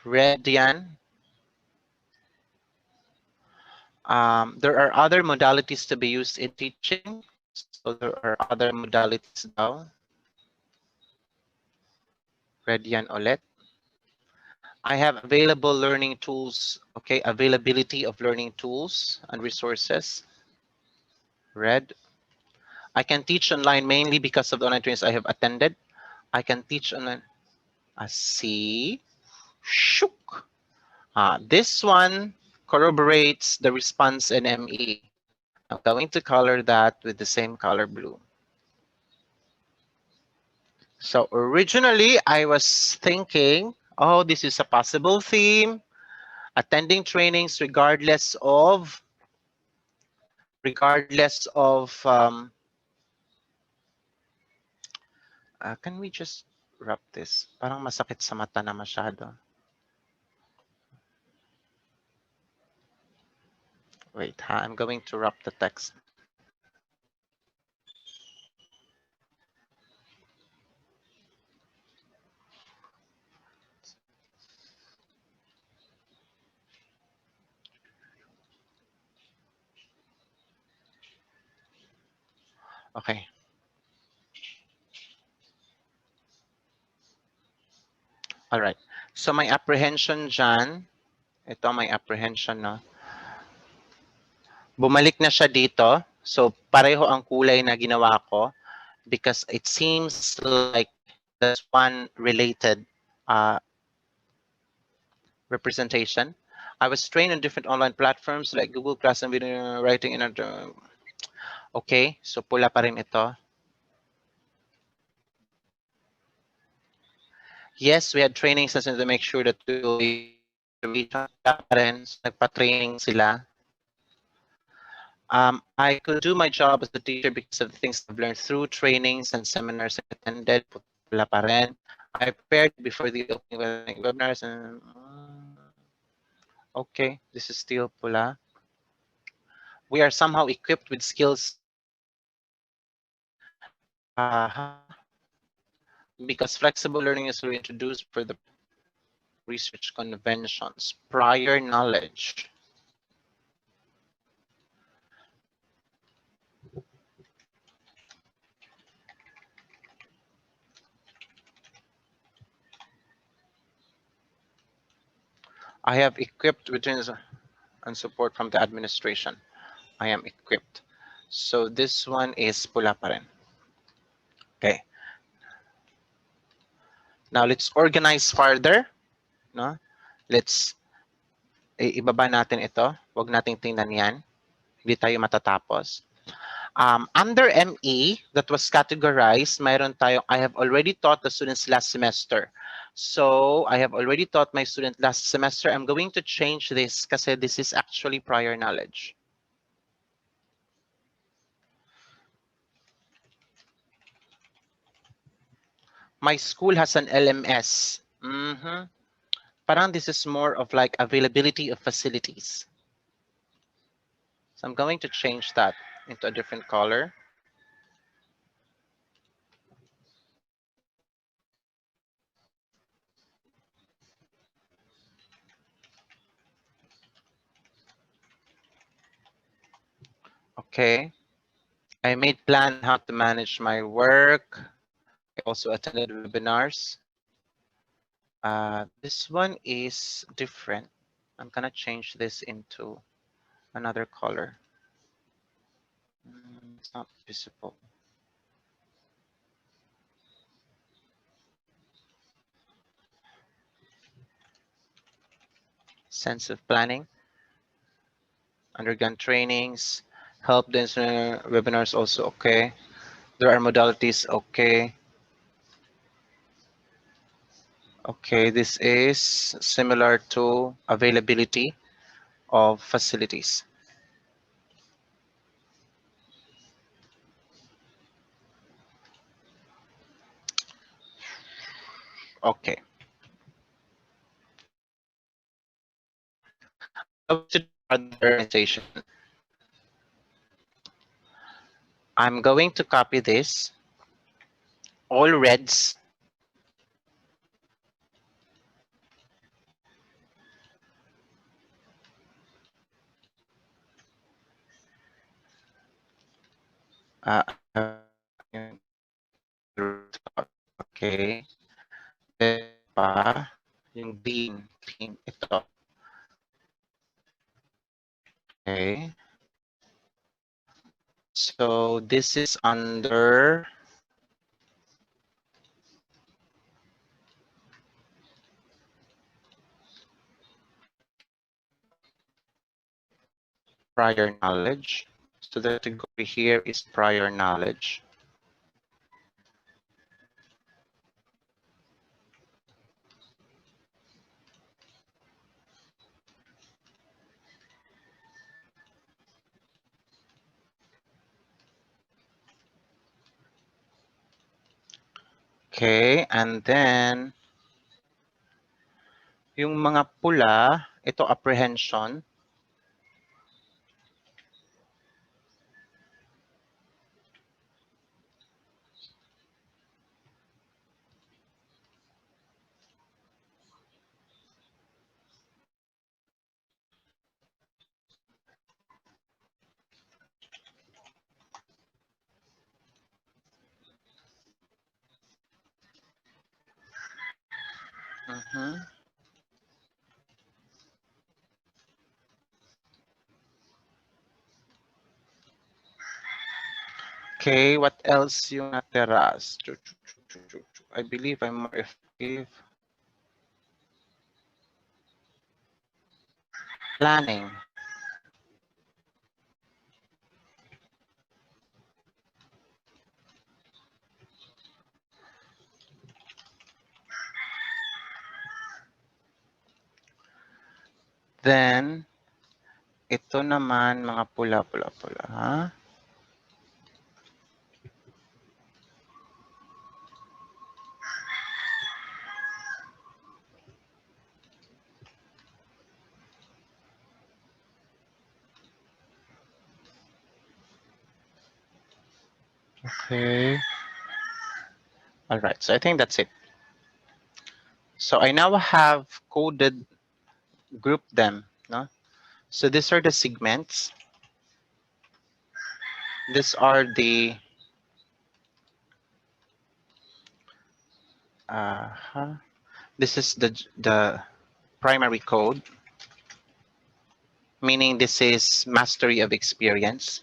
Read yan. There are other modalities to be used in teaching. So there are other modalities now. Read yan ulit. I have available learning tools. Okay, availability of learning tools and resources. Read. I can teach online mainly because of the online trainings I have attended. I can teach online. See. Shook. This one corroborates the response in ME. I'm going to color that with the same color blue. So originally I was thinking, oh, this is a possible theme. Attending trainings regardless of can we just wrap this? Parang masakit sa mata na masyado. Wait, I'm going to wrap the text. Okay. All right. So my apprehension dyan, ito may apprehension, no? Bumalik na siya dito. So pareho ang kulay na ginawa ko because it seems like there's one related representation. I was trained on different online platforms like Google Class and video writing. Okay, so pula pa rin ito. Yes, we had training sessions to make sure that we will be nagpa-training sila. I could do my job as a teacher because of the things I've learned through trainings and seminars I attended. Pula pa rin. I prepared before the opening webinars and okay, this is still pula. We are somehow equipped with skills because flexible learning is reintroduced for the research conventions. Prior knowledge. I have equipped routines and support from the administration. I am equipped. So this one is pula pa rin. Okay. Now let's organize further. No? Let's ibaba natin ito. Huwag nating tingnan yan. Hindi tayo matatapos. Under ME that was categorized, mayroon tayong I have already taught the students last semester. So I have already taught my student last semester. I'm going to change this kasi this is actually prior knowledge. My school has an LMS. Parang this is more of like availability of facilities. So I'm going to change that into a different color. Okay. I made plan how to manage my work. I also attended webinars. This one is different. I'm gonna change this into another color. It's not visible. Sense of planning. Undergone trainings. Help the webinars also okay. There are modalities okay. Okay, this is similar to availability of facilities. Okay. Organization. I'm going to copy this. All reds. Okay. Pa, yung green ito. Okay. So this is under prior knowledge. So the category here is prior knowledge. Okay, and then yung mga pula, ito apprehension. Okay, what else yung natira? I believe I'm more effective. Planning. Then, ito naman mga pula. Ha? Okay. All right, so I think that's it. So I now have coded, grouped them. No? So these are the segments. These are the this is the primary code, meaning this is mastery of experience.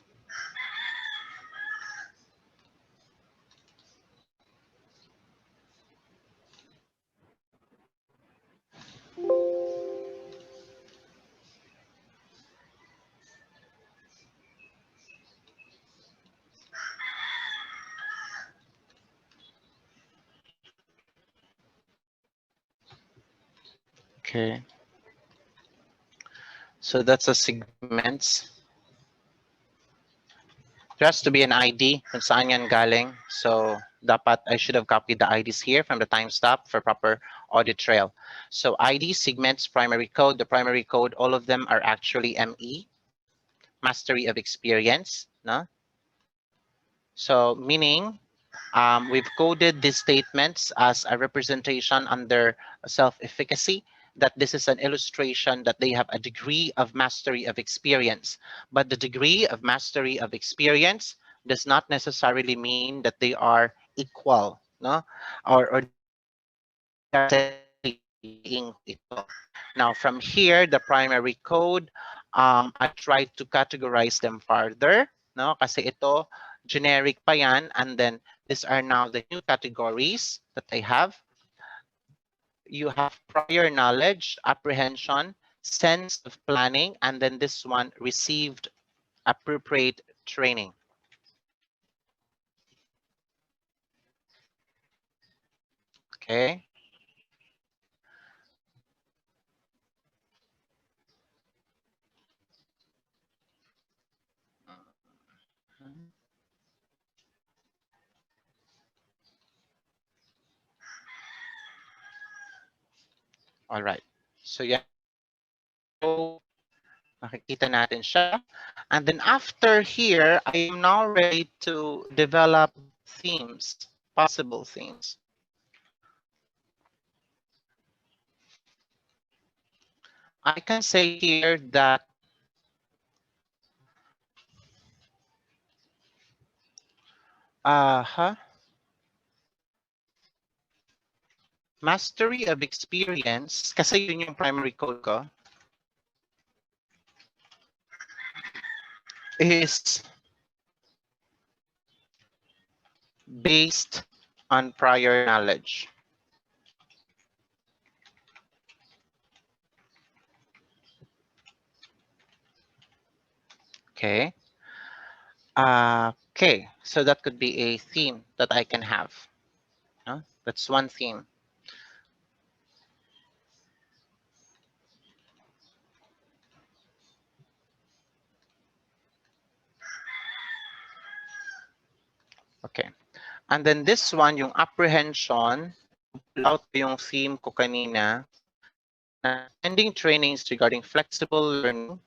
Okay. So that's a segments. There has to be an ID kung saan yan galing. So dapat I should have copied the IDs here from the timestamp for proper audit trail. So ID, segments, primary code. The primary code, all of them are actually ME, mastery of experience. No? So meaning we've coded these statements as a representation under self-efficacy, that this is an illustration that they have a degree of mastery of experience. But the degree of mastery of experience does not necessarily mean that they are equal, no? Or now from here, the primary code, I tried to categorize them further, no? Kasi ito, generic pa yan, and then these are now the new categories that I have. You have prior knowledge, apprehension, sense of planning, and then this one, received appropriate training. Okay. All right. So yeah. So makikita natin siya. And then after here, I am now ready to develop themes, possible themes. I can say here that mastery of experience, kasi yun yung primary code ko, is based on prior knowledge. Okay. Okay, so that could be a theme that I can have. That's one theme. Okay. And then this one, yung apprehension, pull out yung theme ko kanina, ending trainings regarding flexible learning.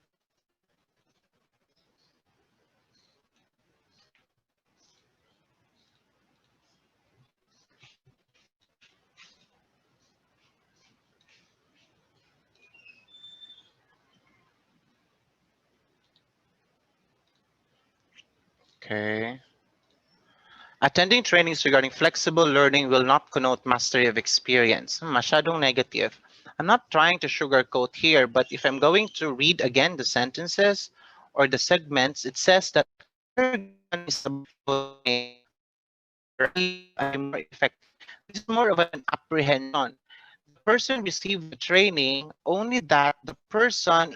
Okay. Attending trainings regarding flexible learning will not connote mastery of experience. Masyadong negative. I'm not trying to sugarcoat here, but if I'm going to read again the sentences or the segments, it says that is more effective. This is more of an apprehension. The person received the training, only that the person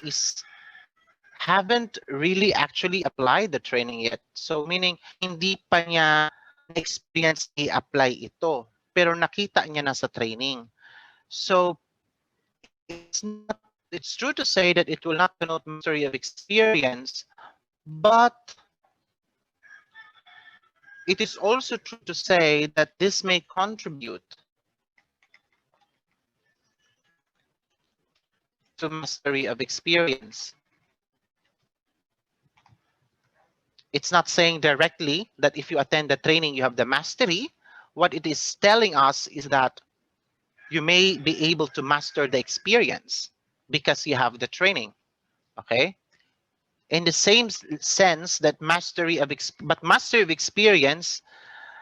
haven't really actually applied the training yet. So meaning, hindi pa niya na-experience i-apply ito, pero nakita niya na sa training. So it's true to say that it will not connote mastery of experience, but it is also true to say that this may contribute to mastery of experience. It's not saying directly that if you attend the training, you have the mastery. What it is telling us is that you may be able to master the experience because you have the training. Okay. In the same sense that mastery of experience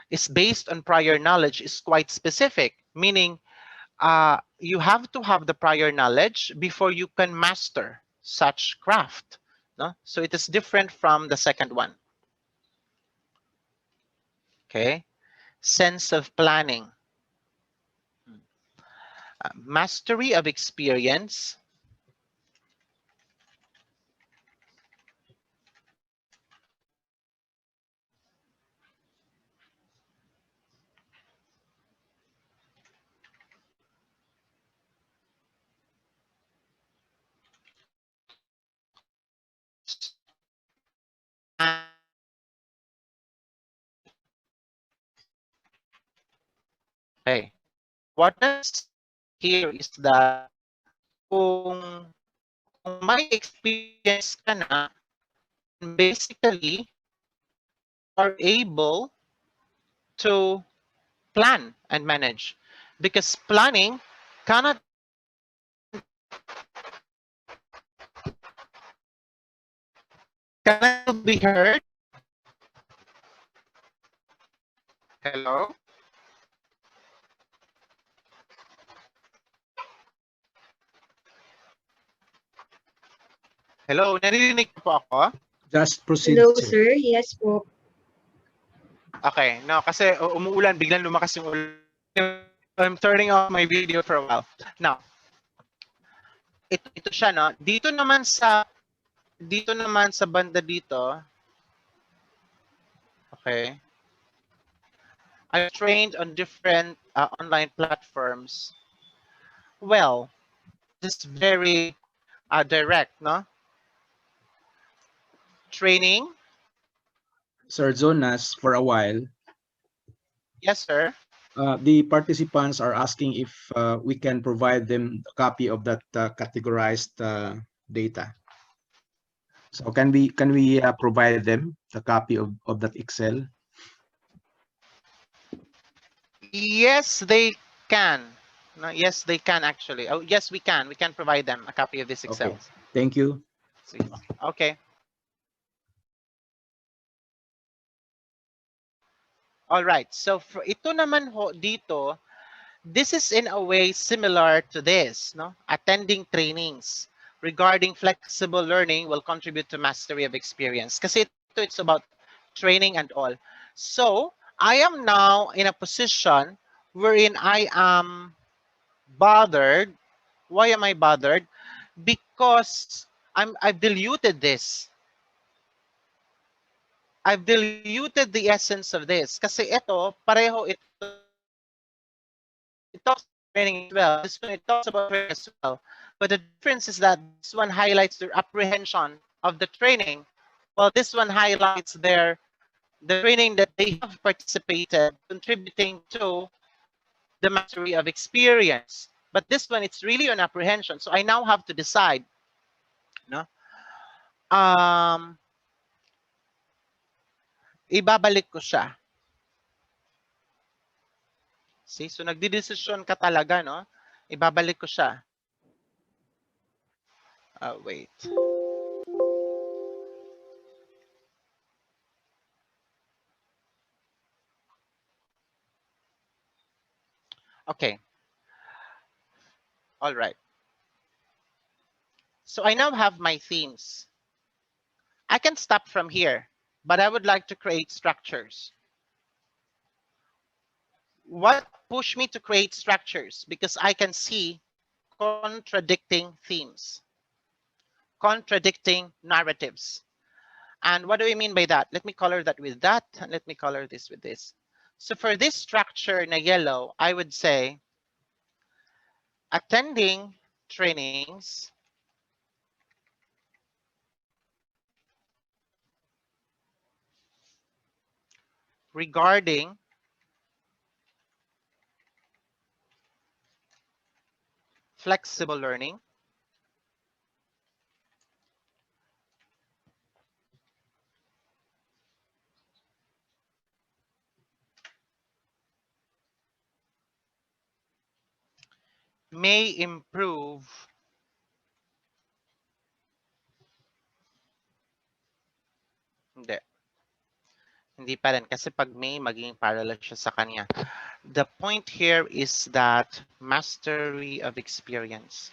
is based on prior knowledge is quite specific, meaning you have to have the prior knowledge before you can master such craft. No? So it is different from the second one. Okay. Sense of planning. Mastery of experience. Okay. What is here is that kung may experience ka na, basically are able to plan and manage, because planning cannot be heard. Hello? Hello, naririnig po ako? Just proceed, Hello, sir. sir. Yes po. Okay, no, kasi umuulan, biglang lumakas yung ulan. I'm turning off my video for a while. Now, ito siya, no? Dito naman sa banda dito, okay, I trained on different online platforms. Well, this is very direct, no? Training. Sir Jonas, for a while, Yes, sir. the participants are asking if we can provide them a copy of that categorized data. So can we provide them the copy of that Excel? Yes, they can. No, yes, they can actually. Oh, yes, we can. We can provide them a copy of this Excel. Okay. Thank you. Okay. All right. So for ito naman ho dito, this is in a way similar to this, no? Attending trainings regarding flexible learning will contribute to mastery of experience. Kasi it's about training and all. So I am now in a position wherein I am bothered. Why am I bothered? Because I've diluted this. I've diluted the essence of this. Kasi ito, pareho ito. It talks about training as well. This one, it talks about training as well. But the difference is that this one highlights their apprehension of the training, while this one highlights the training that they have participated, contributing to the mastery of experience. But this one, it's really on apprehension. So I now have to decide, no? Ibabalik ko siya. See, so nagdidesisyon ka talaga, no? Ibabalik ko siya. Wait. Okay. All right. So I now have my themes. I can stop from here, but I would like to create structures. What pushed me to create structures? Because I can see contradicting themes, contradicting narratives. And what do I mean by that? Let me color that with that, and let me color this with this. So for this structure na yellow, I would say attending trainings regarding flexible learning, may improve hindi pa rin kasi pag may magiging parallel siya sa kanya. The point here is that mastery of experience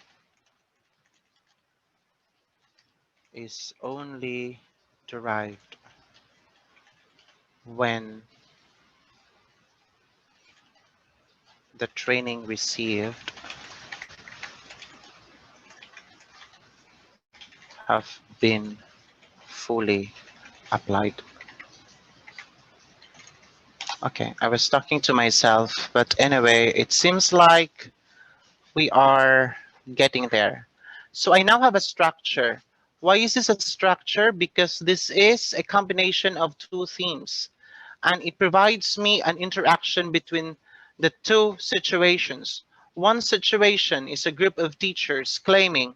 is only derived when the training received have been fully applied. Okay, I was talking to myself, but anyway, it seems like we are getting there. So I now have a structure. Why is this a structure? Because this is a combination of two themes, and it provides me an interaction between the two situations. One situation is a group of teachers claiming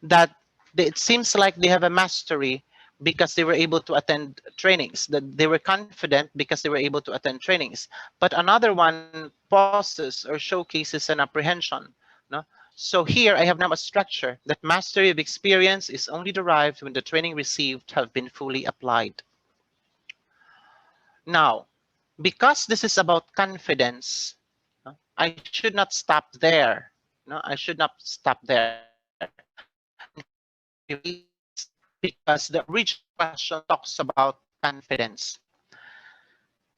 that it seems like they have a mastery because they were able to attend trainings, that they were confident because they were able to attend trainings. But another one pauses or showcases an apprehension. No? So here I have now a structure that mastery of experience is only derived when the training received have been fully applied. Now, because this is about confidence, I should not stop there. No, I should not stop there. Because the original question talks about confidence.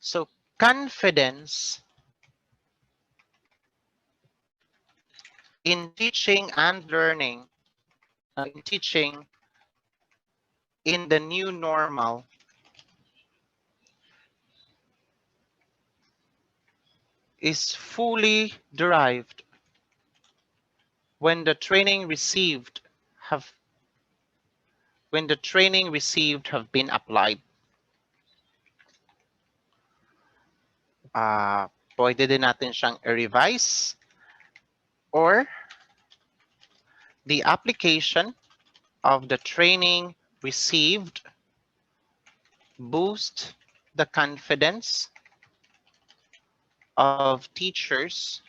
So confidence in teaching and learning, in teaching in the new normal is fully derived when the training received have been applied. Pwede din natin siyang i-revise, or the application of the training received boost the confidence of teachers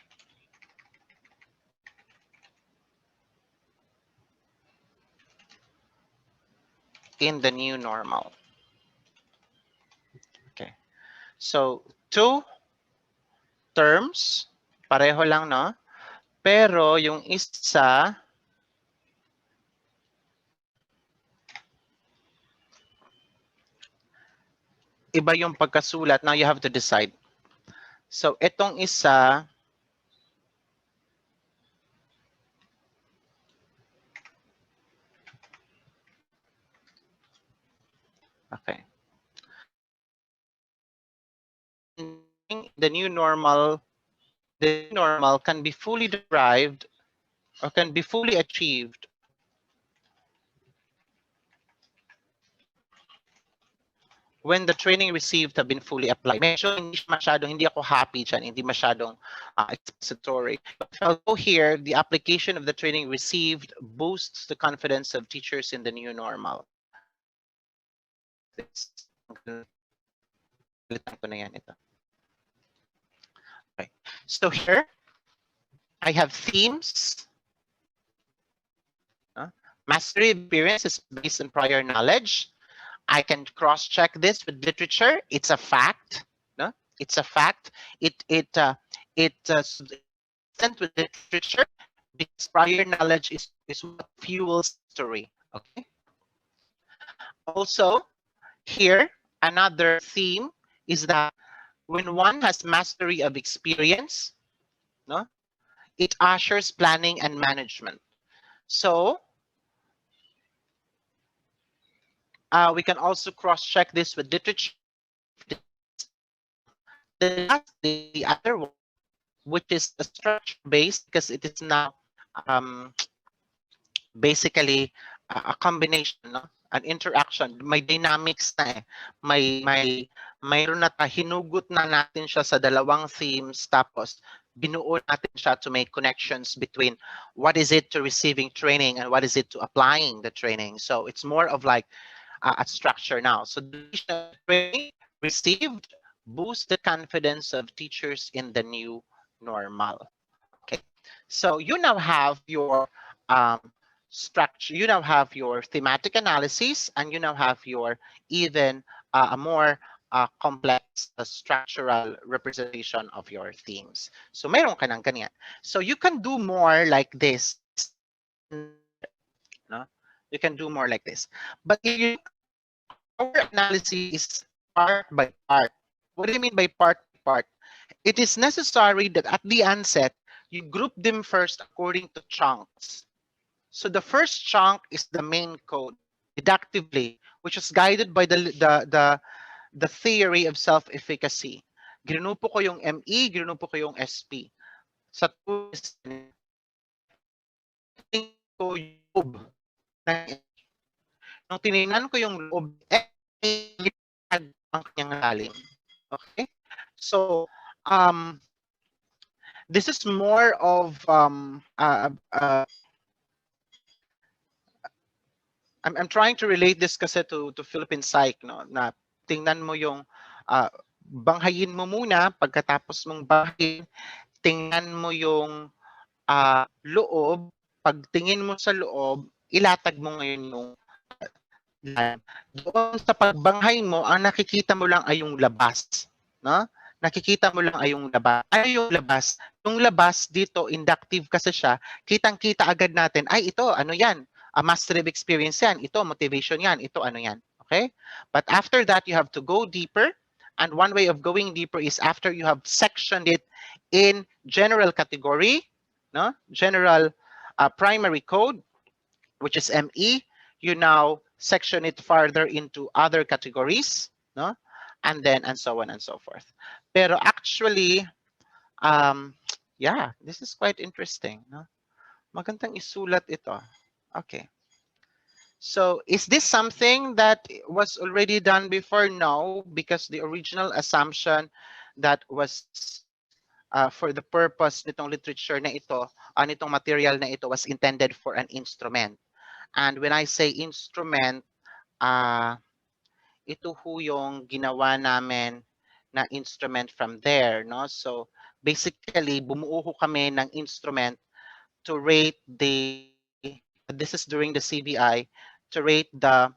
in the new normal. Okay. So, two terms, pareho lang, no? Pero yung isa, iba yung pagkasulat. Now you have to decide. So, itong isa, okay. The new normal can be fully derived or can be fully achieved when the training received have been fully applied. Medyo hindi ako happy dyan, hindi masyadong expository. But if I'll go here, the application of the training received boosts the confidence of teachers in the new normal. Okay. So here, I have themes. Mastery experience is based on prior knowledge. I can cross-check this with literature. It's a fact. No? It's a fact. It's sent with literature because prior knowledge is what fuels story. Okay. Also, here another theme is that when one has mastery of experience, no, it ushers planning and management. So we can also cross-check this with literature. The other one, which is a structure-based, because it is now basically a combination, no? An interaction. May dynamics na eh. Mayroon na hinugot na natin siya sa dalawang themes, tapos binuo natin siya to make connections between what is it to receiving training and what is it to applying the training. So it's more of like a structure now. So the training received boost the confidence of teachers in the new normal. Okay, so you now have your structure, you now have your thematic analysis, and you now have your even a more complex structural representation of your themes. So meron ka ng ganyan. So you can do more like this. No? You can do more like this. But if you our analysis is part by part. What do you mean by part by part? It is necessary that at the onset, you group them first according to chunks. So the first chunk is the main code, deductively, which is guided by the theory of self-efficacy. Ginupo ko yung ME, ginupo ko yung SP. Sa ko yung loob. Nung tinignan ko yung loob, ang kanyang lalim. Okay? So, this is more of I'm trying to relate this kasi to Philippine Psych, no, na tingnan mo yung banghayin mo muna, pagkatapos mong banghayin, tingnan mo yung loob, pagtingin mo sa loob, ilatag mo ngayon yung doon sa pagbanghay mo, ang nakikita mo lang ay yung labas, no? Nakikita mo lang ay yung labas. Ano yung labas? Yung labas dito, inductive kasi siya, kitang-kita agad natin, ay ito, ano yan? Mastery experience yan, ito, motivation yan, ito, ano yan. Okay? But after that, you have to go deeper. And one way of going deeper is after you have sectioned it in general category, no? General primary code, which is ME, you now section it further into other categories, no? And then, and so on and so forth. Pero actually, yeah, this is quite interesting, no? Magandang isulat ito. Okay. So is this something that was already done before? No, because the original assumption that was for the purpose nitong literature na ito, nitong material na ito was intended for an instrument. And when I say instrument, ito ho yung ginawa namin na instrument from there, no? So basically, bumuo ho kami ng instrument to rate this is during the CBI, to rate the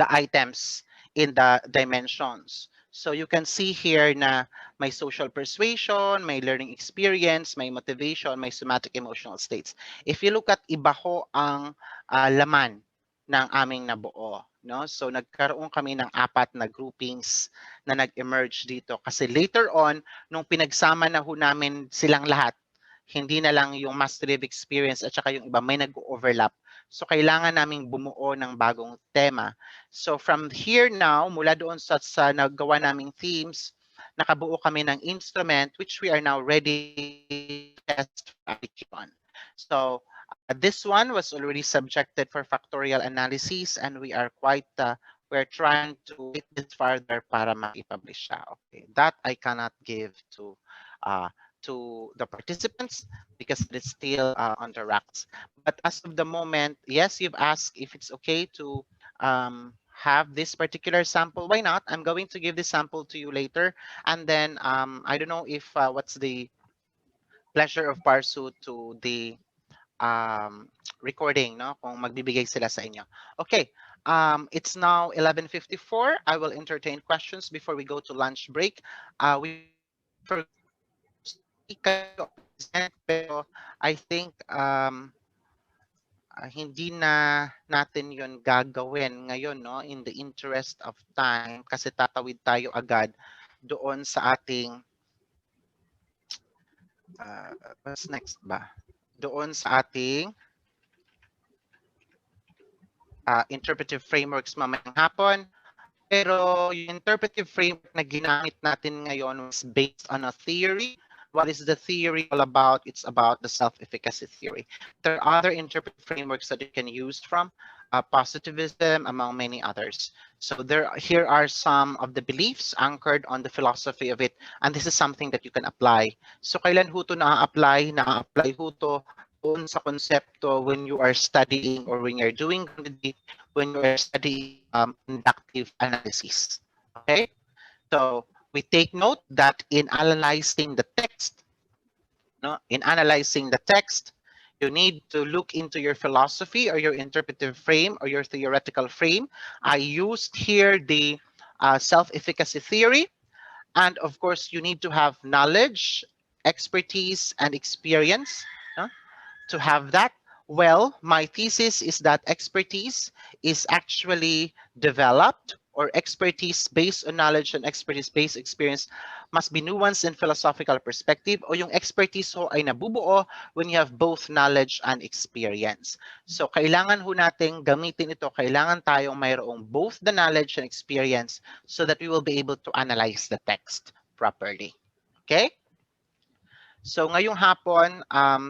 items in the dimensions. So you can see here na may social persuasion, may learning experience, may motivation, may somatic emotional states. If you look at iba ho ang laman ng aming nabuo, no? So nagkaroon kami ng 4 na groupings na nag-emerge dito kasi later on nung pinagsama na ho namin silang lahat, hindi na lang yung mastery of experience at saka yung iba may nag-overlap. So kailangan naming bumuo ng bagong tema. So from here now, mula doon sa nagawa naming themes, nakabuo kami ng instrument which we are now ready to test for application. So this one was already subjected for factorial analysis and we are quite we're trying to take this further para ma-publish siya. Okay, that I cannot give to the participants because it's still on the racks. But as of the moment, yes, you've asked if it's okay to have this particular sample. Why not? I'm going to give this sample to you later. And then I don't know if what's the pleasure of PARSSU to the recording, no? Kung magbibigay sila sa inyo. Okay, it's now 11:54. I will entertain questions before we go to lunch break. We pero I think hindi na natin yon gagawin ngayon, no, in the interest of time kasi tatawid tayo agad doon sa ating what's next ba? Doon sa ating interpretive frameworks mamayang hapon. Pero yung interpretive framework na ginamit natin ngayon was based on a theory. What is the theory all about? It's about the self-efficacy theory. There are other interpretive frameworks that you can use from positivism, among many others. So here are some of the beliefs anchored on the philosophy of it, and this is something that you can apply. So kailan ho to na-apply? Na-apply ho to doon sa konsepto when you are studying or when you're doing when you are studying inductive analysis. Okay, so we take note that in analyzing the text, you need to look into your philosophy or your interpretive frame or your theoretical frame. I used here the self-efficacy theory. And of course, you need to have knowledge, expertise, and experience to have that. Well, my thesis is that expertise is actually developed, or expertise based on knowledge and expertise based experience must be nuanced in philosophical perspective, o yung expertise ho ay nabubuo when you have both knowledge and experience. So kailangan ho nating gamitin ito, kailangan tayong mayroong both the knowledge and experience so that we will be able to analyze the text properly. Okay? So ngayong hapon,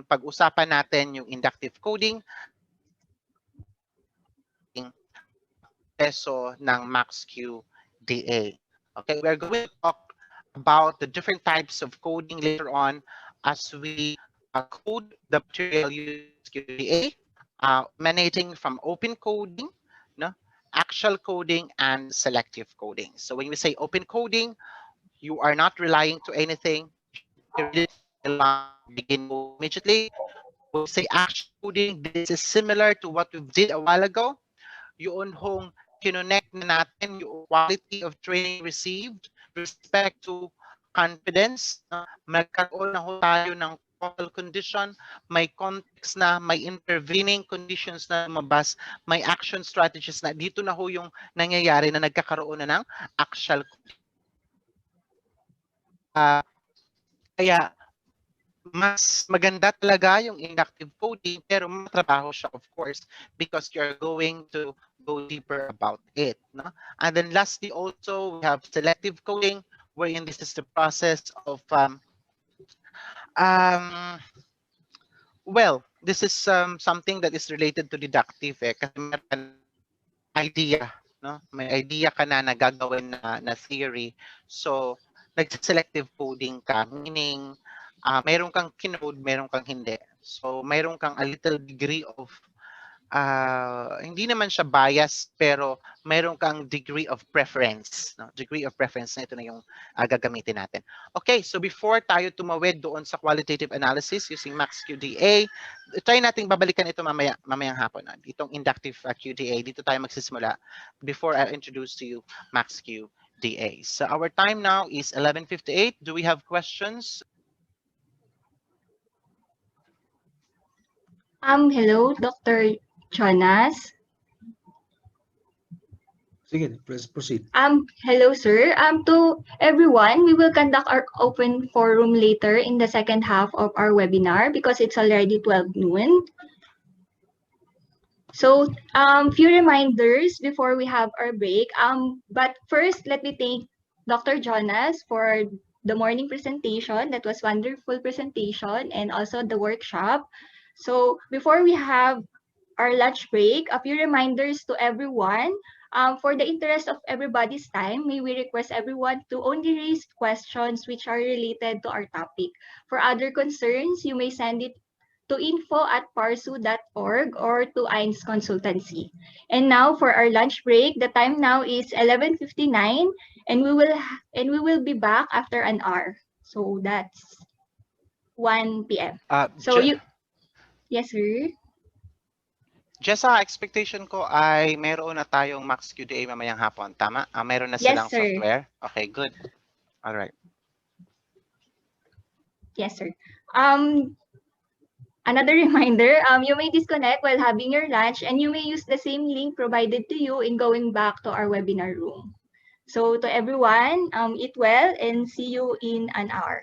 pag-usapan natin yung inductive coding, peso ng MaxQ DA. Okay, we're going to talk about the different types of coding later on as we code the material using QDA, emanating from open coding, actual coding, and selective coding. So when we say open coding, you are not relying to anything. Begin code immediately. When we say actual coding, this is similar to what we did a while ago. Yun hong kinonect na natin yung quality of training received respect to confidence. Magkaroon na ho tayo ng causal condition, may context na, may intervening conditions na lumabas, may action strategies na. Dito na ho yung nangyayari na nagkakaroon na ng actual. Kaya mas maganda talaga yung inductive coding, pero matrabaho siya, of course, because you're going to go deeper about it. No? And then lastly, also, we have selective coding, wherein this is the process of, well, this is something that is related to deductive. Kasi may idea, no? May idea ka na nagagawin na theory. So, nag-selective coding ka, meaning, mayroon kang kinode, mayroon kang hindi. So, mayroon kang a little degree of, hindi naman siya bias, pero mayroon kang degree of preference. No? Degree of preference na ito na yung gagamitin natin. Okay, so before tayo tumawid doon sa qualitative analysis using MaxQDA, try nating babalikan ito mamayang hapon. Itong inductive QDA, dito tayo magsisimula before I introduce to you MaxQDA. So our time now is 11:58. Do we have questions? Hello, Dr. Jonas. Sige, proceed. Hello, sir. To everyone, we will conduct our open forum later in the second half of our webinar because it's already 12 noon. So, few reminders before we have our break. But first, let me thank Dr. Jonas for the morning presentation. That was wonderful presentation, and also the workshop. So before we have our lunch break, a few reminders to everyone. For the interest of everybody's time, may we request everyone to only raise questions which are related to our topic. For other concerns, you may send it to info@PARSSU.org or to EINS Consultancy. And now for our lunch break, the time now is 11:59, and we will be back after an hour. So that's 1 p.m. Yes, sir. Jessa, expectation ko ay mayroon na tayong MaxQDA mamayang hapon. Tama? Mayroon na silang software? Okay, good. All right. Yes, sir. Another reminder, you may disconnect while having your lunch, and you may use the same link provided to you in going back to our webinar room. So to everyone, eat well and see you in an hour.